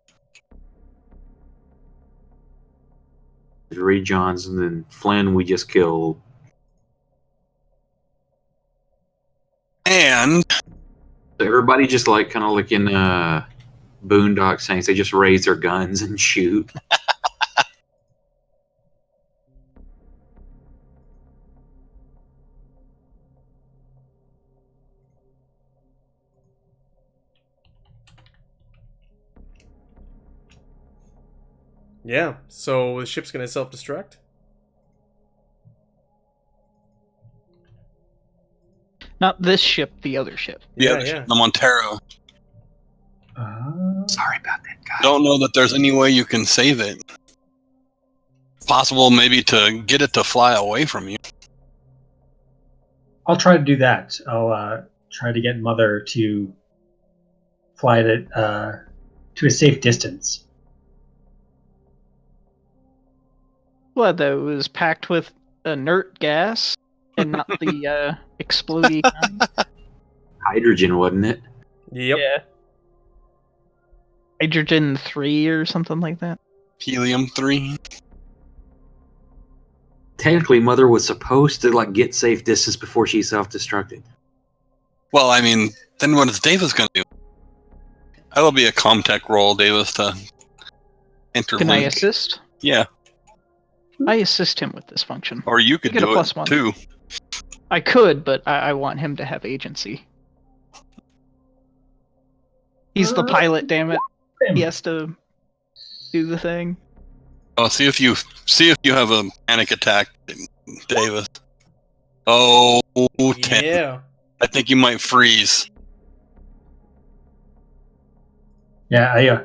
Reed Johns and then Flynn we just killed. And So everybody just like kind of like in Boondock Saints, they just raise their guns and shoot. Yeah, so the ship's gonna self-destruct? Not this ship, the other ship. Yeah. The Montero. Sorry about that, guys. Don't know that there's any way you can save it. Possible maybe to get it to fly away from you. I'll try to do that. I'll try to get Mother to fly it to a safe distance. What, that was packed with inert gas and not the exploding kind? Hydrogen, wasn't it? Yep. Yeah. Hydrogen 3 or something like that. Helium-3. Technically, Mother was supposed to get safe distance before she self-destructed. Well, I mean, then what is Davis going to do? That'll be a Comtech role, Davis, to interlink. Can I assist? Yeah. I assist him with this function. Or you could Get a do +1. it, too. I could, but I want him to have agency. He's the pilot, damn it. He has to do the thing. Oh, see if you have a panic attack, Davis. Oh, 10. Yeah. I think you might freeze. Yeah,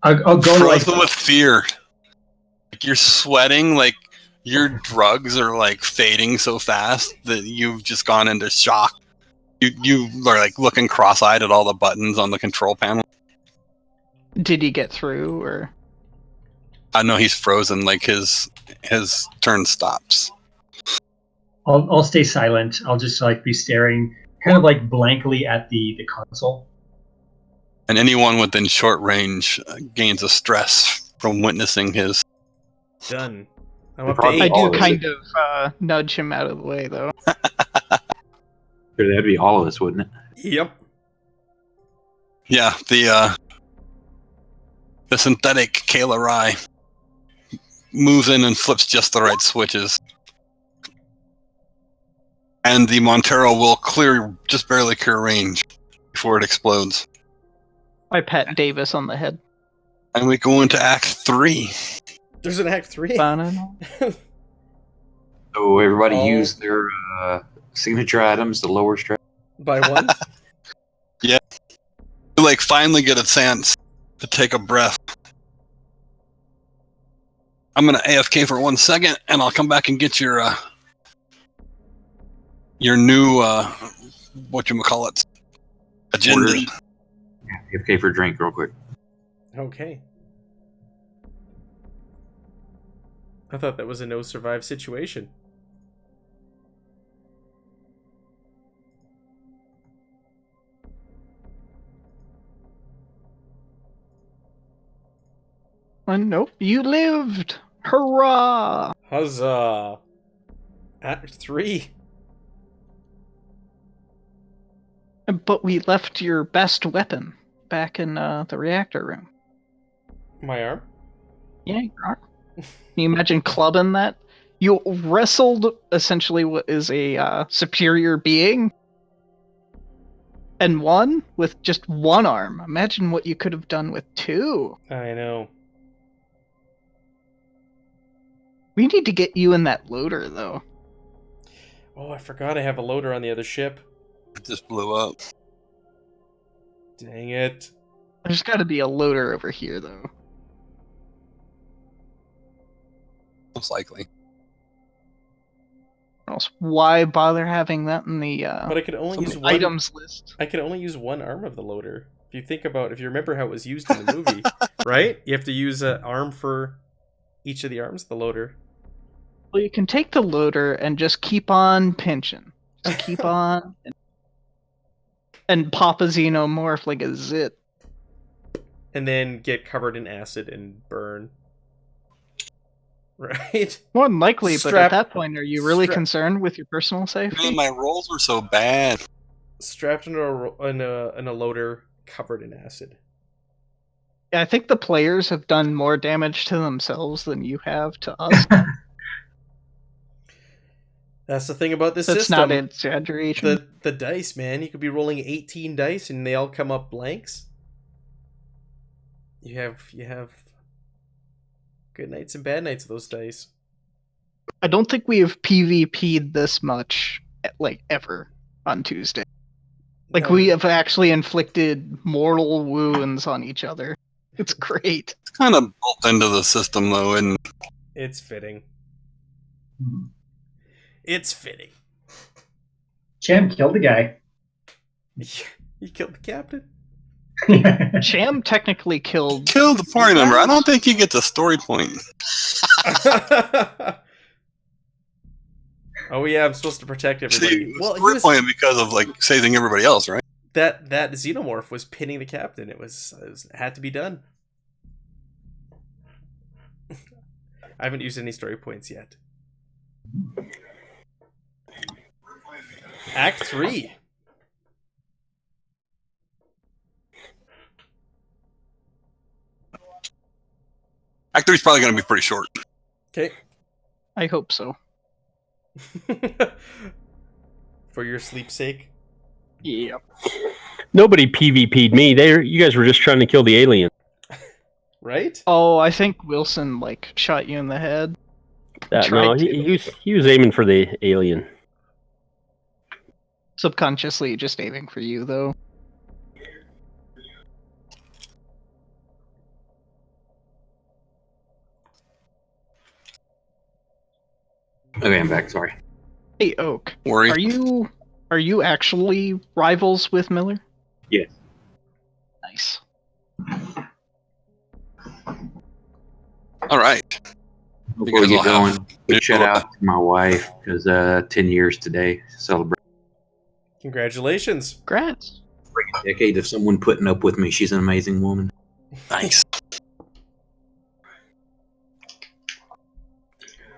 I'll go Frozen with fear. Like you're sweating, like your drugs are fading so fast that you've just gone into shock. You are looking cross-eyed at all the buttons on the control panel. Did he get through, or? I know he's frozen. His turn stops. I'll stay silent. I'll just be staring kind of blankly at the console. And anyone within short range gains a stress from witnessing his. Done. I'm up to Probably 8. I do all of kind of nudge him out of the way, though. That'd be all of us, wouldn't it? Yep. Yeah, the synthetic Kayla Rye moves in and flips just the right switches. And the Montero will just barely clear range before it explodes. I pat Davis on the head. And we go into Act 3. There's an Act 3. Banana. So everybody Oh. use their signature items to lower stress. By one? You finally get a chance to take a breath. I'm gonna AFK for 1 second, and I'll come back and get your new whatchamacallit agenda. Orders. Okay, for a drink, real quick. Okay. I thought that was a no-survive situation. Nope, you lived! Hurrah! Huzzah! Act 3. But we left your best weapon back in the reactor room. My arm? Yeah, your arm. Can you imagine clubbing that? You wrestled essentially what is a superior being and won with just one arm. Imagine what you could have done with two. I know. We need to get you in that loader, though. Oh, I forgot I have a loader on the other ship. It just blew up. Dang it. There's got to be a loader over here, though. Most likely. Or else, why bother having that in the But I could only use one items list? I can only use one arm of the loader. If you remember how it was used in the movie, right? You have to use an arm for each of the arms of the loader. Well, you can take the loader and just keep on pinching. Just keep on. And pop a xenomorph like a zit. And then get covered in acid and burn. Right? More than likely, but Strap- at that point, are you really strap- concerned with your personal Man, safety? my rolls were so bad. Strapped in a loader covered in acid. Yeah, I think the players have done more damage to themselves than you have to us. That's the thing about this That's system. not an exaggeration. The dice, man. You could be rolling 18 dice and they all come up blanks. You have Good nights and bad nights of those dice. I don't think we have PvP'd this much, like, ever on Tuesday. Like, No. we have actually inflicted mortal wounds on each other. It's great. It's kind of built into the system, though, and It's fitting. Hmm. It's fitting. Cham killed the guy. You killed the captain? Cham technically killed... kill the party member. I don't think he gets a story point. Oh yeah, I'm supposed to protect everybody. See, Well, he story was, point because of like saving everybody else, right? that xenomorph was pinning the captain. It had to be done. I haven't used any story points yet. Act 3. Act 3 is probably going to be pretty short. Okay. I hope so. For your sleep's sake. Yep. Nobody PvP'd me. You guys were just trying to kill the alien. Right? Oh, I think Wilson, like, shot you in the head. No, Tried to. he was aiming for the alien. Subconsciously just aiming for you, though. Okay, I'm back. Sorry. Hey, Oak. Worry. Are you actually rivals with Miller? Yes. Nice. All right. Before we guys get all have going, big shout out to my wife because 10 years today. Celebrate Congratulations. Congrats. a decade of someone putting up with me. She's an amazing woman. Nice.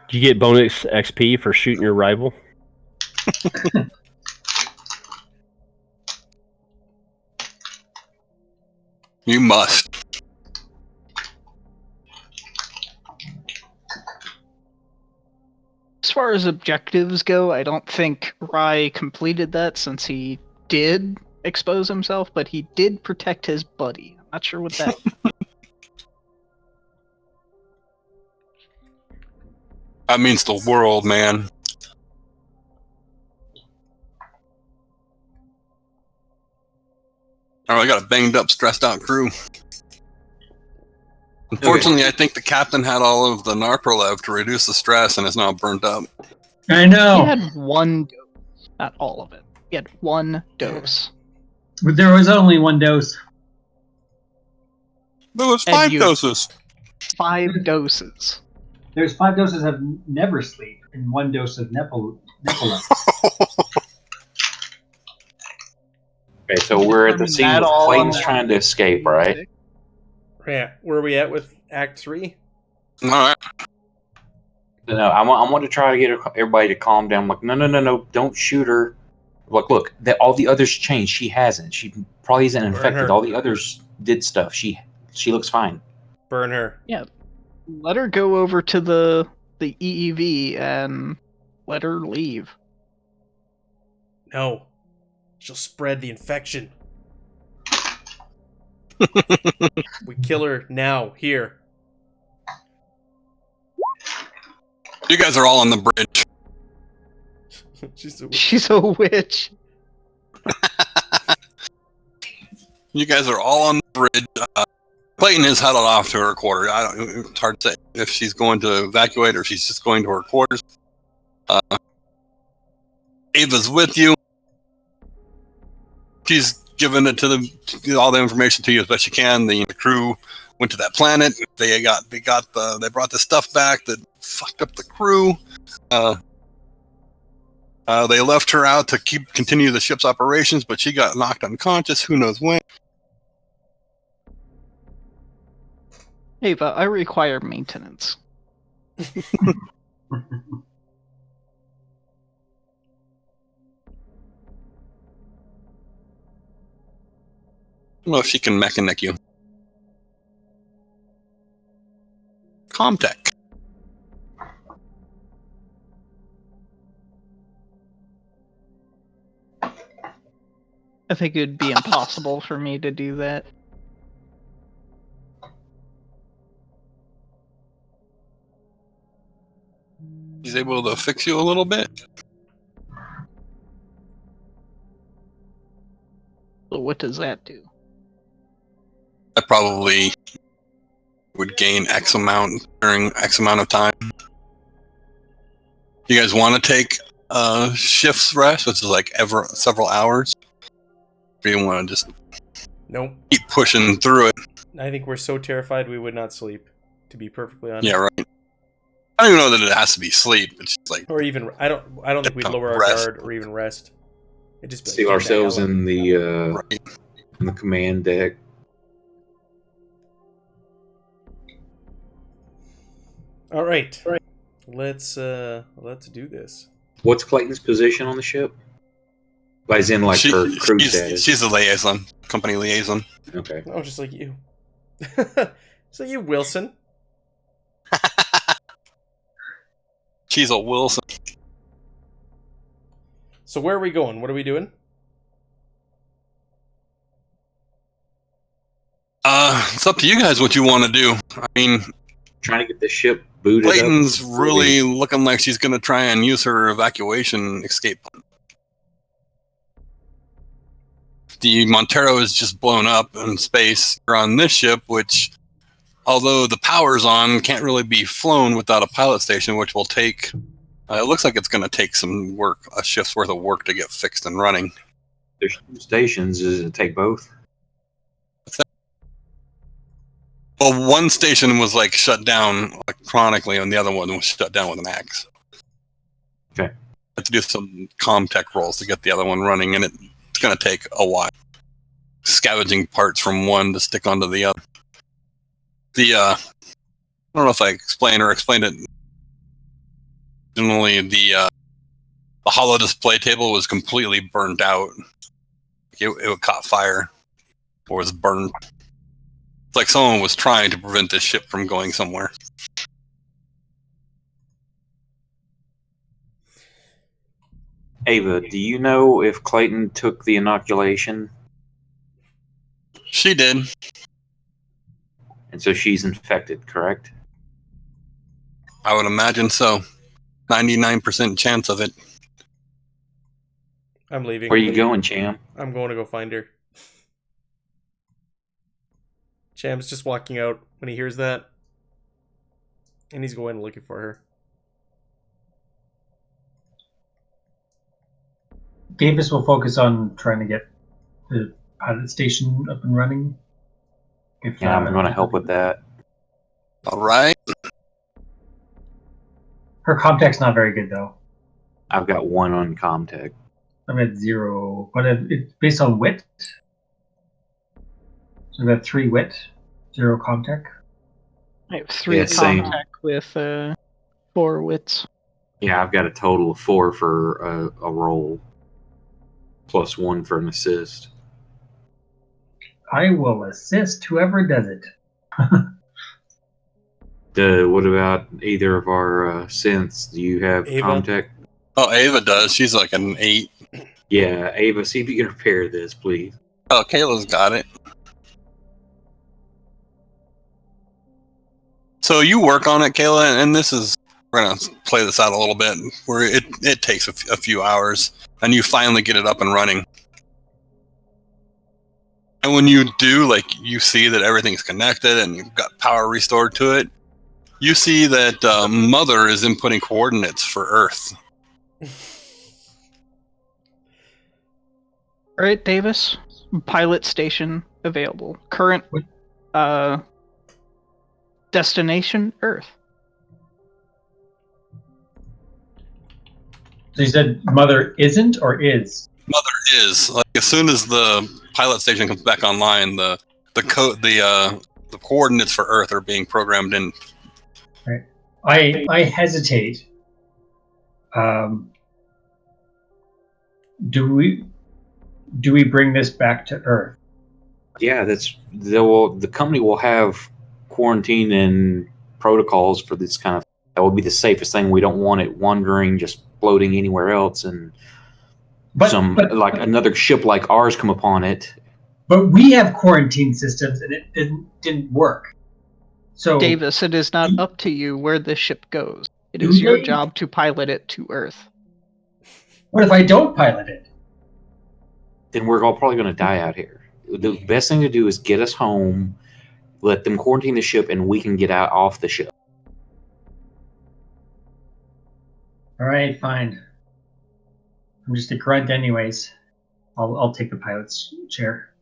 Did you get bonus XP for shooting your rival? You must. As far as objectives go, I don't think Rai completed that since he did expose himself, but he did protect his buddy. I'm not sure what that. That means the world, man. All right, I got a banged up, stressed out crew. Unfortunately, I think the captain had all of the Narprolev to reduce the stress and is now burnt up. I He know. had one dose, not all of it. He had one dose. But there was only one dose. There was And 5 you- doses. 5 doses. There's 5 doses of Never Sleep and 1 dose of Nepal. Okay, so we're at the scene That with all Clayton's on trying to escape, right? Yeah, where are we at with Act 3? All right. No, I want to try to get everybody to calm down. Like, no, don't shoot her. Look, all the others changed. She hasn't. She probably isn't infected. her. All the others did stuff. She looks fine. Burn her. Let her go over to the EEV and let her leave. No. She'll spread the infection. We kill her now, here. You guys are all on the bridge. She's a witch. You guys are all on the bridge. Clayton is huddled off to her quarters. It's hard to say if she's going to evacuate or if she's just going to her quarters. Ava's with you. She's given it to all the information to you as best she can. The crew went to that planet. They brought the stuff back that fucked up the crew. They left her out to continue the ship's operations, but she got knocked unconscious. Who knows when? Ava, I require maintenance. Well, she can mechanic you. Comtech. I think it would be impossible for me to do that. he's able to fix you a little bit. So what does that do? I probably would gain X amount during X amount of time. You guys want to take shift's rest, which is like several hours? Or you want to just Nope. keep pushing through it? I think we're so terrified we would not sleep, to be perfectly honest. Yeah, right. I don't even know that it has to be sleep. It's just like, Or even I don't think we'd lower our rest. guard or even rest. It just be like, See get the ourselves hell out. in the right. in the command deck. All right. Let's do this. What's Clayton's position on the ship? As in, like, her crew status. She's a liaison, company liaison. Okay. Oh, just like you. Just like you, Wilson. She's a Wilson. So where are we going? What are we doing? It's up to you guys what you want to do. I mean, Trying to get the ship booted Clayton's up. really looking like she's going to try and use her evacuation escape. The Montero is just blown up in space. You're on this ship, which, although the power's on, can't really be flown without a pilot station, which will take... it looks like it's going to take some work, a shift's worth of work to get fixed and running. There's 2 stations. Does it take both? Well, one station was like shut down electronically, and the other one was shut down with an axe. Okay. I had to do some ComTech rolls to get the other one running, and it's going to take a while. Scavenging parts from one to stick onto the other. I don't know if I explained it. Generally, the holo display table was completely burned out. It caught fire or was burned. It's like someone was trying to prevent this ship from going somewhere. Ava, do you know if Clayton took the inoculation? She did. And so she's infected, correct? I would imagine so. 99% chance of it. I'm leaving. Where you going, Cham? I'm going to go find her. Cham's just walking out when he hears that. And he's going looking for her. Davis will focus on trying to get the pilot station up and running. Yeah, I'm going to help with that. All right. Her contact's not very good, though. I've got 1 on ComTech. I'm at 0, but it's based on wit. So I've got 3 wit, 0 ComTech. I have 3 Yeah, same. contact with 4 wits. Yeah, I've got a total of 4 for a roll. Plus 1 for an assist. I will assist whoever does it. What about either of our synths? Do you have Ava? ComTech? Oh, Ava does. She's like an 8. Yeah, Ava, see if you can repair this, please. Oh, Kayla's got it. So you work on it, Kayla, and this is... We're going to play this out a little bit, where it takes a few hours, and you finally get it up and running. And when you do, like, you see that everything's connected and you've got power restored to it, you see that Mother is inputting coordinates for Earth. All right, Davis. Pilot station available. Current destination Earth. So you said Mother isn't or is? Mother is. Like, as soon as the pilot station comes back online, the coordinates for Earth are being programmed in. Right. I hesitate. Do we bring this back to Earth? Yeah, the company will have quarantine and protocols for this kind of. That would be the safest thing. We don't want it wandering, just floating anywhere else, and But another ship like ours come upon it. But we have quarantine systems, and it didn't work. So Davis, it is not up to you where the ship goes. It is your job to pilot it to Earth. What if I don't pilot it? Then we're all probably going to die out here. The best thing to do is get us home, let them quarantine the ship, and we can get out off the ship. All right, fine. I'm just a grunt, anyways. I'll take the pilot's chair.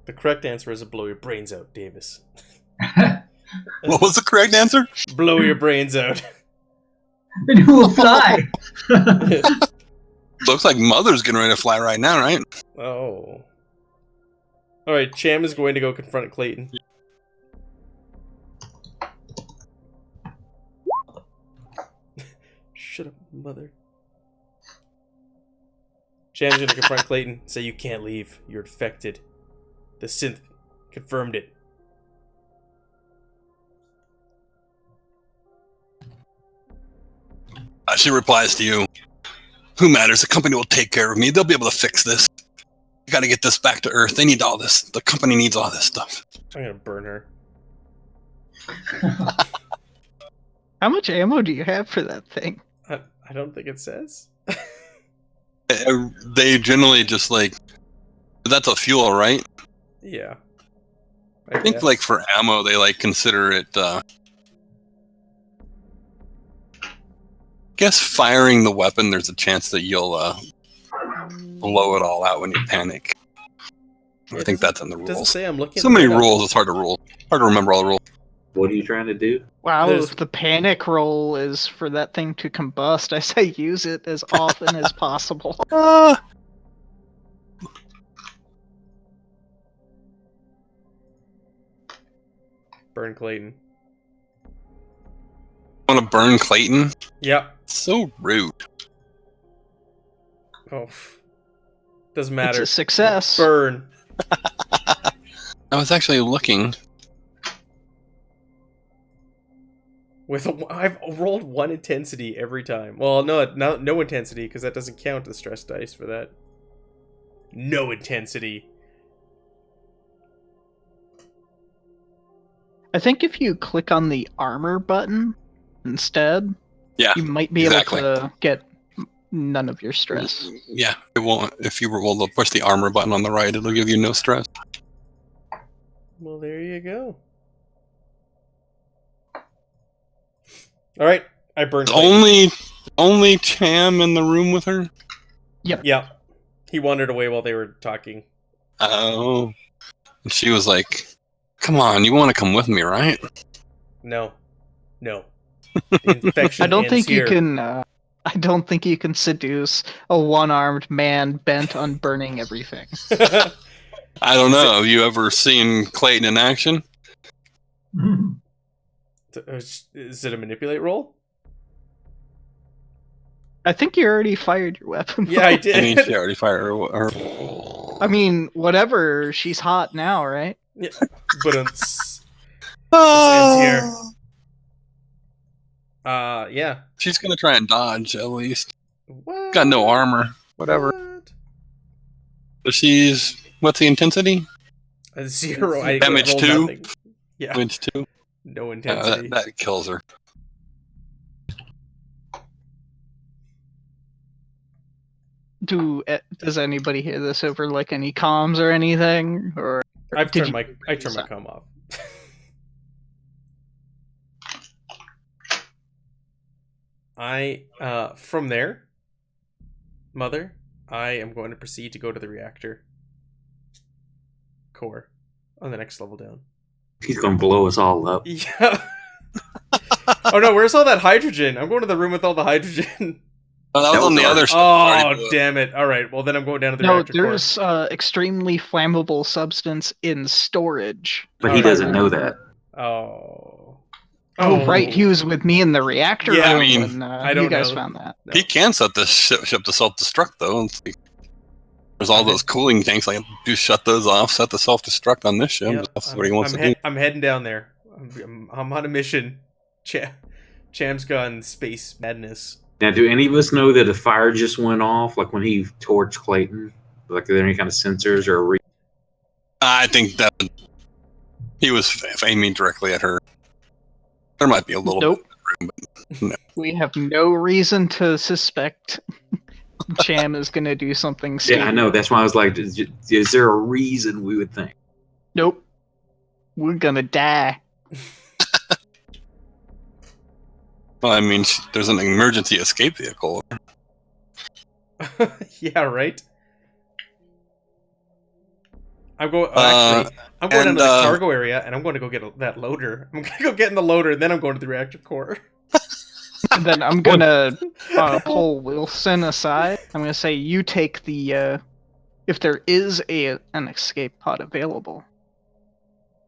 The correct answer is to blow your brains out, Davis. What was the correct answer? Blow your brains out. Then who will fly? Looks like Mother's getting ready to fly right now, right? Oh. Alright, Cham is going to go confront Clayton. Shut up, Mother. Cham's going to confront Clayton, say you can't leave. You're infected. The synth confirmed it. She replies to you, "Who matters? The company will take care of me. They'll be able to fix this. You gotta get this back to Earth. They need all this. The company needs all this stuff." I'm going to burn her. How much ammo do you have for that thing? I don't think it says. They generally just like, that's a fuel, right? Yeah. I think guess. like for ammo, they like consider it, guess firing the weapon, there's a chance that you'll blow it all out when you panic. I think that's in the Doesn't rules. say. I'm looking. So many rules, it's hard to remember all the rules. What are you trying to do? Wow, There's- if the panic roll is for that thing to combust, I say use it as often as possible. Burn Clayton. Want to burn Clayton? Yep. So rude. Oh. Doesn't matter. It's a success. Burn. I was actually looking. I've rolled 1 intensity every time. Well, no intensity, because that doesn't count the stress dice for that. No intensity. I think if you click on the armor button instead, Yeah, you might be exactly. able to get none of your stress. Yeah, it won't. If you were able to push the armor button on the right, it'll give you no stress. Well, there you go. All right, I burned Clayton. Only Cham in the room with her? Yeah. He wandered away while they were talking. Oh. And she was like, "Come on, you want to come with me, right?" No. The infection I don't ends think here. you can. I don't think you can seduce a one-armed man bent on burning everything. I don't know. Have you ever seen Clayton in action? Is it a manipulate roll? I think you already fired your weapon. Yeah, I did. I mean, she already fired her. I mean, whatever. She's hot now, right? Yeah. But this ends here. Yeah. She's gonna try and dodge at least. What? Got no armor. Whatever. What? But she's, what's the intensity? A 0. I Damage rolled 2? nothing. Yeah. Damage 2. No intensity. That kills her. Does anybody hear this over like any comms or anything? Or I did turned you- my comm off. From there, Mother, I am going to proceed to go to the reactor core on the next level down. He's gonna blow us all up. Yeah. Oh no, where's all that hydrogen? I'm going to the room with all the hydrogen. Oh, that was on the other ship. Oh, damn it. All right, well then I'm going down to the No, reactor core. there's extremely flammable substance in storage. But he doesn't know that. Oh. Oh, right, he was with me in the reactor Yeah, room I mean, when I don't you guys know. found that. No. He can set this ship to self-destruct, though. It's like, there's all those cooling tanks. Like, do shut those off, set the self-destruct on this ship. Yep, That's what he wants to do. I'm heading down there. I'm on a mission. Cham's gone space madness. Now, do any of us know that a fire just went off, like when he torched Clayton? Like, are there any kind of sensors or? I think that he was aiming directly at her. There might be a little Nope. bit of room, but We have no reason to suspect Cham is going to do something stupid. Yeah, I know. That's why I was like, is there a reason we would think? Nope. We're going to die. well, I mean, there's an emergency escape vehicle. Yeah, right. I'm going. Uh, Actually, I'm going and, down to the cargo area, and I'm going to go get that loader. I'm going to go get in the loader, and then I'm going to the reactor core. And then I'm going to pull Wilson aside. I'm going to say, you take the... if there is an escape pod available,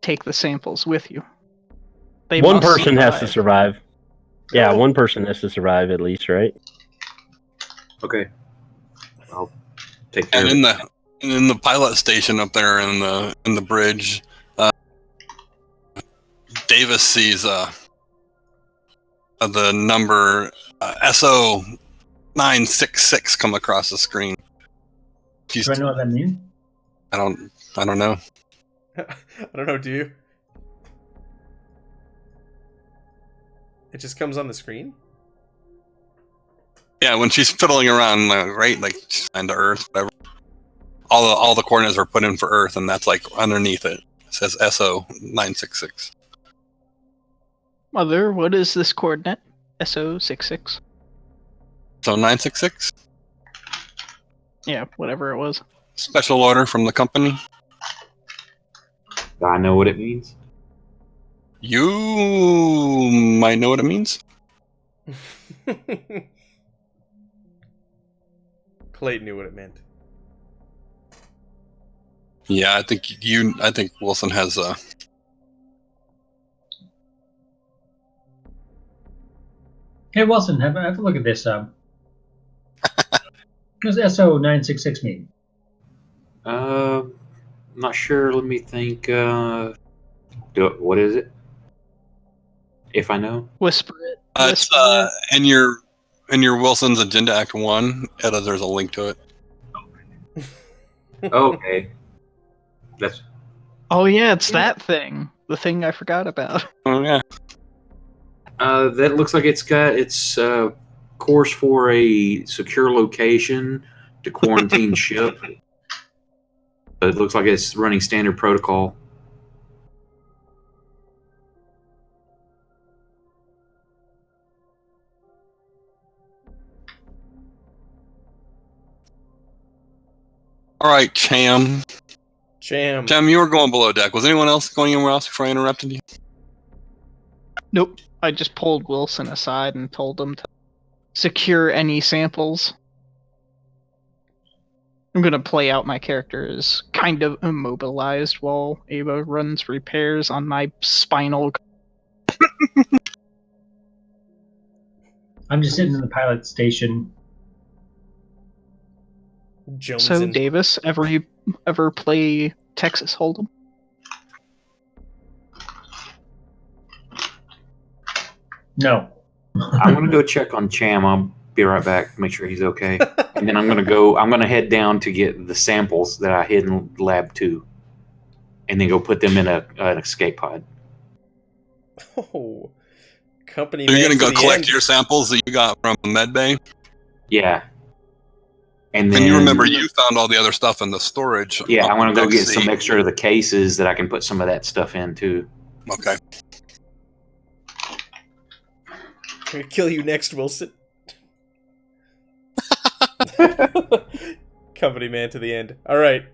take the samples with you. They One must person has to survive. survive. Yeah, Oh. one person has to survive at least, right? Okay. I'll take care And of it. in the pilot station up there in the bridge, Davis sees the number SO 966 come across the screen. Do I know what that means? I don't know. I don't know. Do you? It just comes on the screen. Yeah, when she's fiddling around, right, like she's on to Earth, whatever. All the coordinates are put in for Earth, and that's like underneath it. It says SO 966. Mother, what is this coordinate? SO66. So 966, Yeah, whatever it was. special order from the company. Do I know what it means? You might know what it means. Clayton knew what it meant. Yeah, I think Wilson has Hey, Wilson, have a look at this. What does SO 966 mean? I'm not sure. Let me think. What is it? If I know. Whisper it. it's Whisper it. in your Wilson's Agenda Act 1. There's a link to it. Okay. That's Oh yeah, it's that thing. The thing I forgot about. Oh yeah. that looks like it's got its course for a secure location to quarantine ship. It looks like it's running standard protocol. All right, Cham, you were going below deck. Was anyone else going anywhere else before I interrupted you? Nope. I just pulled Wilson aside and told him to secure any samples. I'm gonna play out my character as kind of immobilized while Ava runs repairs on my spinal. I'm just sitting in the pilot station. So, Davis, ever play Texas Hold'em? No. I'm gonna go check on Cham. I'll be right back. Make sure he's okay. And then I'm gonna head down to get the samples that I hid in lab 2, and then go put them in an escape pod. Oh, company. So you're gonna go collect end. your samples that you got from medbay. Yeah. And then you remember you found all the other stuff in the storage. Yeah, I want to go get C. some extra of the cases that I can put some of that stuff in too. Okay. I'm gonna kill you next, Wilson. Company man to the end. All right.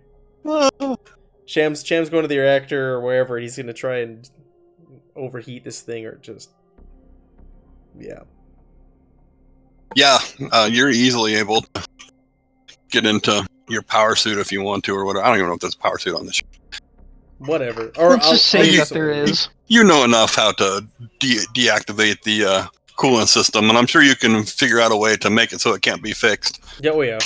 Cham's going to the reactor or wherever, and he's gonna try and overheat this thing, or just yeah. Yeah, you're easily able to get into your power suit if you want to, or whatever. I don't even know if there's a power suit on this ship. Whatever. Or Let's just say that there is. You know enough how to deactivate the coolant system, and I'm sure you can figure out a way to make it so it can't be fixed. Yeah, oh yeah.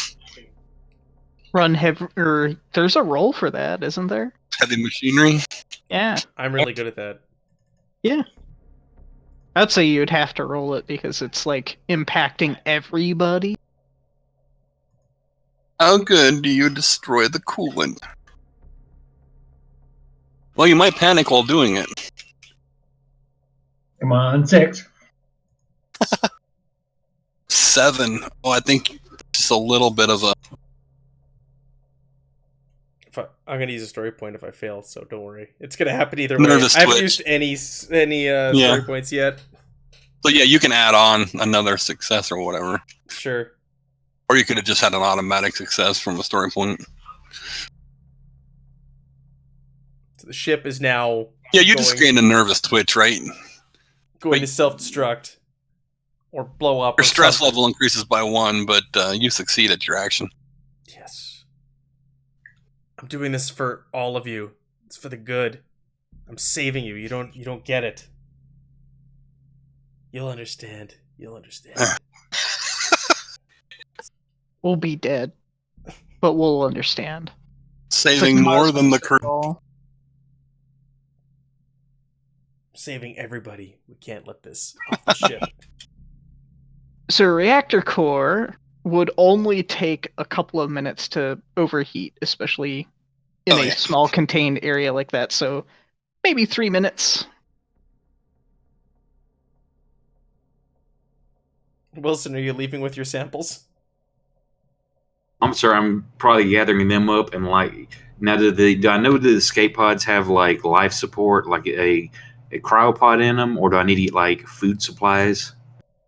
Run heavy, or there's a role for that, isn't there? Heavy machinery. Yeah. I'm really good at that. Yeah. I'd say you'd have to roll it because it's like impacting everybody. How good do you destroy the coolant? Well, you might panic while doing it. Come on, 6. 7. Oh, I think just a little bit of a... I'm going to use a story point if I fail, so don't worry. It's going to happen either way. Nervous I haven't twitch. used any story points yet. So yeah, you can add on another success or whatever. Sure. Or you could have just had an automatic success from a story point. So the ship is now... Yeah, you just gained a nervous twitch, right? Going to self-destruct. Or blow up. Your stress level increases by 1, but you succeed at your action. Yes. I'm doing this for all of you. It's for the good. I'm saving you. You don't get it. You'll understand. You'll understand. We'll be dead, but we'll understand. Saving more than the crew. Saving everybody. We can't let this off the ship. So reactor core would only take a couple of minutes to overheat, especially in a small contained area like that. So maybe 3 minutes. Wilson, are you leaving with your samples? I'm sorry, I'm probably gathering them up and now do I know the escape pods have like life support, like a cryopod in them, or do I need to eat like food supplies?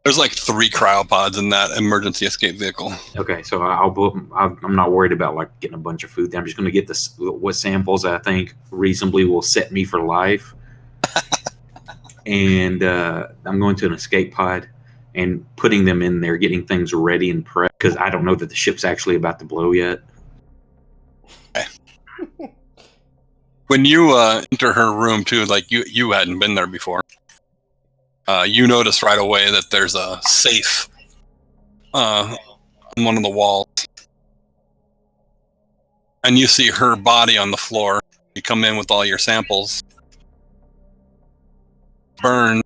There's like 3 cryopods in that emergency escape vehicle. Okay, so I'm not worried about like getting a bunch of food. I'm just going to get what samples I think reasonably will set me for life, and I'm going to an escape pod and putting them in there, getting things ready and prepped because I don't know that the ship's actually about to blow yet. When you enter her room too, like you hadn't been there before. You notice right away that there's a safe on one of the walls. And you see her body on the floor. You come in with all your samples. Burned.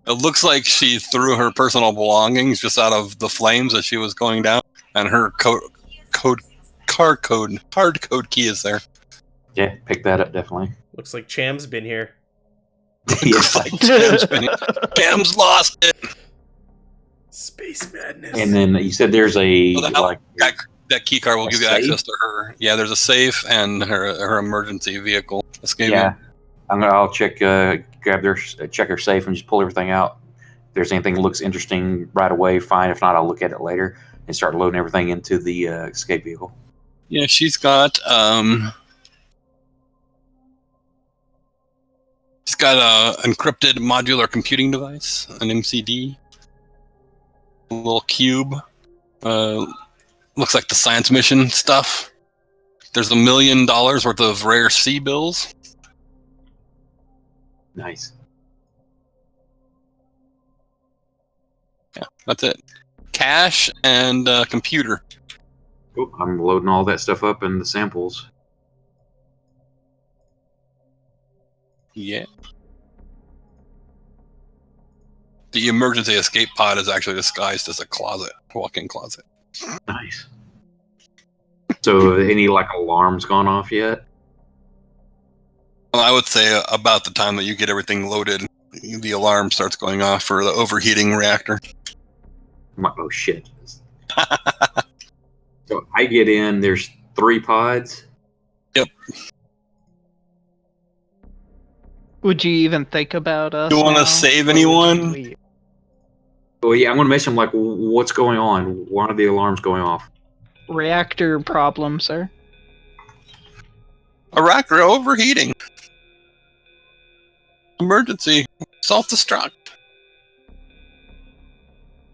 It looks like she threw her personal belongings just out of the flames as she was going down. And her card code key is there. Yeah, pick that up, definitely. Looks like Cham's been here. Yes. Like Cam's lost it. Space madness. And then you said there's that key card will give you access to her. Yeah, there's a safe and her emergency vehicle. Yeah, I'll check check her safe and just pull everything out. If there's anything that looks interesting right away, fine. If not, I'll look at it later and start loading everything into the escape vehicle. Yeah, she's got It's got a encrypted modular computing device, an MCD, a little cube. Looks like the science mission stuff. There's $1 million worth of rare C bills. Nice. Yeah, that's it. Cash and computer. Oh, I'm loading all that stuff up in the samples. Yeah. The emergency escape pod is actually disguised as a closet, walk-in closet. Nice. So, any like alarms gone off yet? Well, I would say about the time that you get everything loaded, the alarm starts going off for the overheating reactor. Oh shit! So I get in. There's 3 pods. Yep. Would you even think about us? Do you want to save anyone? Oh yeah, I'm going to mention like what's going on. Why are the alarms going off? Reactor problem, sir. A reactor overheating. Emergency. Self-destruct.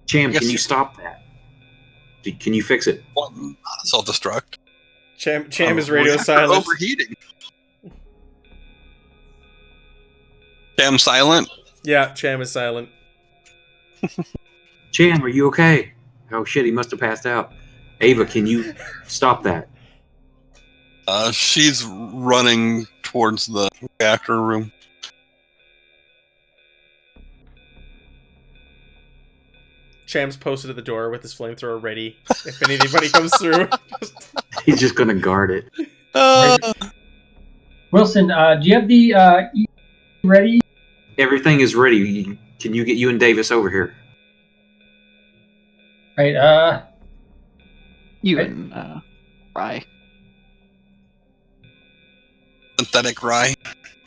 Cham, can you stop that? Can you fix it? Well, not a self-destruct. Cham is radio silent. Overheating. Cham silent? Yeah, Cham is silent. Cham, are you okay? Oh shit, he must have passed out. Ava, can you stop that? She's running towards the reactor room. Cham's posted at the door with his flamethrower ready. If anybody comes through, He's just gonna guard it. Wilson, do you have the ready? Everything is ready. Can you get you and Davis over here? Right. You Right. and Rye. Synthetic rye.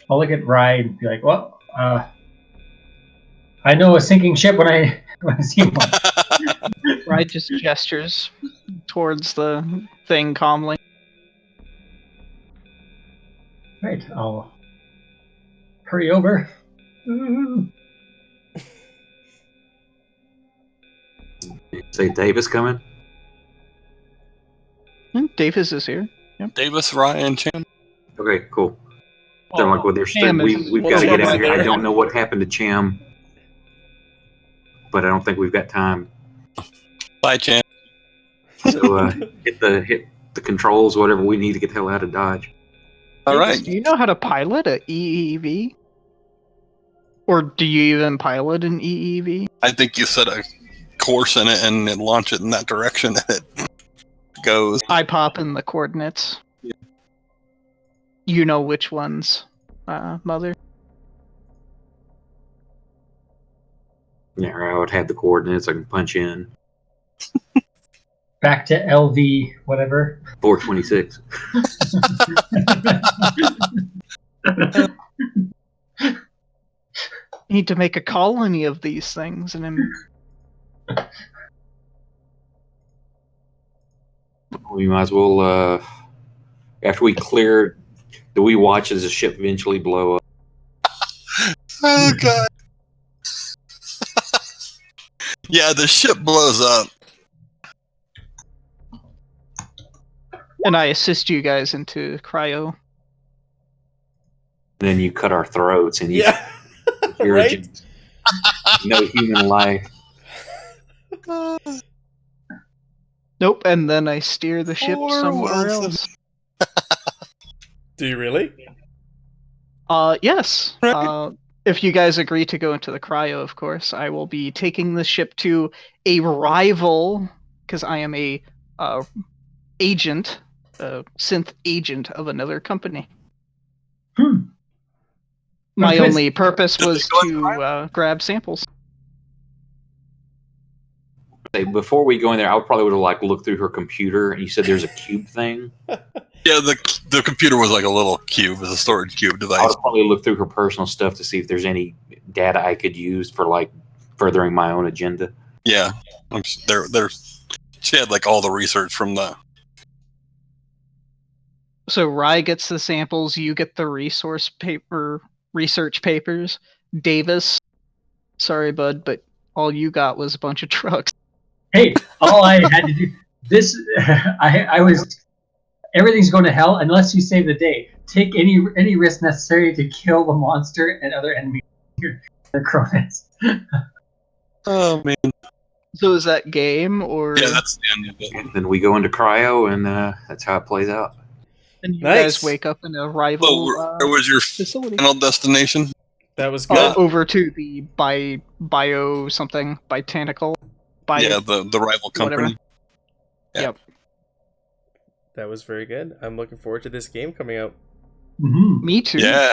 I'll look at Rye and be like, well, I know a sinking ship when I see one. Rye just gestures towards the thing calmly. Right. I'll hurry over. Say Davis coming? Davis is here. Davis, Rye, and Chan. Okay, cool. Then like, well, there's Cham is we've got to well, get out Cham's of here. I there. don't know what happened to Cham, but I don't think we've got time. Bye, Chan. So hit the controls, whatever we need to get the hell out of Dodge. All Davis, right. do you know how to pilot a EEV? Or do you even pilot an EEV? I think you set a course in it and it launch it in that direction and it goes. I pop in the coordinates. Yeah. You know which ones, Mother. Yeah, I would have the coordinates. I can punch in Back to LV, whatever. 426. Need to make a colony of these things, and then We might as well. After we clear, do we watch as the ship eventually blow up? Oh, God. Yeah, the ship blows up. and I assist you guys into cryo. And then you cut our throats, and you Yeah. hear Right? no human life. Nope, and then I steer the ship Poor somewhere Wilson. else. Do you really? Yes. If you guys agree to go into the cryo, of course, I will be taking the ship to a rival, because I am a agent, a synth agent of another company. My Twist. only purpose Did they was go in to grab samples. Say, before we go in there, I probably would have like looked through her computer, and you said there's a cube thing. Yeah, the computer was like a little cube, as a storage cube I would device. have probably looked through her personal stuff to see if there's any data I could use for like furthering my own agenda. Yeah, there. She had like all the research from the. So Rye gets the samples, you get the research papers. Davis, sorry, bud, but all you got was a bunch of trucks. Hey, all I had to do this. I was. Everything's going to hell unless you save the day. Take any risk necessary to kill the monster and other enemies. The Cronus. Oh man! So is that game, or Yeah, that's the end of it. And then we go into cryo, and that's how it plays out. and you Nice. guys wake up in a rival So, where was your facility? final destination? That was good. Over to the bio something botanical. Yeah, the rival company. Whatever. Yeah. Yep. That was very good. I'm looking forward to this game coming out. Mm-hmm. Me too. Yeah,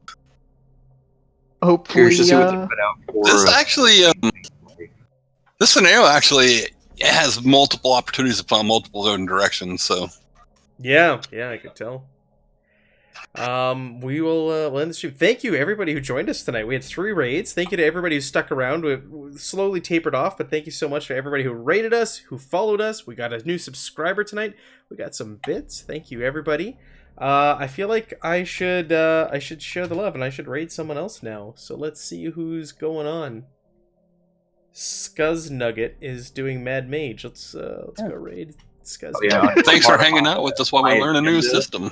Hopefully, Curious to see what they put out for. this actually, this scenario actually has multiple opportunities upon multiple different directions. So Yeah, I could tell. We will we'll end the stream. Thank you everybody who joined us tonight. We had 3 raids. Thank you to everybody who stuck around. We slowly tapered off, but thank you so much for everybody who rated us, who followed us. We got a new subscriber tonight. We got some bits. Thank you everybody. I feel like I should share the love and I should raid someone else now. So let's see who's going on. Scuzz Nugget is doing Mad Mage. Let's go raid Scuzz. Yeah, thanks for hanging out with us while we learn a new system.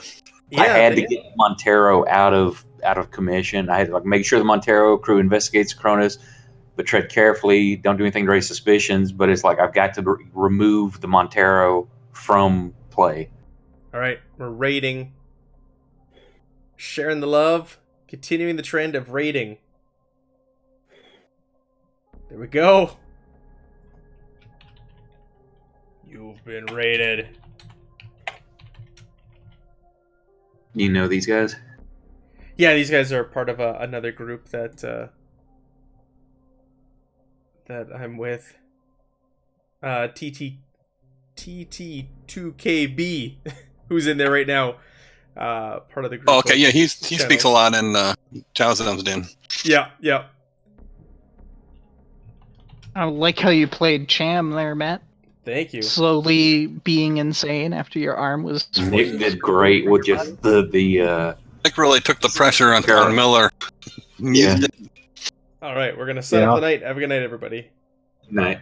I had to get Montero out of commission. I had to make sure the Montero crew investigates Cronus, but tread carefully. Don't do anything to raise suspicions. But it's like I've got to remove the Montero from play. All right, we're raiding, sharing the love, continuing the trend of raiding. There we go. You've been raided. You know these guys? Yeah, these guys are part of another group that that I'm with. TT2KB, who's in there right now. Part of the group. Oh, okay, yeah, he speaks a lot in Chao Zedam's Den. Yeah. I like how you played Cham there, Matt. Thank you. Slowly being insane after your arm was. Nick did great with just the Nick really took the pressure on Miller. Yeah. All right, we're gonna set up the night. Have a good night, everybody. Night.